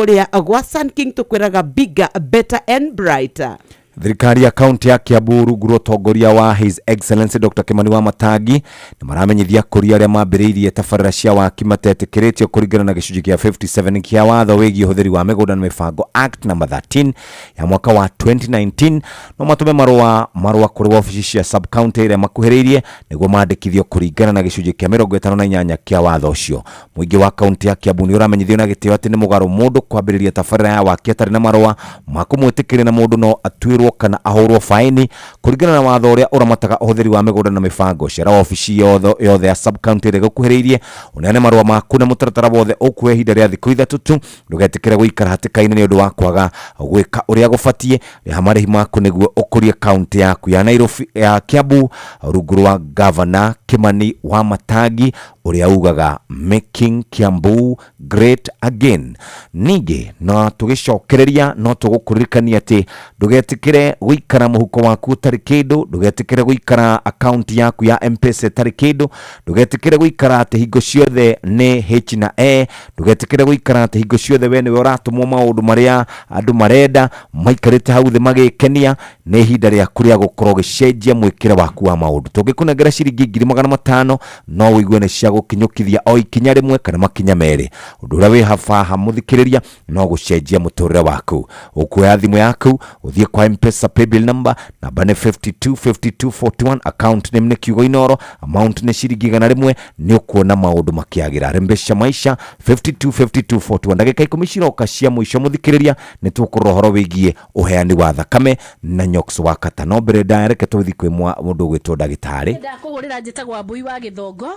uria gwa Sun King tukwiraga bigger, better and brighter. Thirikari ya kaunti ya Kiambu rungu rwa utongoria wa His Excellency Dr. Kimani Wamatangi ni maramenyithia kuria aria mambiriirie tabarĩra cia waki matetikĩrĩtio kũringana na gĩcunjĩ kĩa 57 kĩa watho wĩgiĩ ũhũthĩri wa mĩgũnda na mĩbango Act number 13 ya mwaka wa 2019 no matume marũa kũrĩ wabici cia sub county iria makuhĩrĩirie nĩguo mandĩkithio kũringana na gĩcunjĩ kĩa 58 kĩa watho ũcio. Mũingĩ wa kaunti ya Kiambu nĩ ũramenyithio na gĩtĩo atĩ nĩ mũgarũ mũndũ kwambĩrĩria tabarĩra ya waki atarĩ na marũa ma kũmwĩtĩkĩria na mũndũ no atuĩrwo kana ahorwo faini kũringana na watho ũrĩa ũramataga ũhũthĩri wa mĩgũnda na mĩbango. Cera wabici yothe ya sub county ĩrĩa gũkuhĩrĩirie ũneane marũa maku na mũtaratara wothe ũkuoya ihinda rĩa thikũ ithatũ tu. Ndũgetĩkĩre gũikara hatĩka-inĩ nĩ ũndũ wa kwaga gwĩka ũrĩa gũbatiĩ. Rĩha marĩhi maku nĩguo ũkũrie kaunti yaku ya Nairobi ya Kiambu rungu rwa Governor Kimani Wamatangi ũrĩa ugaga making Kiambu great again. Ningĩ no tũgĩcokereria no tũgũkũririkania atĩ ndũgetĩkĩre gũikara mũhuko waku ũtarĩ kĩndũ, ndũgetĩkĩre gũikara account yaku ya M-Pesa ĩtarĩ kĩndũ, ndũgetĩkĩre gũikara atĩ hingo ciothe nĩ H na E, ndũgetĩkĩre gũikara atĩ hingo ciothe we nĩwe ũratũmwo maũndũ marĩa andũ marenda maikarĩte hau thĩ magĩkenia. Nĩ ihinda rĩaku rĩa gũkorwo ũgĩcenjia mwĩkĩre waku wa maũndũ. Tũngĩkũnengera ciringi 500 no ũigue nĩ cia gũkinyũkithia o ikinya rĩmwe kana makinya merĩ. Ũndũ ũrĩa wĩ haha mũthikĩrĩria no gũcenjia mũtũrĩre waku. Ũkuoya thimũ yaku ũthiĩ kwa M-Pesa paybill number namba nĩ 525241, account name nĩ Kiugo Inoro, amount nĩ ciringi 100. nĩ ũkuona maũndũ makĩagĩra. Rembesha maisha 525241. Ndagĩka 10 ciroka cia mũico mũthikĩrĩria nĩ tũkũrora ũhoro wĩgiĩ ũheani wa thakame na nyoks wa katano. Mbere ndareke tũthiĩ kwĩ mũndũ ũgwĩtwo ndagĩtarĩ. Ndakũgũrĩra njĩtagwo Mbui wa Gĩthongo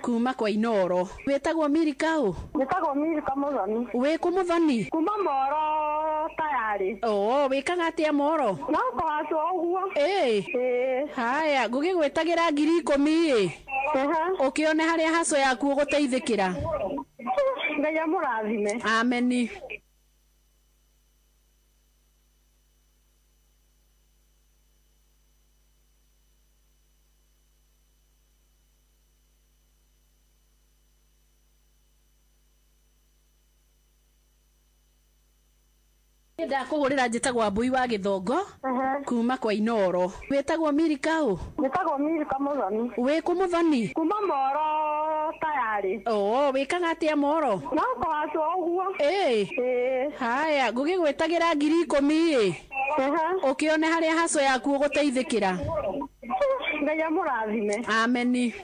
kuma kwa Inoro. Wĩtagwo Milika ũ? Wĩtagwo Milika Mũthoni. Wĩ kũ Mũthoni? Kuma Moro tayari. Wĩkaga atĩa Moro? No kũhacwo ũguo. Haya, ngũgĩgwĩtagĩra 10,000 ũkĩone harĩa haco yaku ũgũteithĩkĩra. Ngai amũrathime. Ameni. Ndakũgũrĩra njĩtagwo Mbui wa Gĩthongo kuma kwa Inoro. Wĩtagwo Milika ũ? Wĩtagwo Milika Mũthoni. Wĩ kũ Mũthoni? Kuma Moro tayari. Wĩkaga atĩa Moro? No kũhacwo ũguo. Haya, ngũgĩgwĩtagĩra 10,000 ũkĩone harĩa haco yaku ũgũteithĩkĩra. Ngai amũrathime. Ameni.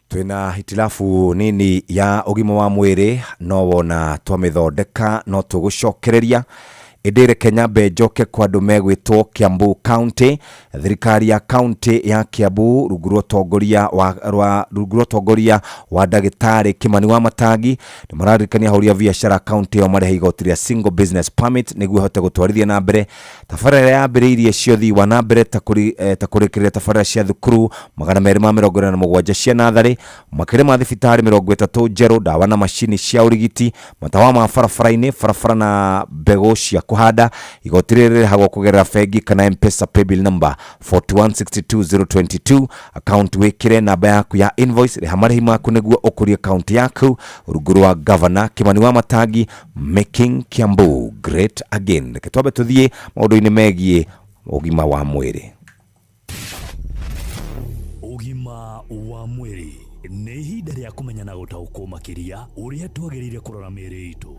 Twina hitilafu nini ya ũgima wa mwĩrĩ no wona twamĩthondeka no tũgũcokereria. Edere Kenya bejoke kwa andũ megwĩtwo Kiambu County. Thirikari ya county ya Kiambu rungu rwa ũtongoria wa ndagĩtarĩ Kimani Wamatangi nĩ mararirikania ahũri a biacara county yo marĩhe igoti rĩa single business permit nĩguo hote gũtwarithia na mbere tabarĩra ya mbĩrĩirie cio thii wa na mbere ta kũrĩkĩrĩria tabarĩra cia thukuru 247 cia natharĩ, makĩria ma thibitarĩ 30 njerũ, ndawa na macini cia ũrigiti, matawa ma barabara na mbegũ cia kuhanda. Igoti rĩrĩ rĩrĩhagwo kũgerera bengi kana M-Pesa paybill number 4162022. Account wĩkĩre namba yaku ya invoice, rĩha marĩhi maku nĩguo ũkũrie account yaku rungu rwa Governor Kimani Wamatangi, making Kiambu great again. Reke twambe tũthiĩ maũndũ-inĩ megiĩ ũgima wa mwĩrĩ. Ũgima wa mwĩrĩ nĩ ihinda rĩa kũmenya na gũtaũkwo makĩria ũrĩa twagĩrĩire kũrora mĩĩrĩ itũ.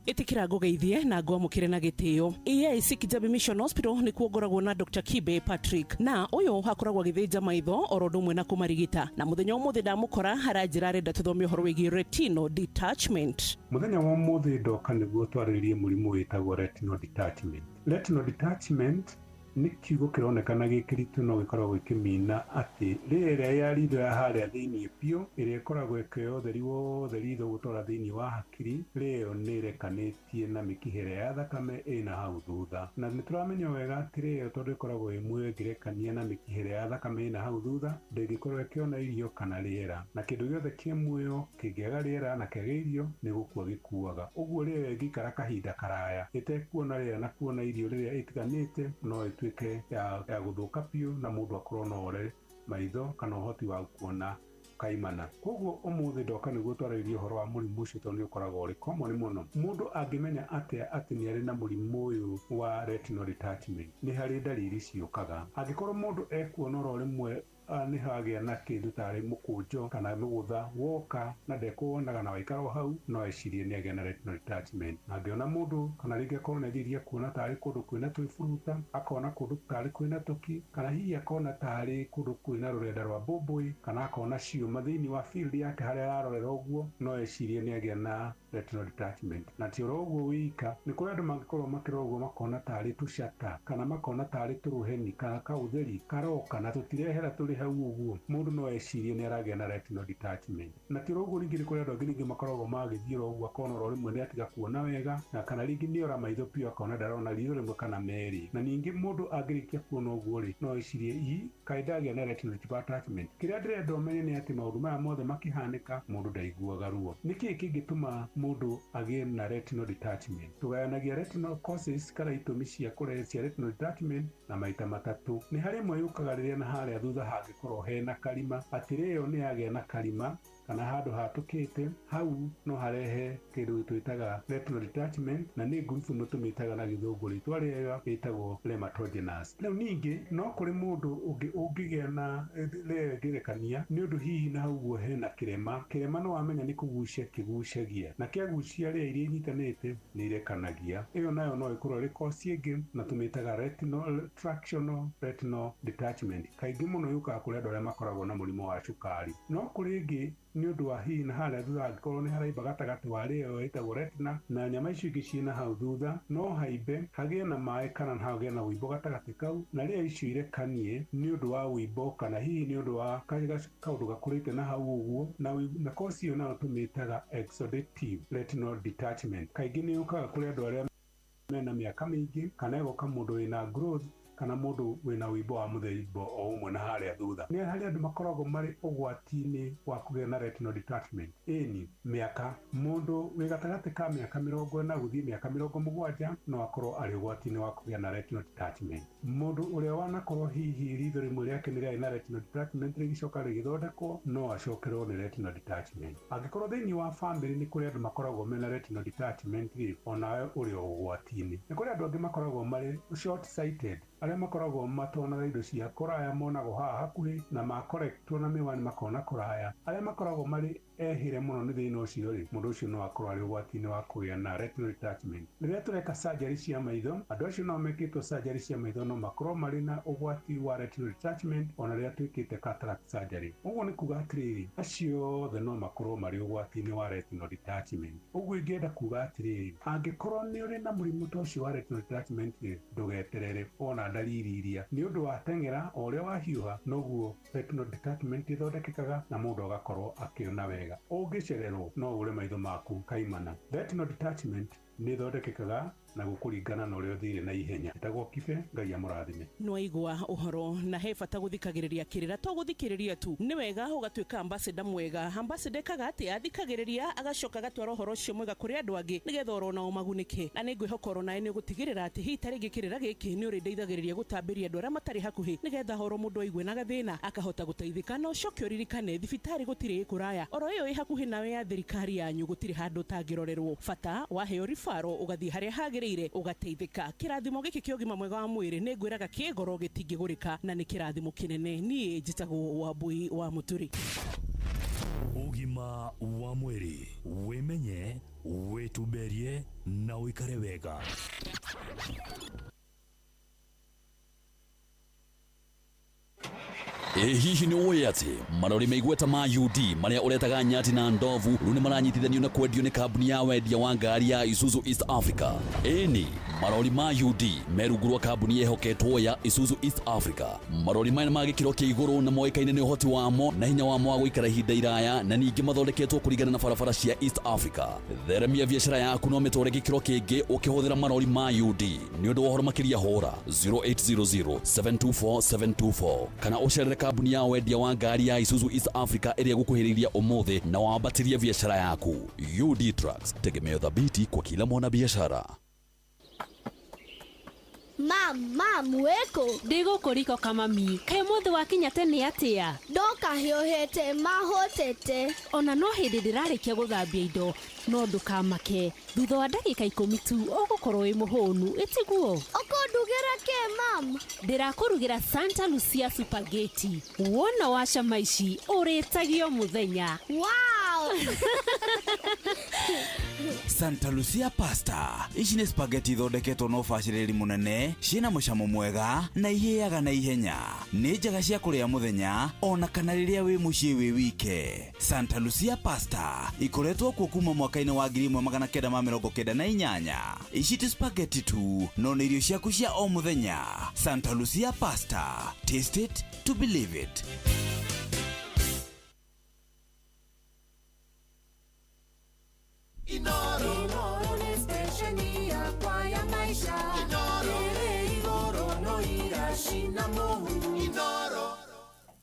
Itikira ngũgeithie na ngwamũkĩre na gĩtĩo. EAC Kijabi Mission Hospital nĩ kuongoragwo na Dr. Kibe Patrick, na ũyũ hakoragwo agĩthĩnja maitho oro ũndũ ũmwe na kũmarigita. Na mũthenya ũmũthĩ ndamũkora haranjĩra arenda tũthome ũhoro wĩgiĩ retinal detachment. Mũthenya wa ũmũthĩ ndoka nĩguo twarĩrĩrie mũrimũ wĩtagwo retinal detachment. Retinal detachment nĩ kiugo kĩronekana gĩkĩritũ no gĩkoragwo gĩkĩmina atĩ rĩrĩa ya ritho ya harĩa thĩinĩ biũ ĩrĩa ĩkoragwo ĩkĩoya ũtheri wothe ritho gũtwara thĩinĩ wa hakiri, rĩyo nĩ ĩrekanĩtie na mĩkiha ya thakame ĩna hau thutha. Na nĩ tũramenya wega atĩ rĩyo tondũ ĩkoragwo ĩmwe ĩngĩrekania na mĩkiha ya thakame ĩna hau thutha, ndĩngĩkorwo ĩkĩona irio kana rĩera, na kĩndũ gĩothe kĩ muoyo kĩngĩaga rĩera na kĩaga irio nĩ gũkua gĩkuaga. Ũguo rĩyo ĩngĩikara kahinda karaya ĩtekuona rĩera na kuona irio rĩrĩa ĩtiganĩte no ĩtuĩke ya gũthũka biũ na mũndũ akorwo no maitho kana uhoti wa kuona kaimana. Koguo umuthi ndoka niguo twarĩrĩrie ũhoro wa mũrimũ ũcio tondũ nĩ ũkoragwo ũrĩ common mũno. Mũndũ angĩmenya atĩ nĩ arĩ na mũrimũ ũyũ wa retinal detachment, nĩ harĩ ndariri ciũkaga. Angĩkorwo mũndũ ekuona oro rĩmwe nĩ hagĩa na kĩndũ tarĩ mũkũnjo kana mũgũtha woka na ndekuonaga na waikara hau, no ecirie nĩ agĩa na retinal detachment. Angĩona mũndũ kana rĩngĩ akorwo nĩ athiria kuona tarĩ kũndũ kwĩna twĩburuta, akona kũndũ tarĩ kwĩna tũki, kana hihi akona tarĩ kũndũ kwĩna rũrenda rwa mbũmbũĩ, kana akona ciũma thĩinĩ wa field yake harĩa ararorera ũguo, no ecirie nĩ agĩa na retinal detachment. Na ti oro ũguo wika, nĩ kũrĩ andũ mangĩkorwo makĩrora ũguo makona tarĩ tũcata kana makona tarĩ tũrũheni kana kaũtheri karoka na tũtirehera tũrĩ hau ũguo, mũndũ no ecirie nĩ aragĩa na retinal detachment. Na ti oro ũguo rĩngĩ nĩ kũrĩ andũ angĩ rĩngĩ makoragwo magĩthiĩ oro ũguo akona oro rĩmwe nĩ atiga kuona wega, na kana rĩngĩ nĩ ora maitho piũ akona ndarona ritho rĩmwe kana merĩ. Na ningĩ mũndũ angĩrĩkia kuona ũguo rĩ, no ecirie kaĩ ndagĩa na retinal detachment. Kĩrĩa ndĩrenda ũmenye nĩ atĩ maũndũ maya mothe makĩhanĩka, mũndũ ndaiguaga ruo. Nĩkĩ kĩngĩtũma mũndũ agĩe na retinal detachment? Tũgayanagia retinal causes kana itũmi cia retinal detachment na maita matatũ. Nĩ harĩ ĩmwe yũkaga rĩrĩa na harĩa thutha hangĩkorwo hena karima, atĩ rĩyo nĩ yagĩa na karima kana handũ hatũkĩte, hau no harehe kĩndũ twĩtaga retinal detachment, na nĩ ngurubu ĩmwe tũmĩtaga na gĩthũngũ rĩtwa rĩayo ĩtagwo dermatogenous. Rĩu ningĩ no kũrĩ mũndũ ũngĩ ũngĩgĩa na ngerekania nĩ ũndũ hihi na hau guo hena kĩrema no wamenya nĩ kũgucia kĩgucagia, na kĩagucia rĩya iria inyitanĩte nĩ irekanagia. Ĩyo nayo no ĩkorwo ĩrĩ cause ĩngĩ na tũmĩtaga tractional retinal detachment. Kaingĩ mũno yũkaga kũrĩ andũ arĩa makoragwo na mũrimũ wa cukari. No kũrĩ ĩngĩ nĩ ũndũ wa hihi na harĩa thutha angĩkorwo nĩ haraimba gatagatĩ wa rĩyo ĩtagwo retina, na nyama icio ingĩ ciĩna hau thutha no haimbe hagĩe na maĩ kana hagĩe na wĩimbo gatagatĩ kau, na rĩya icio irekanie nĩ ũndũ wa wĩimbo kana hihi nĩ ũndũ wa kaũndũ gakũrĩte na hau ũguo, na kosi ĩyo nayo tũmĩtaga exudative retinal detachment. Kaingĩ nĩ yũkaga kũrĩ andũ arĩa mena mĩaka mĩingĩ, kana ĩgoka mũndũ wĩna growth kana mũndũ wĩna wĩimbo wa mũthemba o ũmwe na harĩa thutha. Nĩ harĩ andũ makoragwo marĩ ũgwati-inĩ wa kũgĩa na retinal detachment. Ĩni mĩaka, mũndũ wĩ gatagatĩ ka mĩaka 40 gũthiĩ mĩaka 70 no akorwo arĩ ũgwati-inĩ wa kũgĩa na retinal detachment. Mũndũ ũrĩa wanakorwo hihi ritho rĩmwe rĩake nĩ rĩarĩ na retinal detachment rĩgĩcoka rĩgĩthondekwo no acokerwo nĩ retinal detachment. Angĩkorwo thĩinĩ wa family nĩ kũrĩ andũ makoragwo mena retinal detachment rĩ, onawe ũrĩ ũgwati-inĩ. Nĩ kũrĩ andũ angĩ makoragwo marĩ short sighted, arĩa makoragwo matonaga indo cia kũraya monagwo haha hakuhĩ na makorektwo na mĩwani makona kũraya. Arĩa makoragwo marĩ ehĩre mũno nĩ thĩna ũcio rĩ, mũndũ ũcio no akorwo arĩ ũgwati-inĩ wa kũgĩa na retinal detachment. Rĩrĩa tũreka surgery cia maitho, andũ acio no mekĩtwo surgery cia maitho no makorwo marĩ na ũgwati wa retinal detachment ona rĩrĩa twĩkĩte cataract surgery. Ũguo nĩ kuga atĩrĩrĩ, acio othe no makorwo marĩ ũgwati-inĩ wa retinal detachment. Ũguo ingĩenda kuga atĩrĩrĩ, angĩkorwo nĩ ũrĩ na mũrimũ ta ũcio wa retinal detachment rĩ, ndũgeterere ona ndariri iria. Nĩ ũndũ wa teng'era o ũrĩa wahiũha noguo retinal detachment ĩthondekekaga na mũndũ agakorwo akĩona wega. Ũngĩcererwo no ũre maitho maku kaimana. Retinal detachment nĩ ĩthondekekaga na gũkũringana na ũrĩa ũthire na ihenya. Ĩtagwo Kibe, Ngai amũrathime. Nwaigua ũhoro na he bata gũthikagĩrĩria kĩrĩra to gũthikĩrĩria tu. Nĩ wega ũgatuĩka ambassador mwega. Ambassador ekaga atĩ athikagĩrĩria agacoka agatwara ũhoro ũcio mwega kũrĩ andũ angĩ nĩgetha oro nao magunĩke. Na nĩ ngwĩhoka oro nawe nĩ ũgũtigĩrĩra atĩ hihi tarĩngĩ kĩrĩra gĩkĩ nĩ ũrĩndeithagĩrĩria gũtambĩria andũ arĩa matarĩ hakuhĩ nĩgetha oro mũndũ aigue na gathĩna akahota gũteithĩka. Na ũcoke ũririkane thibitarĩ gũtirĩ kũraya. Oro ĩyo ĩ hakuhĩ nawe ya thirikari yanyu gũtirĩ handũ ũtangĩrorerwo. Bata waheo ribaro ũgathiĩ harĩa hagĩrĩire ugateithĩka. Kĩrathimo gĩkĩ kĩa ũgima mwega wa mwĩrĩ nĩ ngwĩraga kĩgoro gĩtingĩgũrĩka na nĩ kĩrathimo kĩnene. Niĩ njĩtagwo Wambui wa Mũturi. Ũgima wa mwĩrĩ, wĩmenye, wĩtumberie na ũikare wega. Hihi nĩ ũĩ atĩ marori maigweta ma UD marĩa ũretaga nyati na ndovu rĩu nĩ maranyitithanio na kwendio nĩ kambuni ya wendia wa ngari ya Isuzu East Africa. Ĩni marori ma UD merungurwa kambuni yehoketwo ya Isuzu East Africa. Marori maya ma gĩkĩro kĩa igũrũ na moĩkaine nĩ ũhoti wamo na hinya wamo wa gũikara ihinda iraya na ningĩ mathondeketwo kũringana na barabara cia East Africa. Theremia biacara yaku no mĩtware gĩkĩro kĩngĩ ũkĩhũthĩra marori ma UD. Nĩ ũndũ wa ũhoro makĩria hũra 0800 724 724 kana ũcerere kambuni ya wendia wa ngari ya Isuzu East Africa ĩrĩa gũkuhĩrĩria ũmũthĩ na wambatirie biacara yaku. UD Trucks, tegemeo thabiti kwa kila mwana biashara. Mam, weko. Ndigo kuriko kama mi. Kai mothe wakinya tene atia. Ndoka hiohete mahotete. Ona no hindi ndirarikia guthambia indo. No ndukamake. Thutha wa ndagika 10 tu ugukorwo wi muhonu. Itiguo. Okondugira ke mam? Ndirakurugira Santa Lucia spaghetti. Wona washa maici uritagio muthenya. Wow! Santa Lucia pasta. Ici nĩ spaghetti thondeketwo na ũbacĩrĩri mũnene, ciĩna mũcamo mwega na ihĩaga na ihenya. Nĩ njega cia kũrĩa mũthenya ona kana rĩrĩa wĩ mũciĩ wĩ wike. Santa Lucia pasta ikoretwo kuo kuma mwaka-inĩ wa 1998. Ici ti spaghetti tu, no nĩ irio ciaku cia o mũthenya. Santa Lucia pasta. Taste it to believe it. Inoro ni stesheni ya kwa ya maisha. Inoro no irashina mohu. Inoro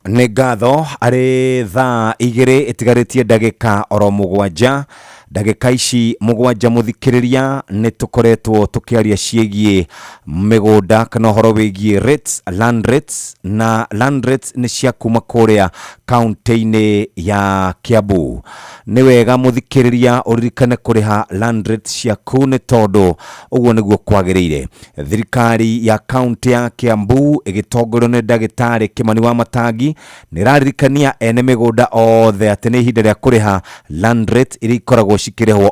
nĩ ngatho arĩ thaa 2 itigarĩtie ndagĩka oro 7. ndagĩka ici 7 mũthikĩrĩria nĩ tũkoretwo tũkĩaria ciĩgiĩ mĩgũnda kana ũhoro wĩgiĩ rates, land rates, na land rates nĩ cia kuma kũrĩa kaunti-inĩ ya Kiambu. Nĩ wega mũthikĩrĩria ũririkane kũrĩha land rates ciaku nĩ tondũ ũguo nĩguo kwagĩrĩire. Thirikari ya kaunti ya Kiambu ĩgĩtongorio nĩ ndagĩtarĩ Kimani wa Matangi nĩ ĩraririkania ene mĩgũnda othe atĩ nĩ ihinda rĩa kũrĩha land rate iria ikoragwo cikĩrĩhwo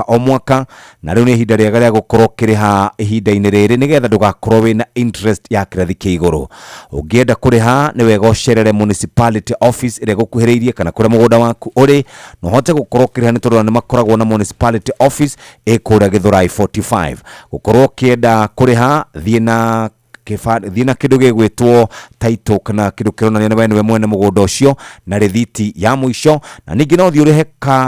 o mwaka, na rĩu nĩ ihinda rĩega rĩa gũkorwo kĩrĩha ihinda-inĩ rĩrĩ nĩgetha ndũgakorwo wĩna interest ya kĩrathi kĩa igũrũ. Ũngĩenda kũrĩha nĩ wega ũcerere municipality office ĩrĩa gũkuhĩrĩirie kana kũrĩa mũgũnda waku ũrĩ, na ũhote gũkorwo kĩrĩha nĩ tondũ nĩ makoragwo na municipality office ĩkũrĩa Gĩthũrai 45. Gũkorwo kĩenda kũrĩha thiĩ na kĩndũ gĩgwĩtwo title kana kĩndũ kĩronania nĩ we mwene mũgũnda ũcio na rĩthiti ya mũico, na ningĩ no thiĩ ũrĩhe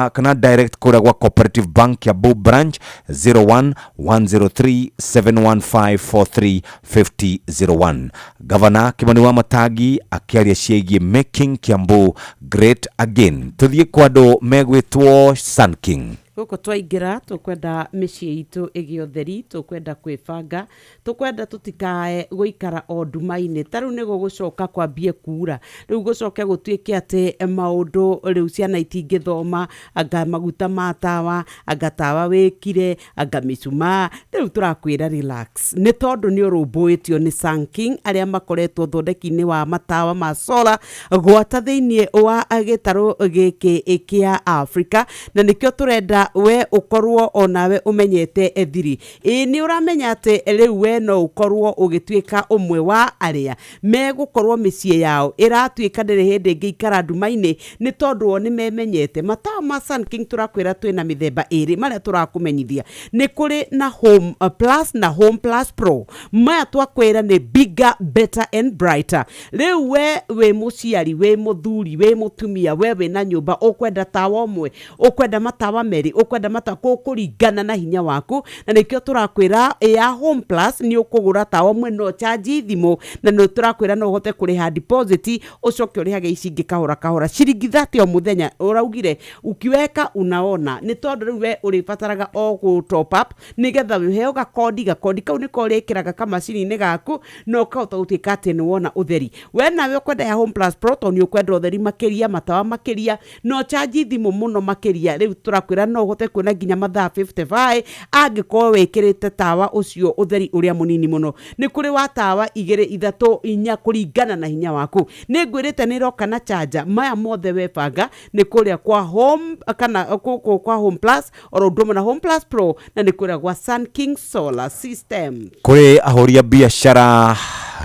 kana direct kũrĩa gwa Cooperative Bank Kiambu branch 01-103-715-435001. Governor Kimani wa Matangi akĩaria ciĩgiĩ making Kiambu great again. Tũthiĩ kwa andũ megwĩtwo Sun King. Gũkũ twaingĩra tũkwenda mĩciĩ itũ ĩgĩe ũtheri, tũkwenda kwĩbanga, tũkwenda tũtikae gũikara o nduma-inĩ. Ta rĩu nĩ gũgũcoka kwambie kuura, rĩu gũcoke gũtuĩke atĩ maũndũ rĩu ciana itingĩthoma, anga maguta ma tawa, anga tawa wĩkire, anga mĩcumaa. Rĩu tũrakwĩra relax, nĩ tondũ nĩ ũrũmbũĩtio nĩ Sun King arĩa makoretwo thondeki-inĩ wa matawa ma solar gwata thĩinĩ wa gĩtarũ gĩkĩ kĩa Africa, na nĩkĩo tũrenda we ukorwo onawe umenyete thiri. Nĩ ũramenya atĩ rĩu we no ukorwo ũgĩtuĩka ũmwe wa arĩa megũkorwo mĩciĩ yao ĩratuĩka ndĩrĩ hĩndĩ ĩngĩikara nduma-inĩ nĩ tondũ o nĩ memenyete. Matawa ma Sun King tũrakwĩra twĩna mĩthemba ĩrĩ marĩa tũrakũmenyithia. Nĩ kũrĩ na Home Plus na Home Plus Pro. Maya twakwĩra nĩ bigger, better and brighter. Rĩu we wĩ mũciari, wĩ mũthuri, wĩ mũtumia, we wĩna nyũmba, ũkwenda tawa ũmwe, ũkwenda matawa merĩ, ukwenda mata kũringana na hinya waku, na nĩkĩo tũrakwĩra ya Home Plus nĩ ũkũgũra tawa ũmwe no charge thimũ, na nĩ tũrakwĩra no ũhote kũrĩha deposit ũcoke ũrĩhage ici ingĩ kahora ciringi 30 o mũthenya. Ũraugire ukiweka unaona, nĩ tondũ rĩu we ũrĩbataraga o gũ top up nĩgetha wĩheo gakodi kau nĩko ũrĩkĩraga kamacini-inĩ gaku no ũkahota gũtuĩka atĩ nĩ wona ũtheri. We nawe ũkwenda ya Home Plus Pro tondũ nĩ ũkwenda ũtheri makĩria, matawa makĩria, no charge thimũ mũno makĩria. Rĩu tũrakwĩra no ũhote kuona nginya mathaa 55 angĩkorwo wĩkĩrĩte tawa ũcio ũtheri ũrĩa mũnini mũno. Nĩ kũrĩ wa tawa 2, 3, 4 kũringana na hinya waku. Nĩ ngwĩrĩte nĩ roka na charger maya mothe webanga nĩ kũrĩa kwa Home kana kũkũ kwa Home Plus oro ũndũ na Home Plus Pro, na nĩ kũrĩa kwa Sun King Solar System. Kũrĩ ahũria biacara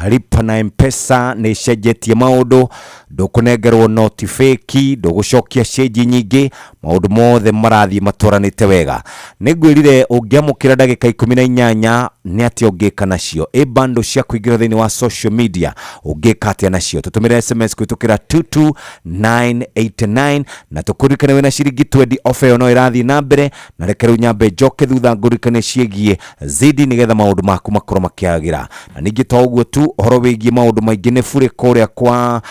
Lipa na M-Pesa nĩ cenjetie maũndũ, ndũkũnengerwo noti fake, ndũgũcokia change nyingĩ, maũndũ mothe marathiĩ matwaranĩte wega. Nĩngwĩrire ũngĩamũkĩra ndagĩka 18 nĩ atĩ ũngĩka nacio. Bando cia kũingĩra thĩinĩ wa social media ũngĩka atĩa nacio? Tũtũmĩre SMS kũhĩtũkĩra 22989 na tũkũririkane wĩna ciringi 20 ofa ĩyo no ĩrathiĩ na mbere, na reke rĩu nyambe njoke thutha ngũririkane ciĩgiĩ zidi nĩgetha maũndũ maku makorwo makĩagĩra. Na ningĩ to ũguo tu riu horo wigie maundu maingi ni bure kuria kwa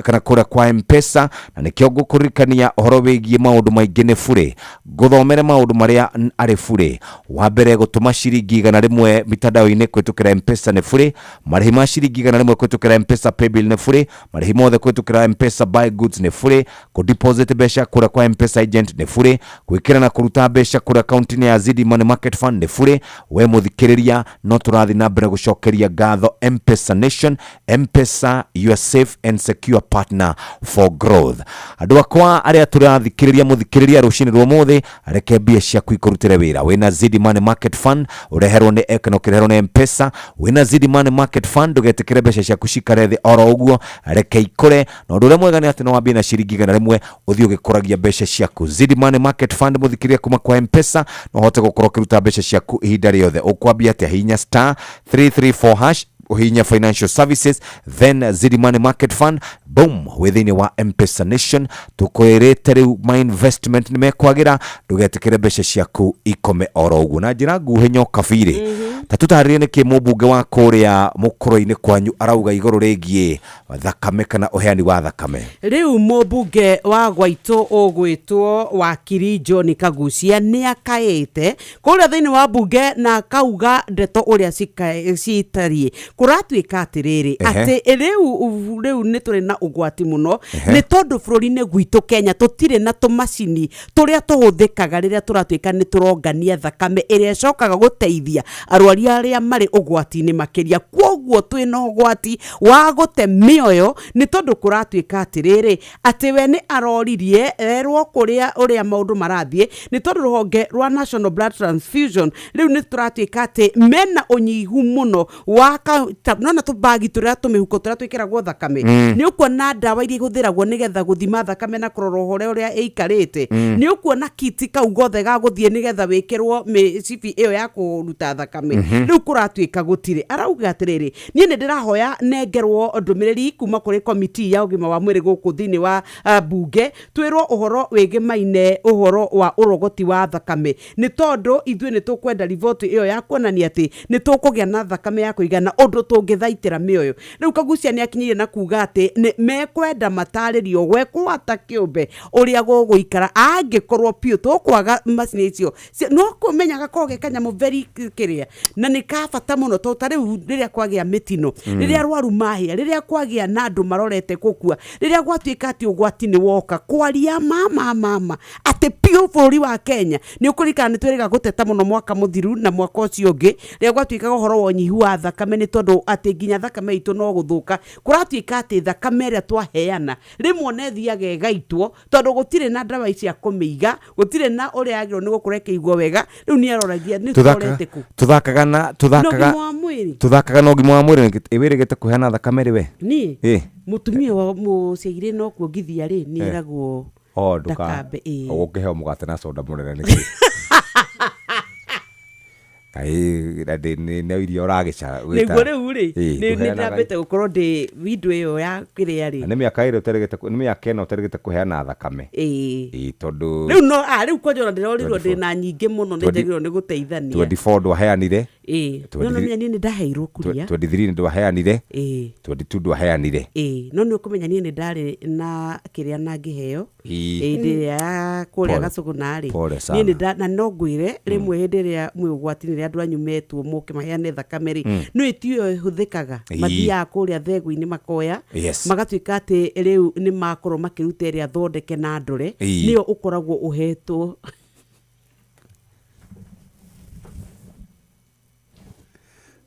kana kuria kwa M-Pesa na nikio ngukuririkania horo wigie maundu maingi ni bure nguthomere maundu maria ari bure wa mbere gutuma ciringi 100 mitandao-ini kwitukira M-Pesa ni bure marihi ma ciringi 100 kwitukira M-Pesa paybill ni bure marihi mothe kwitukira M-Pesa buy goods ni bure ku deposit besha kuria kwa M-Pesa agent ni bure gwikira na kuruta besha kuria account-ini ya Zidi Money Market Fund ni bure we muthikiriria no turathi na mbere gucokeria ngatho M-Pesa Nation. M-Pesa, your safe and secure partner for growth. Andu akwa aria turathikiriria muthikiriria rucini rwa muthi areke mbia ciaku ikurutire wira wina Zidi Money Market Fund ureherwo ni ekano kireherwo ni M-Pesa wina Zidi Money Market Fund ugetikire mbeca ciaku cikarethi oro uguo areke ikure na undu mwe gani ati no wambie na ciringi 100 uthio gikuragia mbeca ciaku. Zidi Money Market Fund muthikiria kuma kwa M-Pesa no hote gukora kiruta mbeca ciaku ihinda riothe ukwambia ati hinya *334# uhinya financial services then Zidi Money Market Fund boom within wa M-Pesa Nation tukwirite riu my investment ni mekwagira ndugetikire mbeca ciaku ikome oro uguo na njira nguhe nyoka biri tatutaririe ni ki mubunge wa kuria mukoro-ini kwanyu arauga iguru rigie thakame kana uheani wa thakame. Riu mubunge wa gwaitu ugwitwo wakiri John Kagucia ni akaite kuria thiini wa bunge na kauga ndeto uria ciitarie kuratuika atiriri ati riu ni turi na ugwati muno ni tondu bururi-ini gwitu Kenya tutire na tumacini turia tuhuthikaga riria turatuika ni turongania thakame iria cokaga guteithia arwari aria mari ugwati-ini makiria kwoguo twina ugwati wa gute mioyo ni tondu kuratuika atiriri ati we ni aroririe erwo kuria uria maundu marathie ni tondu ruhonge rwa National Blood Transfusion riu ni turatuika ati mena unyihu muno wa nona tubagi turia tumihuko turia twikiragwo thakame ni ukuona ndawa iria ihuthiragwo nigetha guthima thakame na kurora uhore uria ikarite ni ukuona kiti kau gothe ga guthie nigetha wikirwo micibi iyo ya kuruta thakame riu kuratuika gutire arauga atiriri nie ni ndirahoya nengerwo ndumiriri kuma kuri komiti ya ugima wa mwiri guku thini wa bunge twirwo uhoro wigimaine uhoro wa urogoti wa thakame ni tondu ithue ni tukwenda report iyo ya kuonania ati ni tukugia na thakame ya kuigana undu tungithaitira mioyo. Riu Kagucia ni akinyire na kuga ati ni mekwenda mataririo we kwata kiumbe uria guguikara angikorwo pio tukwaga macini icio no kumenyaga koge kanyamu very kiria na ni ka bata muno to tariu riria kwagia mitino riria arwaru mahia riria kwagia na andu marorete gukua riria gwatuika ati ugwati ni woka kwaria mama ati pio bururi wa Kenya ni ukurikana ni twiriga guteta muno mwaka muthiru na mwaka ucio ungi riria gwatuika uhoro wa nyihu wa thakame ni tondu ati nginya thakame itu no guthuka kuratuika ati thakame ria twaheana rimwe nethiaga egaitwo tondu gutire na ndawa cia kumiiga gutire na uria agiro ni gukureke igwo wega riu ni aroragia ni tukorete ku tuthakaga na ugima wa mwiri iwirigite kuheana thakame ri we ni mutumia wa muciire no kuongithia ri ni eragwo ndakambe ukiheo mugate na soda munene niki ni irio uragica niguo riu ri ni ndambite gukorwo ndi video iyo ya kiria ri ni miaka iri uterigite ni miaka eno uterigite kuheana thakame tondu riu no riu kwajora ndirorirwo ndi na nyingi muno ni njagirwo ni guteithania 24 ndwaheanire no menya ni ndaheirwo kuria 23 ni ndwaheanire 22 ndwaheanire no ni ukumenya ni ndari na kiria na ngiheo ndiria kuria gacugu nari ni na no ngwire rimwe hindiria mwigwati ni andu anyumetwo muke maheane thakame ri no itio ihuthikaga mathia kuria thegu-ini makoya magatuika ati riu ni makorwo makiruta iria thondeke na ndore nio ukoragwo uhetwo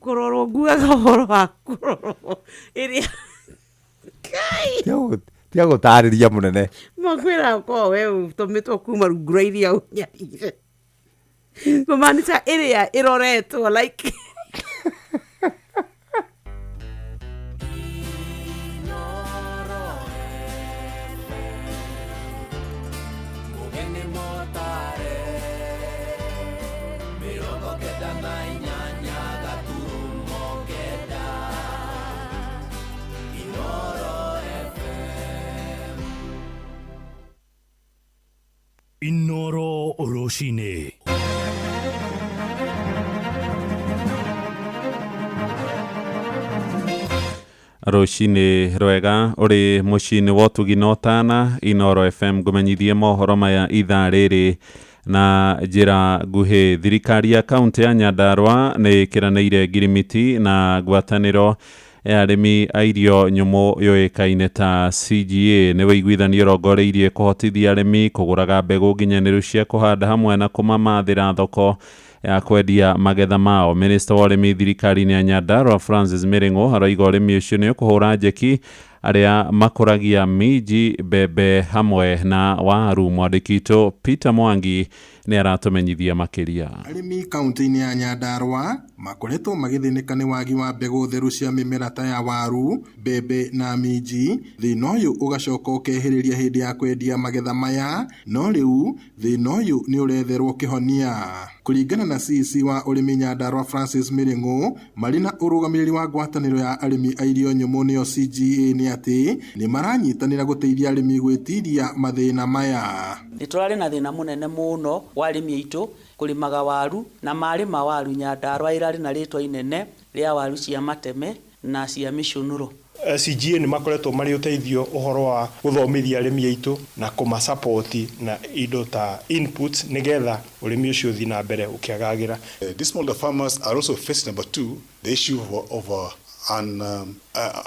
kurorwo nguaga horo wa kurorwo iria tia gutariria munene makwira ko we tometwo kuma rungura iria unyarire kumaanisha iria iroretwo like Inoro Oroshine. Rucini rwega uri mucini wotugi notana Inoro FM gumenyithie mohoro maya ithaa riri na njira nguhi. Thirikari ya kaunti ya Nyandarua ni kiranĩire ngirimiti na ngwatanĩro ya arĩmi a irio nyũmũ yoĩkaine ta CGA nĩ wĩiguithanio rongoreirie kũhotithia arĩmi kũgũraga mbegũ nginyanĩru cia kũhanda hamwe na kũmamathĩra thoko ya kwendia magetha mao. Minister wa ũrĩmi thirikari-inĩ ya Nyandarua Francis Miringo aroiga ũrĩmi ũcio nĩ ũkũhũra njeki arĩa makũragia minji, mbembe hamwe na waru. Mwandĩki witũ Peter Mwangi nĩ aratumenyithia makĩria. Arĩmi kaunti-inĩ ya Nyandarua makoretwo magĩthĩnĩka nĩ wagi wa mbegũ theru cia mĩmera ta ya waru, mbembe na minji. Thĩna ũyũ ũgacoka ũkehĩrĩria hĩndĩ ya kwendia magetha maya, no rĩu thĩna ũyũ nĩ ũretherwo kĩhonia. Kũringana na CC wa ũrĩmi Nyandarua Francis Miringo, marĩ na ũrũgamĩrĩri wa ngwatanĩro ya arĩmi a irio nyũmũ nĩyo CGA, nĩ atĩ nĩ maranyitanĩra gũteithia arĩmi gwĩtiria mathĩna maya. Nĩ tũrarĩ na thĩna mũnene mũno wa arĩmi aitũ kũrĩmaga waru, na marĩma waru Nyandarua irarĩ na rĩtwa inene rĩa waru cia mateme na cia mĩcũnũro. CGA nĩ makoretwo marĩ ũteithio ũhoro wa gũthomithia arĩmi aitũ na kũmasapoti na indo ta inputs nĩgetha ũrĩmi ũcio ũthiĩ na mbere ũkĩagagĩra. These smallholder farmers are also facing number 2 the issue of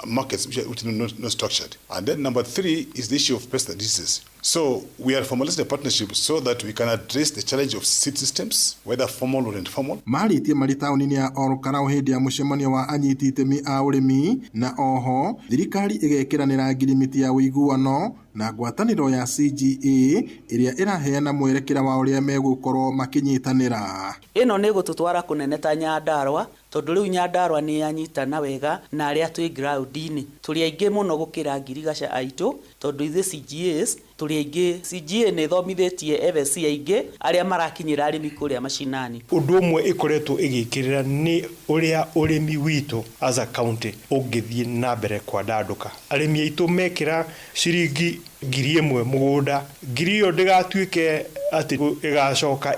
markets which are not structured, and then number 3 is the issue of pest and diseases. So we are formalizing a partnership so that we can address the challenge of seed systems, whether formal or informal. Marĩtie marĩ taũni-inĩ ya Olkarau hĩndĩ ya mũcemanio wa anyiti itemi a ũrĩmi, na oho thirikari ĩgekĩranĩra ngirimiti ya ũiguano na ngwatanĩro ya CGA ĩrĩa ĩraheana mwerekera wa ũrĩa megũkorwo makĩnyitanĩra. Ĩno nĩ gũtũtwara kũnene ta Nyandarua, tondũ rĩu Nyandarua nĩ yanyitana wega na arĩa twĩ ground-inĩ. Tũrĩ aingĩ mũno gũkĩra ngirigaca aitũ, tondũ ithuĩ CGAs tũrĩ aingĩ. CGA nĩ thomithĩtie FSC aingĩ arĩa marakinyĩra arĩmi kũrĩa macinani. Ũndũ ũmwe ĩkoretwo ĩgĩkĩrĩra nĩ ũrĩa ũrĩmi witũ as a county ũngĩthiĩ na mbere kwandandũka. Arĩmi aitũ mekĩra ciringi 1,000 mũgũnda, 1,000 ndĩgatuĩke atĩ ĩgacoka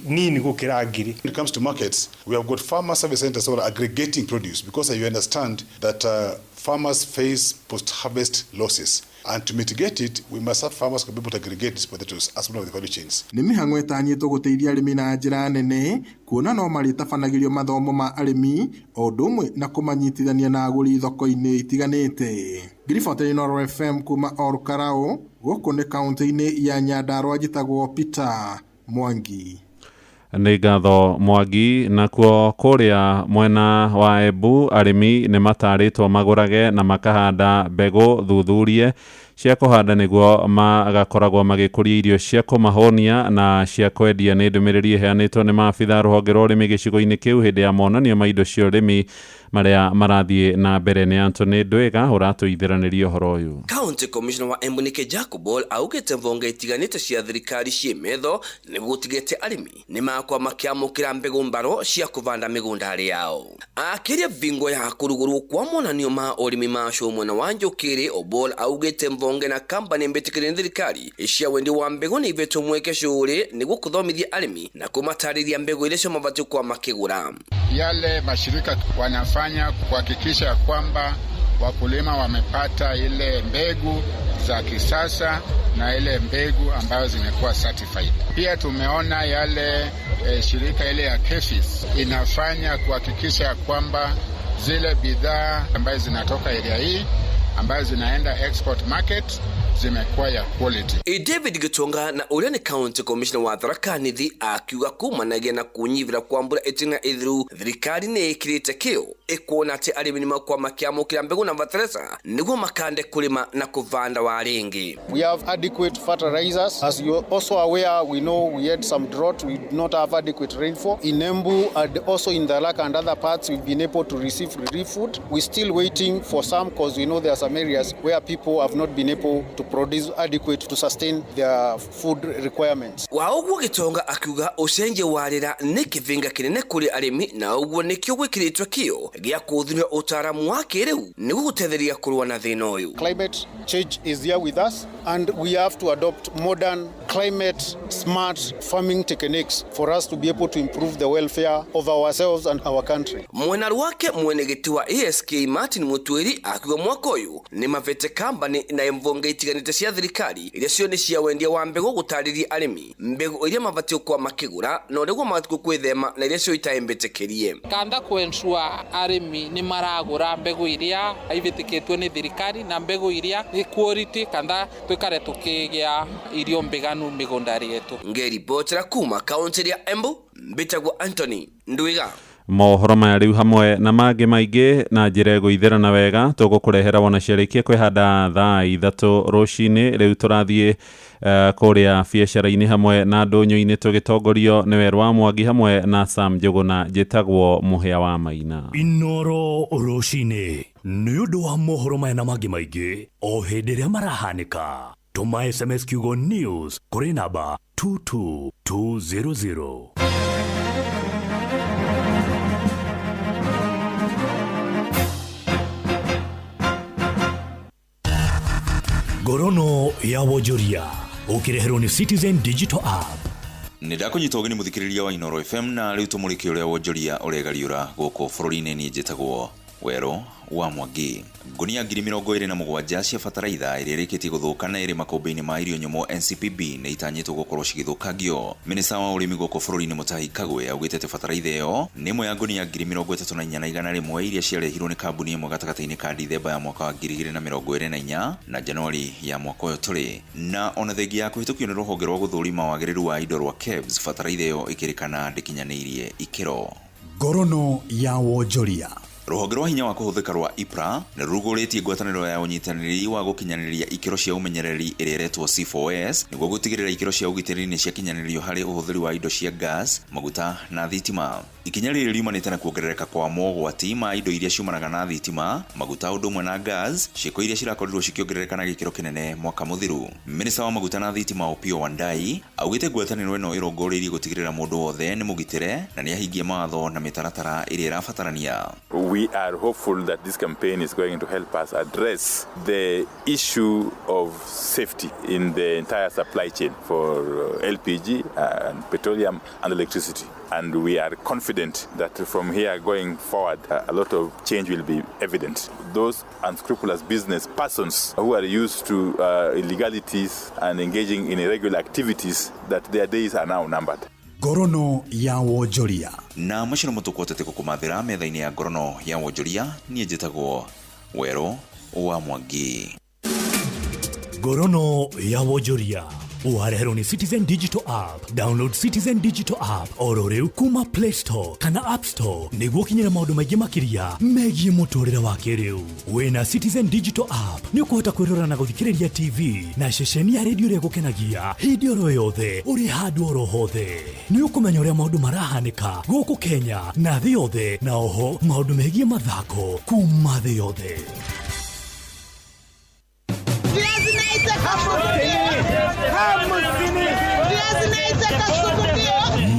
nini gũkĩra 1,000. When it comes to markets, we have got farmer service centers that are aggregating produce, because you understand that farmers face post-harvest losses. And to mitigate it, we must have farmers be able to aggregate these potatoes as one of the value chains. Nĩ mĩhang'o ĩtanyĩtwo gũteithia arĩmi na njĩra nene, kuona no marĩtabanagĩrio mathomo ma arĩmi o ũndũ ũmwe na kũmanyitithania na agũri thoko-inĩ itiganĩte. Ngiriboti Inoro FM kuma Olkarau, gũkũ nĩ kaunti-inĩ ya Nyandarua, njĩtagwo Peter Mwangi. Nĩ ngatho Mwangi. Nakuo kũrĩa mwena wa Embu arĩmi nĩ matarĩtwo magũrage na makahanda mbegũ thuthurie cia kũhanda nĩguo magakoragwo magĩkũria irio cia kũmahonia na cia kwendia. Nĩ ndũmĩrĩri ĩheanĩtwo nĩ maabitha rũhonge rwa ũrĩmi gĩcigo-inĩ kĩu hĩndĩ ya monanio ma indo cia ũrĩmi marĩa marathiĩ na mbere. Nĩ Anthony Ndwĩga ũratũithĩranĩria ũhoro ũyũ. County Commissioner wa Embu Nike Jacobol augĩte mvonge itiganĩte cia thirikari ciĩ metho nĩguo gũtigĩte arĩmi nĩ makwa makĩamũkĩra mbegũ mbaro cia kũvanda mĩgũnda harĩ yao. Akĩria vingo ya kũrugũrwo kwa monanio ma ũrĩmi macio mwena wa Njũkĩrĩ, Obol augĩte mvonge na kampani mbĩtĩkĩrĩre thirikari cia wendi wa mbegũ nĩ ivetwo mweke cũrĩ nĩguo kũthomithia arĩmi na kũmatarĩria mbegũ iria mabatiĩ kwa makĩgũra. Yale mashirika wanafanya kuhakikisha kwamba wakulima wamepata ile mbegu za kisasa na ile mbegu ambayo zimekuwa certified. Pia tumeona yale shirika ile ya KEFIS inafanya kuhakikisha kwamba zile bidhaa ambazo zinatoka area hii ambazo zinaenda export market zimekuwa ya quality. David Gitonga na ũrĩa nĩ County Commissioner wa Tharaka Nithi akiuga kumanagia na kunyivĩra kwa mbura ĩtina ĩthiru, thirikari nĩ ĩkĩrĩte kĩo ĩkuona atĩ arĩmi nĩ makwa makĩamũkĩra mbegũ na fertilizer nĩguo makande kũrĩma na kũvanda waringi. We have adequate fertilizers. As you also aware, we know we had some drought. We did not have adequate rainfall. In Embu and also in Tharaka and other parts, we've been able to receive relief food. We're still waiting for some because we know there are some areas where people have not been able to to produce adequate to sustain their food requirements. Wa uguo Gitonga akiuga ucenje warira ni kivinga kinene kuri arimi na uguo nikio gwikiritwe kio gia kuthunira utaramu wa kiriu ni gutetheria kurwa na thina uyu. Climate change is here with us and we have to adopt modern climate smart farming techniques for us to be able to improve the welfare of ourselves and our country. Mwenaru wake mwenegeti wa ESK Martin Mutwiri akiuga mwaka uyu ni mavete kambani na mvonge itiganite cia thirikari iria cio ni cia wendia wa mbegu gutariria arimi mbegu iria mavatio kwa makigura no riguo matuko kwithema na iria cio itaembetekerie kanda kuensua arimi ni maragura mbegu iria aivitiketwe ni thirikari na mbegu iria ni quality kanda twikare tukigia irio mbeganu migondari yetu. Ngeri Bochera kuma kaunti ya Embu mbitagwo Anthony Ndwiga. Mohoro maya riu hamwe na mangĩ maingĩ na njĩra gũithĩrana wega tũgũkũrehera wona ciarĩkia kwĩhanda thaa 3 rũcinĩ. Rĩu tũrathiĩ kũrĩa biacara-inĩ hamwe na ndũnyũ-inĩ tũgĩtongorio nĩ Werũ wa Mwangi hamwe na Sam Njũgũna. Njĩtagwo Mũhĩa wa Maina. Inoro rũcinĩ nĩ ũndũ wa mohoro maya na mangĩ maingĩ o hĩndĩ ĩrĩa marahanĩka. Tũma SMS kiugo news kũrĩ namba 22200. Gorono ya Wonjoria ukireherwo ni Citizen Digital App. Nĩndakũnyita ũgeni mũthikĩrĩria wa Inoro FM na rĩu tũmũrĩke ũrĩa wonjoria ũregariũra gũkũ bũrũri-inĩ. Niĩ njĩtagwo Werũ wa Mwangi. Ngunia 27 cia bataraitha iria rĩkĩtie gũthũka na irĩ makũmbĩ-inĩ ma irio nyũmũ NCPB nĩ itanyĩtwo gũkorwo cigĩthũkangio. Minista wa ũrĩmi gũkũ bũrũri-inĩ Mutahi Kagwe augĩte atĩ bataraitha ĩyo nĩ imwe ya ngunia 34,101 iria ciarehirwo nĩ kambuni ĩmwe gatagatĩ-inĩ ka Dithemba ya mwaka wa 2024 na Januari ya mwaka ũyũ tũrĩ. Na ona thengia ya kũhĩtũkio nĩ rũhonge rwa gũthũrima wagĩrĩru wa indo rwa KEBS, bataraitha ĩyo ĩkĩrĩkana ndĩkinyanĩirie ikĩro. Gorono ya Wonjoria. Rũhonge rwa hinya wa kũhũthĩka rwa IPRA nĩ rũgũrĩtie ngwatanĩro ya ũnyitanĩri wa gũkinyanĩria ikĩro cia ũmenyereri ĩrĩa ĩretwo C4S nĩguo gũtigĩrĩra ikĩro cia ũgitĩri nĩ ciakinyanĩrio harĩ ũhũthĩri wa indo cia gas, maguta na thitima. Ikinya rĩrĩ riumanĩte na kuongerereka kwa mogwati ma indo iria ciumanaga na thitima, maguta ũndũ ũmwe na gas, ciĩko iria cirakorirwo cikĩongerereka na gĩkĩro kĩnene mwaka mũthiru. Minista wa maguta na thitima Opiyo Wandayi augĩte ngwatanĩro ĩno ĩrongorĩirie gũtigĩrĩra mũndũ wothe nĩ mũgitĩre na nĩ ahingia mawatho na mĩtaratara ĩrĩa ĩrabatarania. We are hopeful that this campaign is going to help us address the issue of safety in the entire supply chain for LPG and petroleum and electricity. And we are confident that from here going forward, a lot of change will be evident. Those unscrupulous business persons who are used to illegalities and engaging in irregular activities, that their days are now numbered. Gorono ya Wonjoria. Na macio mũtũkotete kũkũmathĩra metha-inĩ ya Gorono ya Wonjoria. Niĩ njĩtagwo Werũ wa Mwangi. Gorono ya Wonjoria uhareherwo ni Citizen Digital App. Download Citizen Digital App oro rĩu kuma Play Store kana App Store nĩguo kinyĩra maũndũ maingĩ makĩria megiĩ mũtũrĩre wa kĩrĩu. Wĩna Citizen Digital App nĩ ũkũhota kwĩrora na gũthikĩrĩria TV na ceceni ya redio ĩrĩa ĩgũkenagia hĩndĩ oro yothe ũrĩ handũ oro hothe. Nĩ ũkũmenya ũrĩa maũndũ marahanĩka gũkũ Kenya na thĩ yothe, na oho maũndũ megiĩ mathako kuma thĩ yothe.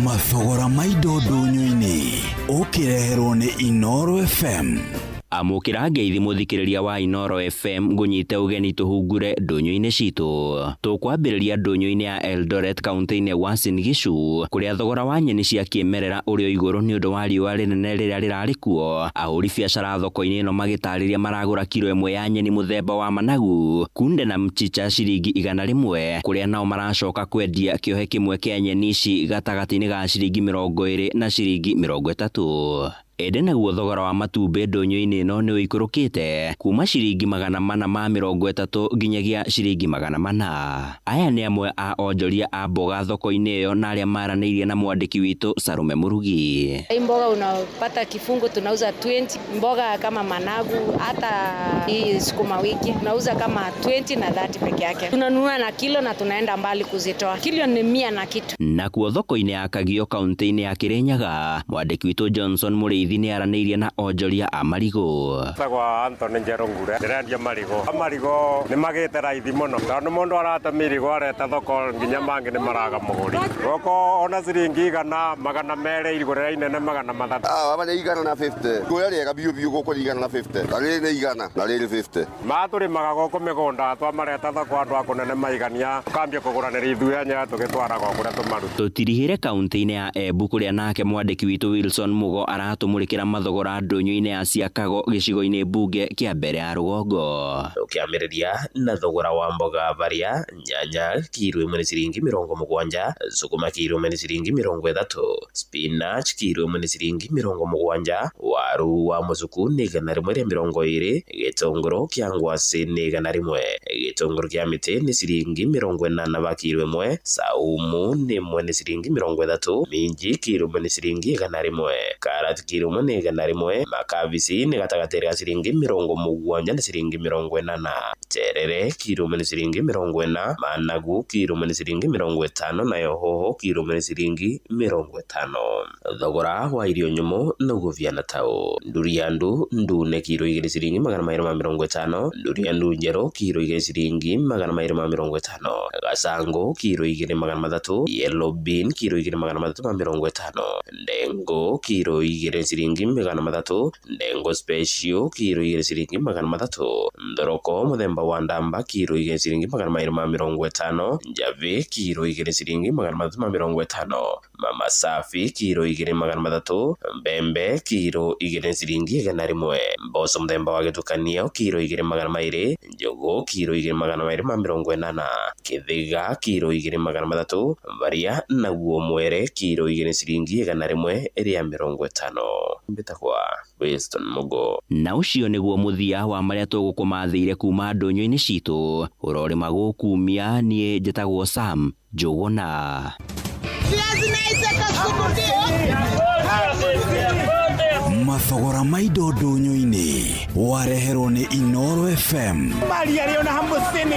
Mathogora maido ndũnyũ-inĩ ũkĩreherwo nĩ Inoro FM. Amũkĩra ngeithi mũthikĩrĩria wa Inoro FM ngũnyite ũgeni tũhungure ndũnyũ-inĩ citũ. Tũkwambĩrĩria ndũnyũ-inĩ ya Eldoret kaunti-inĩ ya Uasin Gishu kũrĩa thogora wa nyeni cia kĩmerera ũrĩ igũrũ nĩ ũndũ wa riũa rĩnene rĩrĩa rĩrarĩ kuo. Ahũri biacara thoko-inĩ ĩno magĩtarĩria maragũra kilo ĩmwe ya nyeni mũthemba wa managu, kunde na mchicha ciringi 100, kũrĩa nao maracoka kwendia kĩohe kĩmwe kĩa nyeni ici gatagatĩ-inĩ ga ciringi 20 na ciringi 30. Ede naguo thogora wa matumbĩ ndũnyũ-inĩ ĩno nĩ ũikũrũkĩte kuma ciringi 430 nginyagia ciringi 400. Aya nĩ amwe a onjoria a mboga thoko-inĩ ĩyo na arĩa maranĩirie na mwandĩki witũ Sarume Murugi. Mboga unapata kifungo tunauza 20, mboga kama managu hata hii sukuma wiki tunauza kama 20 na 30 peke yake. Tunanunua na kilo na tunaenda mbali kuzitoa. Kilo ni 100 na kitu. Na kuo thoko-inĩ ya Kagio kaunti-inĩ ya Kirinyaga, mwandĩki witũ Johnson Mũrĩithi Ngeithi nĩ aranĩirie na onjoria a marigũ. Sagwa Anthony Njerongure ndirendia marigũ. Marigũ nĩ magĩte raithi mũno tondũ mũndũ arata marigũ areta thoko nginya mangĩ nĩ maraga mũgũri. Goko ona ciringi 100 magana merĩ igũrĩra inene magana matatũ. Aba nĩ 150. Kuya rĩega biũ biũ goko 150. Na rĩrĩ nĩ 100 na rĩrĩ 50. Matũrĩmaga goko mĩgũnda twamareta thoko andũ akunene maigania kambia kũgũranĩra ithuĩ anya tũgĩtwara goko kũrĩa tũmaru. Tũtirihĩre kaunti-inĩ ya Embu kũrĩa nake mwandĩki witũ Wilson Mugo aratũmũrĩkĩra mathogora ndũnyũ-inĩ ya Siakago gĩcigo-inĩ mbunge kĩa mbere ya rũgongo. Ũkĩambĩrĩria na thogora wa mboga varia nyanya kiro 1 nĩ ciringi 70, sukuma kiro 1 nĩ ciringi 30, spinach kiro 1 nĩ ciringi 70, waru wa mucuku nĩ 120, gĩtũngũrũ kĩa ngwacĩ nĩ 100, gĩtũngũrũ kĩa mĩtĩ nĩ ciringi 80 kiro 1, saumu nĩ 1 nĩ ciringi 30, minji kiro 1 nĩ ciringi 100, karati kiro 1 nĩ 100, makabici nĩ gatagatĩ ga ciringi 70 na ciringi 80, terere kiro 1 nĩ ciringi 40, managu kiro 1 nĩ ciringi 50, nayo hoho kiro 1 nĩ ciringi 50. Thogora wa irio nyũmũ nĩguo viana tao. Nduriandu ndune kiro 2 ciringi 250, nduriandu njerũ kiro 2 ciringi 250, gacango kiro 2 yellow bean kiro 2 ndengo kiro 2 ciringi 300, ndengo special kiro 2 ciringi 300, ndoroko muthemba wa ndamba kiro 2 ciringi 250, njave kiro 2 ciringi 350, mama safi kiro 2 mbembe kiro 2 ciringi 100, mboco muthemba wa gĩtukanio kiro 2 njogo kiro 2 kithiga kiro 2 varia naguo mwere kiro 2 ciringi 100 ĩrĩa 50. Mbĩtagwa Winston Mugo. Na ũcio nĩguo mũthia wa marĩa tũgũkũmathĩire kuma ndũnyũ-inĩ citũ. Ũrorĩma gũkumia niĩ njĩtagwo Sam Njũgũna. Mathogora ma indo ndũnyũ-inĩ wareherwo nĩ Inoro FM. Maria rĩona hamũthini.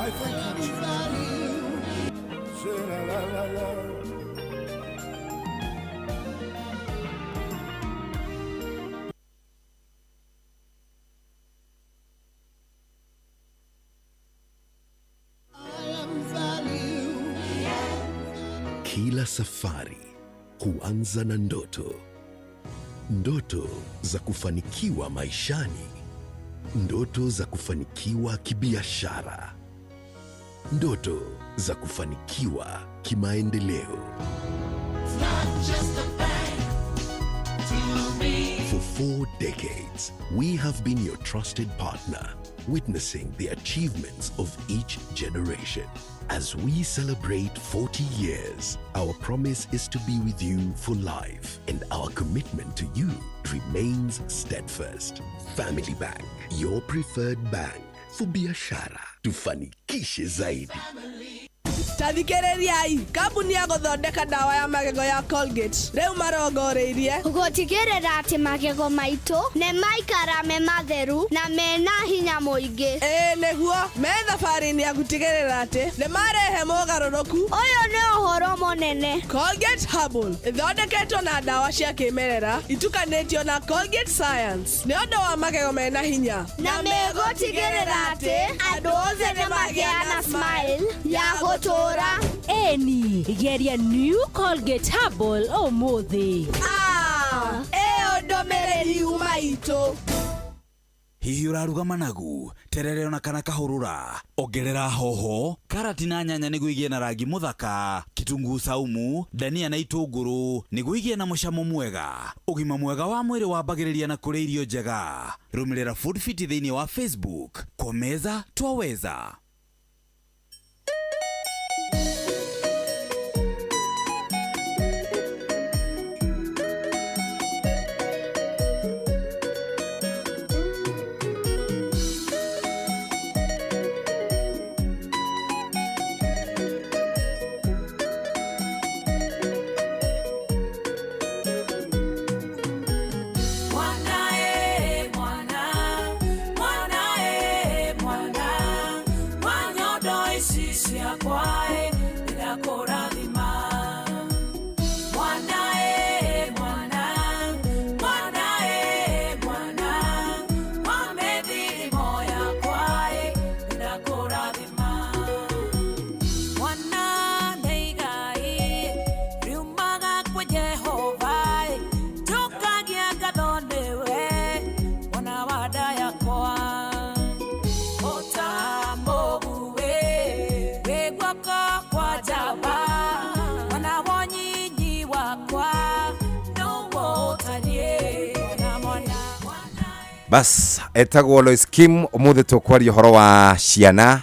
I thank you, Kila safari huanza na ndoto. Ndoto za kufanikiwa maishani. Ndoto za kufanikiwa kibiashara. Ndoto za kufanikiwa kimaendeleo. For 4 decades, we have been your trusted partner, witnessing the achievements of each generation. As we celebrate 40 years, our promise is to be with you for life, and our commitment to you remains steadfast. Family Bank, your preferred bank for biashara. Tufanikishe zaidi. Tathikĩrĩriai, kambuni ya gũthondeka ndawa ya magego ya Colgate rĩu marongoreirie gũtigĩrĩra atĩ magego maitũ nĩ maikara me matheru na mena hinya mũingĩ. Nĩguo me thabarĩ-inĩ ya gũtigĩrĩra atĩ nĩ marehe mogarũrũku. Ũyũ nĩ ũhoro mũnene. Colgate Herbal ĩthondeketwo na ndawa cia kĩmerera itukanĩtio na Colgate Science nĩ ũndũ wa magego mena hinya na megũtigĩrĩra atĩ andũ othe nĩ magĩa na smile ya gũtũra. Eni, geria new Colgate Herbal ũmũthĩ. Ĩyo ndũmĩrĩri uma itũ. hihi uraruga managu, terere ona kana kahurura, ongerera hoho, karati na nyanya nĩguo igĩe na rangi mũthaka, kitunguu saumu, dania na itũngũrũ nĩguo igĩe na mũcamo mwega. Ũgima mwega wa mwĩrĩ wambagĩrĩria na kũrĩa irio njega. Rũmĩrĩra Food Fit thĩinĩ wa Facebook. Kwa meza twaweza. Bas etagwo Lois Kim umuthi tukwaria horo wa ciana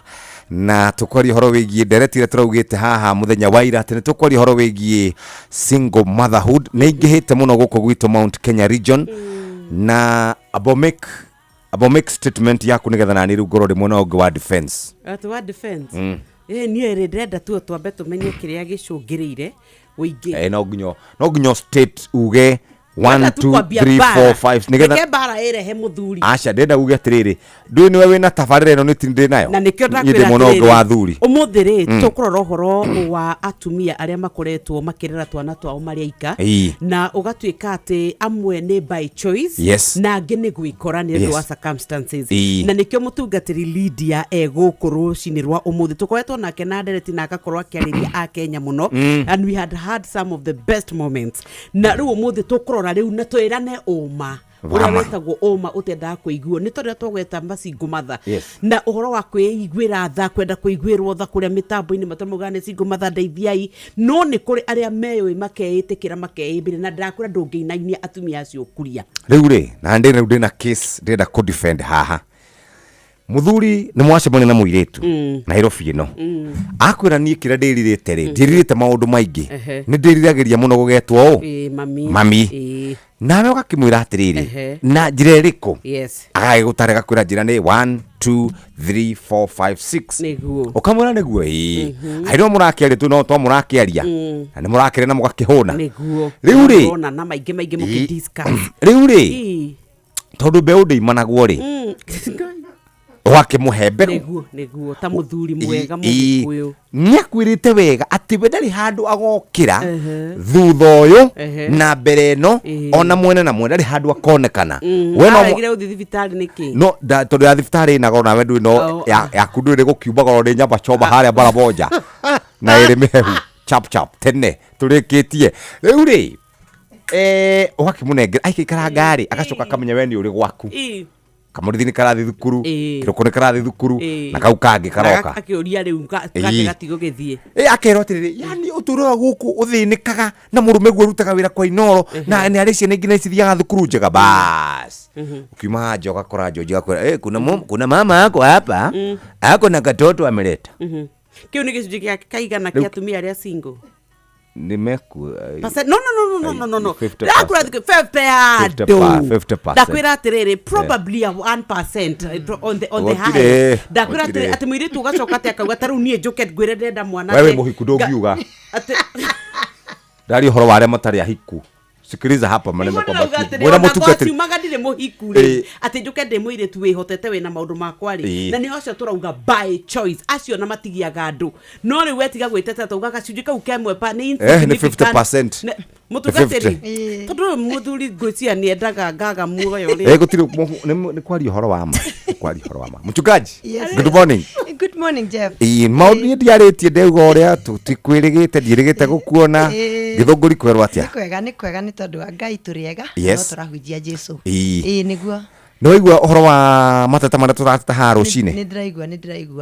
na tukwaria horo wigie nderetire turaugite haha muthenya wa ira ati tukwaria horo wigie single motherhood na ingihite muno guko gwitu Mount Kenya region na abomake statement yaku nigetha na ni rugoro rimwe na ungi wa defense wa defense nie renda tu twambe tumenye kiria gicungirire uingi no ginyo state uge 1 2 3 4 5 nigetha bara erehe muthuri acha ndenda uge atiriri ndu niwe wina tabarire ino nitinde nayo na nikyo ndakwira munogo wa thuri umuthiri tukurora horo wa atumia aria makoretwo makirera twana twao mariaika na ugatuika ati amwe ni by choice na angi ni gwikora ni ndu wa circumstances na nikyo mutungatiri Lydia egukuru cinirwa umuthi tukoretwo nake na ndereti na akakorwo akiariria a Kenya muno and we had some of the best moments na riu umuthi tukurora riu na twirane uma uria wetagwo uma utenda kuiguo ni toria twagweta masingo matha na uhoro wa kwiguira tha kwenda kuiguirwo tha kuria mitambo-ini matamugane singo matha ndeithiai no ni kuri aria meyo makeitikira makeimbire na ndakura ndungiinainia atumia acio kuria riu ri na ndi na case ndenda ku defend haha muthuri ni mwacemania na muiretu Nairobi ino akwira nie kira ndiririte ri ndiririte maundu maingi ni ndiriragiria muno gugetwo mami nawe ugakimwira atiriri na njira iriku agagigutarega kwira njira ni 1 2 3 4 5 6 niguo ukamwira niguo aino murakiaria tu no to murakiaria na ni murakire na mugakihuna niguo riu ri ona na maingi mukidiscuss riu ri tondu beu ndimanagwo ri wake muhembero niguo ta muthuri mwega mukuyu nyakwirite wega ati we ndari handu agokira thutha uyu na mbere no ona mwene na mwene ndari handu akonekana we no agire uthi thibitari niki no tondu ya thibitari na gona wendu no ya kundu ri gukiuba goro ri nyamba choba haria baraboja na iri mehu chap tene turikitie riu ri ugakimunengera aikikara ngari agacoka kamenya we ni uri gwaku kamurithini karathi thukuru kiroko ni karathi thukuru na kau kangi karoka akiuria riu kake gatigo githie akero atiriri yani uturo guku uthinikaga na murume gwe rutaga wira kwa inoro na ni arisi ningi na cithiaga thukuru njega bas ukiuma joka kora joji akora kuna mama yako hapa ako na katoto ameleta kiu ni gicunji kia kaigana kia atumia aria single nimeku no dakura 50% dakwira atiriri probably 1% on the high dakwira atiriri ati mwiritu ugacoka ati akauga taru nie njuke ngwire ndenda mwana wewe muhiku ndogiuga ndari horo wale matari ahiku sikiliza hapa maneno kwa baki mwana mutugatiri magadire muhiku ri ati njuke ndi mwiritu wihotete we na maundu makwa ri na ni ocio turauga by choice acio na matigiaga andu no ri wetiga gwiteta tuga gacunji kau kemwe pa ni 50% mutugatiri tondu muthuri ngwiciria ni endaga ngaga muoyo ri gutiri ni kwari horo wa ma mchungaji good morning Jeff maundu ndiaritie ndego ria tutikwirigite ndirigite gukuona githunguri kwerwa atia ni kwega ni tondu Ngai turiega no turahujia Jesu niguo no igua ohoro wa matata mara turata haro cine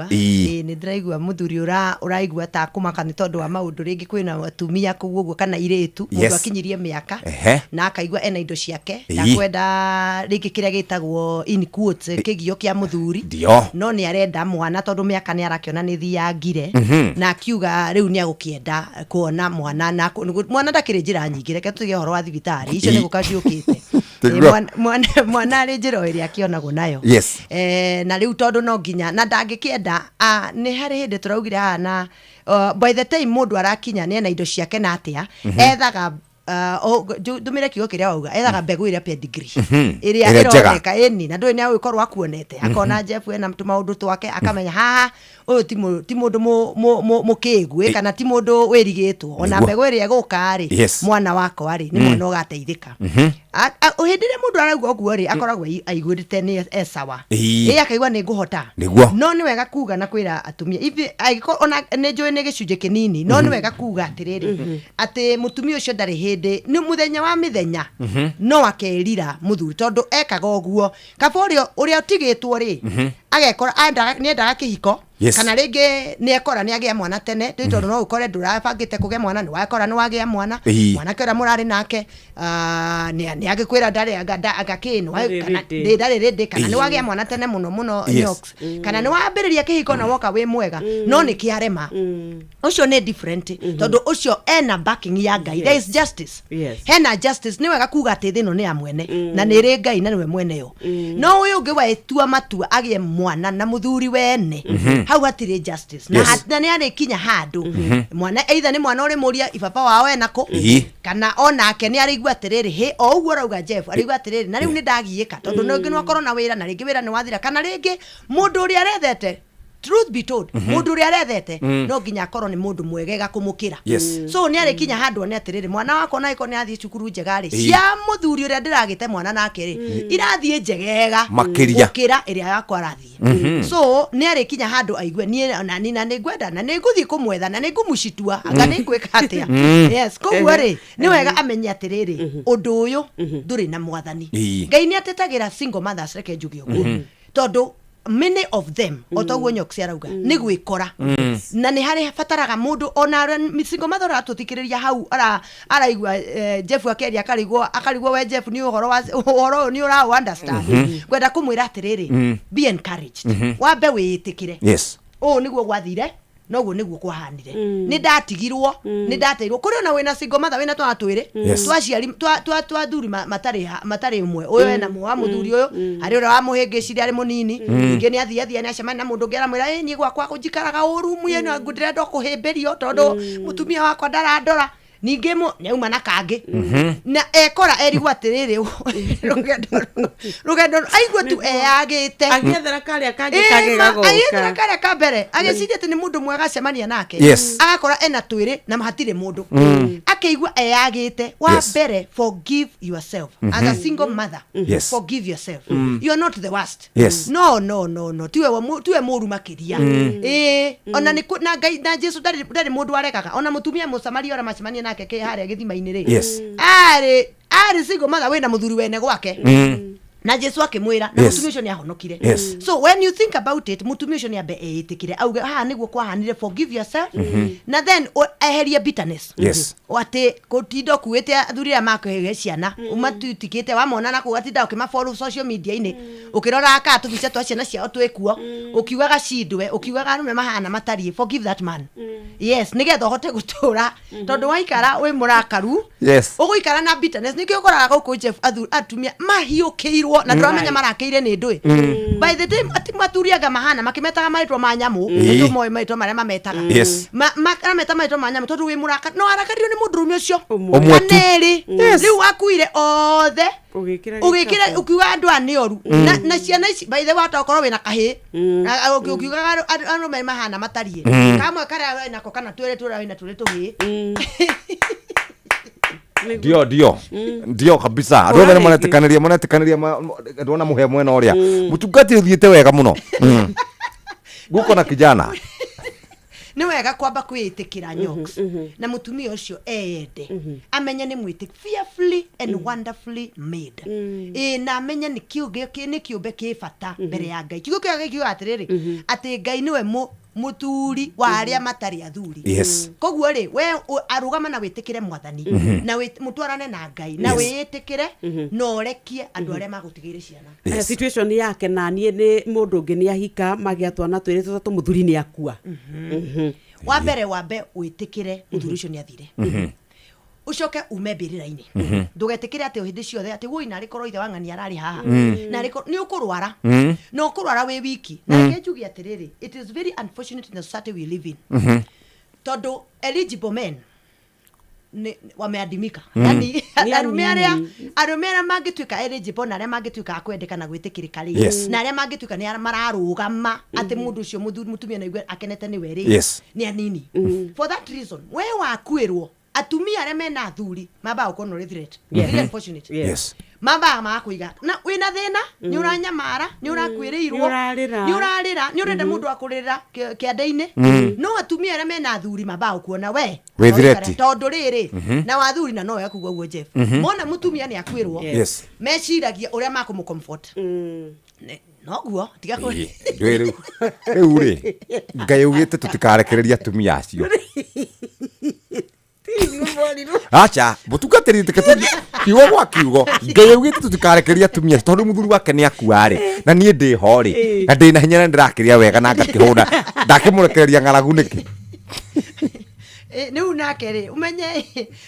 ni ndiraigua muthuri uraigua ta kumaka ni tondu wa maundu ringi kwina atumia kuguo kana iretu mundu akinyirie miaka na akaigua ena indo ciake na kwenda ringi kiria gitagwo in quotes kigio kia muthuri no ni arenda mwana tondu miaka ni arakiona ni thiangire na akiuga riu ni agukienda kuona mwana na mwana ndakiri njira nyingi reke tuge horo wa thibitari icio ni gukaciukite mwana ari njira iria akionagwo nayo na riu tondu no nginya na ndangikienda ni hari hindi turaugire na by the time mundu arakinya ni ena indo ciake na atia ethaga ndumire kiugo kiria wauga ethaga mbegu iria pedigree iria ironeka eni na ndui ni agukorwo akuonete akona Jeff ena mtu maundu twake akamenya haha uyu ti mundu mukigwe kana ti mundu wirigitwo ona mbegu iria guka ri mwana wako ari ni mwana ugateithika uhindire mundu araugwa oguo ri akoragwo aigurite ni esawa akaigua ni nguhota no ni wega kuga na kwira atumia ithi ona ni njui ni gicunje kinini no ni wega kuga atiriri ati mutumia ucio ndari hindi ni muthenya wa mithenya no akerira muthuri tondu ekaga oguo kaborio uria utigitwo ri agekora ni endaga kihiko kana ringi ni ekora ni agia mwana tene tondu no ukore ndurabangite kugia mwana ni wakora ni wagia mwana mwana kera murari nake ni agikwira ndari agakinwa kana ndari rindi kana ni wagia mwana tene muno nyox kana ni wambiriria kihiko na woka wi mwega no ni kiarema ucio ni different tondu ucio ena backing ya Ngai there is justice hena justice ni wega kuga ati thino ni amwene na ni ri Ngai na niwe mwene yo no uyu ungi wetua matua agie mwana na muthuri wene hau atire justice na ni ari kinya handu mwana either ni mwana uri muria ibaba wao enako kana onake ni arigwa atiriri he o uguo rauga Jeff arigwa atiriri na riu ni ndagiika tondu no ngino akorwo na wira na ringi wira ni wathira kana ringi mundu uri arethete truth be told mundu uri arethete no nginya akorwo ni mundu mwegega kumukira so ni ari kinya handu ni atiriri mwana wako na iko ni athie cukuru njegari cia muthuri uri ndiragite mwana nake ri irathie njegega makira iria yakwa arathie so ni ari kinya handu aigue ni na ni ngwenda na ni nguthie kumwetha na ni ngumucitua anga ni gwika atia yes koguo ri ni wega amenye atiriri undu uyu nduri na mwathani Ngai ni atetagira single mothers reke njugi uguo tondu many of them otoguo nyoksi arauga ni gwikora na ni hari fataraga mundu ona misingo mathora tutikiriria hau araigua Jeff akeria akarigwo we Jeff ni uhoro ni ura understand kwenda kumwira atiriri be encouraged wambe witikire niguo gwathire noguo niguo kwahanire ni ndatigirwo ni ndateirwo kuri ona wina single mother wina twa twiri twaciari twa thuri matari umwe uyu ena mwa muthuri uyu ari ura wa muhingiciri ari munini ingi ni athia ni acemani na mundu ngera mwira ni gwakwa kujikaraga uru muyeno ngudire ndo kuhimbirio tondu mutumia wakwa ndarandora ningi nyauma na kangi na ekora erigwa atiriri rugendo aigua tu eagite agethera karia kangi kagigagoka agethera karia kambere agiciria ati ni mundu mwega cemania nake agakora ena twiri na mahatire mundu akeigua eagite wa mbere forgive yourself as a single mother forgive yourself you are not the worst no tiwe muru makiria ona ni na Ngai na Jesu ndari mundu arekaga ona mutumia musamari ora macemania nake ke haria githima-ini ri ari single mother wena muthuri wene gwake na Jesu akimwira na mutumia ucio ni ahonokire so when you think about it mutumia ucio ni ambe etikire auge niguo kwahanire forgive yourself na then eheria bitterness wate kotindo kuite athuri amakehe ciana umatutikite wamona na kugatinda ukimafollow social media ini ukirora aka tubice twa ciana ciao twikuo ukiugaga cindwe ukiugaga rume mahana matari forgive that man nigetha hote gutura tondu waikara wi murakaru uguikara na bitterness nikio koraga guku Jeff atumia mahiukiirwo na turamenya marakeire ni ndui by the time atimaturia mahana makimetaga maitwa manyamu ndu moyo maitwa maria mametaga makameta maitwa manyamu tondu wi muraka no arakario ni mundu rumio cio aneri riu wakuire othe ugikira ukiuga andu ani oru na ciana ici by the way atakorwo wina kahi ukiuga andu mahana matarie kamwe karia wena ko kana twere tura wina turi tuhi ndio kabisa andu othe monetikaniria ndona muhe mwena uria mutungati uthiite wega muno guko na kijana ni wega kwamba kwitikira nyoks na mutumia ucio ende amenye ni mwiti fearfully and wonderfully made na amenye ni kiumbe kibata mbere ya Ngai. Kiugo kia Ngai kiuga atiriri ati Ngai niwe muthuri wa aria matari athuri. Koguo ri we arugama na witikire mwathani na mutwarane na Ngai na witikire no rekie andu aria magutigire ciana. Situation yake na nie ni mundu ungi ni ahika magiatwana twiri tutatu muthuri ni akua. Wambe witikire muthuri ucio ni athire. Ucoke umembirira-ini ndugetikire ati hindi ciothe ati woi nari korwo ithe wang'ani arari haha nari ni ukurwara no kurwara we wiki na ngejugi atiriri it is very unfortunate in the society we live in todo eligible men wameadimika yani arume aria mangituika eligible na aria mangituika akwendeka na gwitikirika ri na aria mangituika ni mararugama ati mundu ucio mutumia na igwe akenete ni weri ni anini for that reason we wakwirwo atumia aria mena athuri mamba ukono ri threat very unfortunate mamba makuiga na wina thina ni uranyamara ni urakwiriirwo ni urarira ni urenda mundu akurira kiande-ini no atumia aria mena athuri mamba ukuona we threat tondu riri na wathuri na no yakugwa guo Jeff mona mutumia ni akwirwo meciragia uria makumu comfort no guo tiga ko riu ri Ngai ugite tutikarekereria atumia acio acha mutungatiri tiketu kiugo gwa kiugo Ngai ugite tutikarekeria atumia tondu muthuri wake ni akua ri na nie ndi ho ri na ndi na hinya na ndirakiria wega na ngakihunda ndakimurekereria ng'aragu niki ni unake ri umenye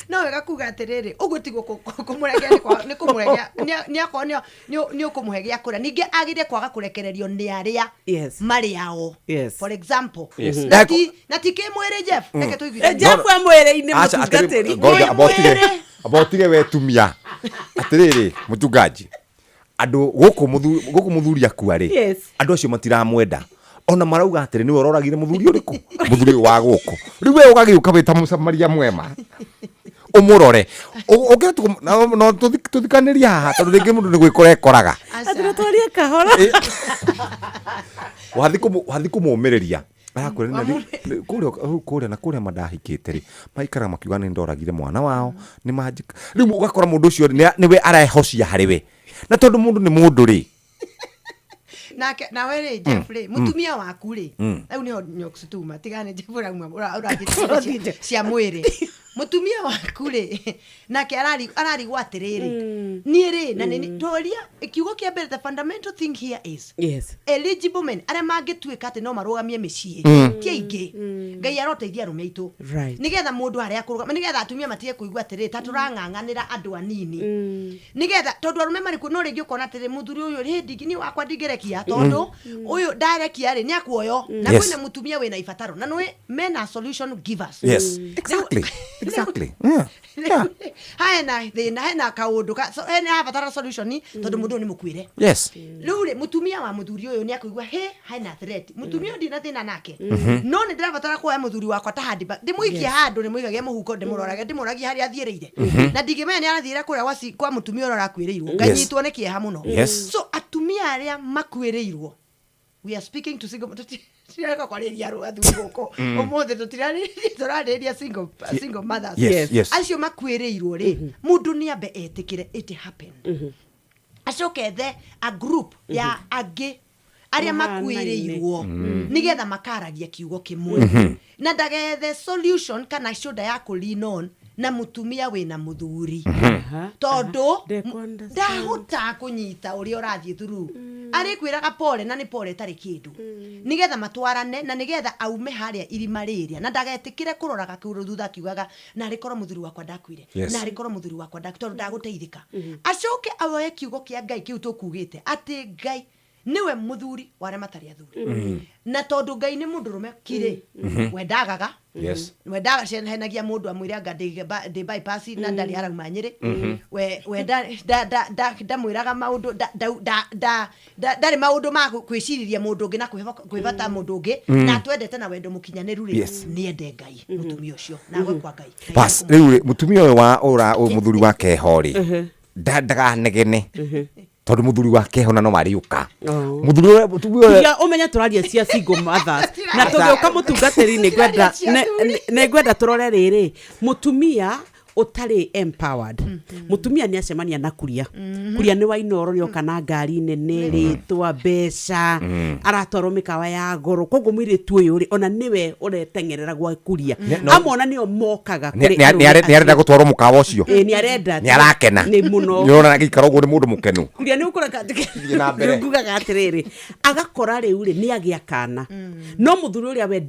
no wega kuga atiriri ugutigwo kumuregea ni kumuregea ni akonio ni ukumuhegia kura ninge agire kwaga kurekererio ni aria mari ao for example na tikimwire Jeff reke tuivire Jeff amwire-ini mutungatiri abotire we tumia atiriri mutungaji andu guku muthuri akua ri andu acio matiramwenda ona marauga atiri ni wororagire muthuri uriku muthuri wa guku riu we ugagiuka wita mucamaria mwema umurore ugetu no tuthikaniria haha tondu ringi mundu ni gwikora ekoraga atira twaria kahora wathi kumumiriria kuria na kuria madahikite ri maikara makiuga ni ndoragire mwana wao ni majika riu ugakora mundu ucio niwe araehocia hariwe na tondu mundu ni mundu ri na wele Jeffrey mutumia waku ri au ni nyoksutuma tigane Jeffrey uragite cia mwiri mutumia waku ri nake arari gwatiriri ni ri na ni toria kiugo kia mbere the fundamental thing here is eligible men aria mangituika ati no marugamie micii kiingi Ngai aroteithia arume itu nigetha mundu aria kurugama nigetha atumia matige kuigua atiri taturang'ang'anira andu anini nigetha tondu arume mariku no ringi ukona atiri muthuri uyu ri ndingini wakwa ndingerekia tondu uyu direcia ri ni akuoyo na kwina mutumia wina ibataro na nwe men are solution givers exactly hena kaundu so hena abatara solution tondu mundu ni mukwire riu mutumia wa muthuri uyu ni akuigua hena threat mutumia ndina thina nake no ni ndirabatara kuoya muthuri wakwa ta handi ndimuikie handu ni muigagie muhuko ndimurorage ndimuragie haria athireire na ndigimenya ni arathire kuria kwa mutumia uyu arakwiriirwo nganyitwo ni kieha muno so atumia aria makwirirwo we are speaking to single tiraka kwariria athuri guko umuthe turariria single mothers acio makwirirwo ri mundu ni ambe etikire it happened acoke a group ya agi aria makwirirwo nigetha makaragia kiugo kimwe na ndagethe solution kana shoulder ya lean on na mutumia wina muthuri tondu ndahota kunyita uri urathie through ari kwiraga pole na ni pole tari kindu nigetha matwarane na nigetha aume haria irima riria na ndagetikire kuroraga kiuru thutha kiugaga na ari korwo muthuri wakwa ndakwire na ari korwo muthuri wakwa tondu ndaguteithika acoke awoe kiugo kia Ngai kiu tukugite ati Ngai niwe muthuri ware matari athuri na tondu Ngai ni mundurume kire wendagaga wendaga henagia mundu amwira ngadi bypass na ndari arauma Nyeri we da mwiraga maundu ndari maundu ma kwiciriria mundu ngi na kwivata mundu ngi na twendete na wendo mukinyaniru ri ni ende Ngai mutumia ucio na gwe kwa Ngai bas riu mutumia wa ora muthuri wake hori ndaga negene tondu muthuri wake hona no mariuka muthuri ya umenya turaria cia single mothers na tugioka mutungatiri ne gwenda turore riri mutumia utari empowered mutumia ni acemania na kuria kuria ni Wainoro rio kana ngari nene ritwa mbeca aratoro mikawa ya goro koguo mwiritu uyu ri ona niwe uretengerera gwa kuria amona nio mokaga kuri ni arenda gutwaro mukawa ucio ni arenda ni arakena ni muno ni ona gikaro guo ni mundu mukenu kuria ni ukora nguga gatiriri agakora riu ri ni agia kana no muthuri uria we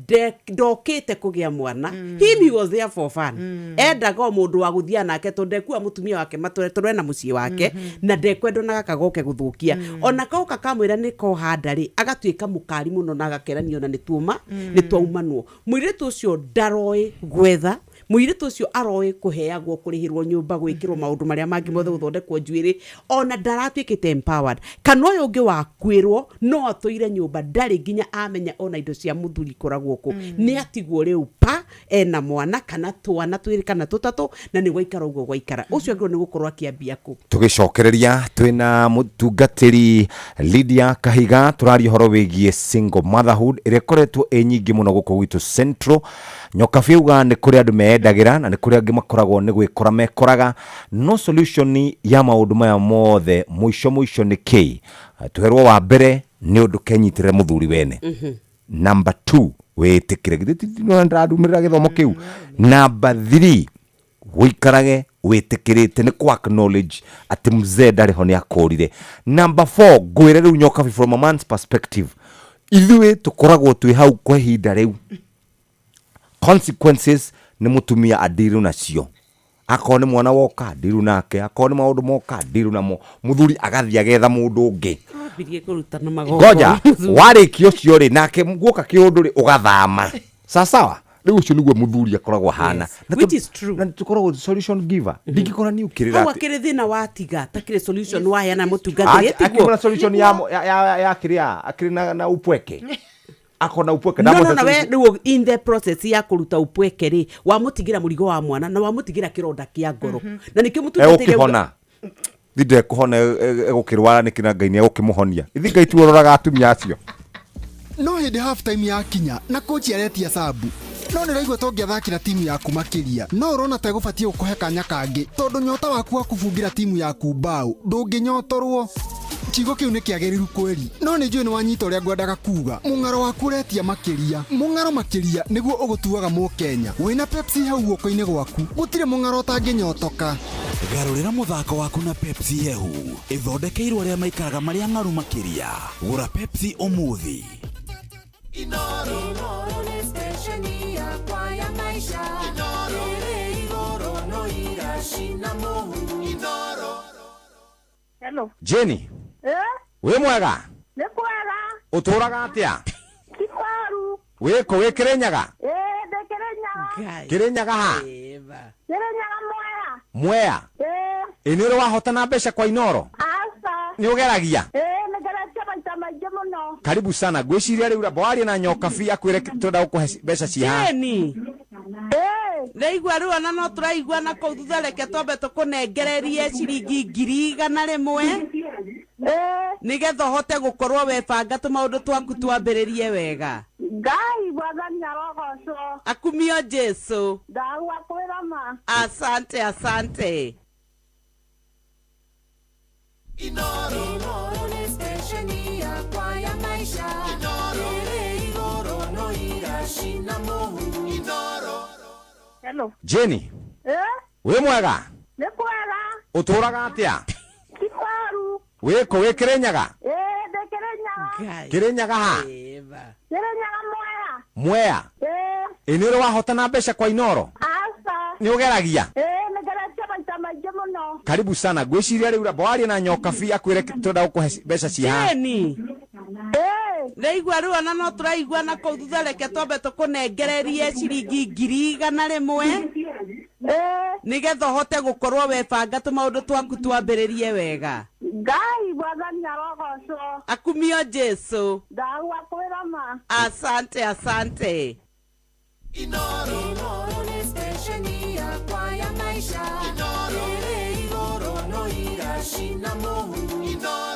ndokite kugia mwana he was there for fun endaga mundu wa guthia nake tondekua mutumia wake matore na mucie wake na ndekwendo na gakagoke guthukia ona kauka kamwira niko handari agatuika mukari muno na agakeranio na nituma nitwaumanwo mwiritu ucio ndaroi gwetha mwiritu ucio aroi kuheagwo kurihirwo nyumba gwikirwo maundu maria mangi mothe guthondekwo njuiri ona ndaratuikite empowered kana uyu ungi wakwirwo no atoire nyumba ndari nginya amenya ona indo cia muthuri koragwo ku ni atigwo riu pa ena mwana kana twana twiri kana tutatu na ni gwaikara uguo gwaikara ucio ngiro ni gukorwo akiambia ku tugicokereria twina mutungatiri Lydia Kahiga turaria horo wigie single motherhood irekoretwo enyingi muno guko gwitu Central nyoka fiuga ni kuri andu meendagira na ni kuri angi makoragwo ni gwikora mekoraga no solution ya maundu maya mothe mwisho ni ki tuherwo wa mbere ni undu kenyitire muthuri wene number 2 wetikire githitino ndarumira githomo kiu number 3 wikarage wetikirite ni kwa acknowledge ati mzee ndari ho ni akorire number 4 gwire riu nyoka from a man's perspective ithuĩ tukoragwo twi hau kwa ihinda riu consequences ni mutumia adiru nacio akoni mwana woka ndiru nake akoni maundu moka ndiru namo muthuri agathia getha mundu ungi birie kuruta na magogo ngoja warikio cio ri nake guoka kiundu ri ugathama sawa riu ucio niguo muthuri akoragwo hana which is true na tukoragwo solution giver ndingikora ni ukirira ati akire thina watiga takire solution waya na mutungatiri atigwo solution ya kiria akire na upweke akona upweke na we in the process ya kuruta upweke ri wa mutigira murigo wa mwana na wa mutigira kironda kia ngoro na nikio mutungatiri ukihona thinde kuhona egukirwara nikina Ngai ni egukimuhonia ithi Ngai tu ororaga atumia acio no hindi half time ya kinya na coach aretia sabu no ni raigwa tongiathakira timu yaku makiria no urona ta gubatie gukuhe kanya kangi tondu nyota waku akubungira timu yaku mbao ndunginyotorwo kigo kiu ni kiagiriru kweli no ni njui ni wanyita uria ngwendaga kuga mungaro waku uretia makiria mungaro makiria niguo ugutuaga mu Kenya wina Pepsi hau guoko-ini gwaku gutire mungaro utanginyotoka garurira muthako waku na Pepsi hehu ithondekeirwo aria maikaraga maria ngaru makiria gura Pepsi umuthi Inoro ni stesheni ya kwa ya maisha Ire igoro no irashina mohu Inoro Hello Jenny we mwega ni kwega uturaga atia Kikaru wiko we Kirinyaga de Kirinyaga Kirinyaga ha Kirinyaga Mwea iniro wahotana mbeca kwa Inoro asa ni ugeragia nigeragia maita maingĩ muno karibu sana gwiciria riu bwari na nyoka fi akwire tunda gukuhe mbeca cia Jeni Neigua riu ana no turaigua na kou thutha reke twambe tukunengererie ciringi 100,000 nigetha hote gukorwo webanga tumaundu twaku twambiririe wega Ngai Mwathani arogocwo akumio Jesu ndakwĩra ma Asante Inoro ni stesheni ya kwa ya maisha Ire igoro no irashina mohu Inoro Hello Jenny we mwega ni kwega uturaga atia Kikaru wiko we Kirinyaga de Kirinyaga Kirinyaga ha Kirinyaga Mwea iniro wahotana mbeca kwa Inoro asa ni ugeragia nigeragia maita maingĩ muno karibu sana gwiciria riu bwari na nyoka fi akwire tunda gukuhe mbeca cia Jeni Neigua riu ana no turaigua na kou thutha reke twambe tukunengererie ciringi 100,000 nigetha hote gukorwo webanga tumaundu twaku twambiririe wega Ngai Mwathani arogocwo akumio Jesu ndakwĩra ma asante Inoro ni stesheni ya kwa ya maisha Ire igoro no irashina mohu Inoro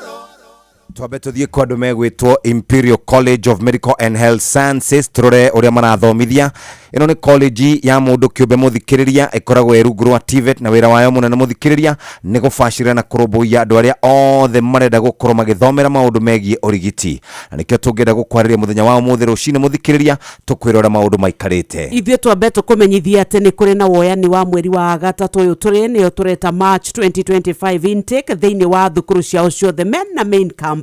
Twabe tuthie kwa andu megwitwo Imperial College of Medical and Health Sciences turore uria marathomithia. Ino ni college ya mundu kiumbe muthikiriria ikoragwo irungu rwa TVET na wira wayo munene muthikiriria ni gubacira na kurumbuia andu aria othe marenda gukorwo magithomera maundu megie urigiti. Na nikio tungenda gukwariria muthenya wa umuthi rucini muthikiriria tukwirora maundu maikarite. Ithie twambe tukumenyithia ati ni kuri na woyani wa mweri wa gatatu uyu turi ni tureta March 2025 intake thiini wa thukuru cia ucio the men na main campus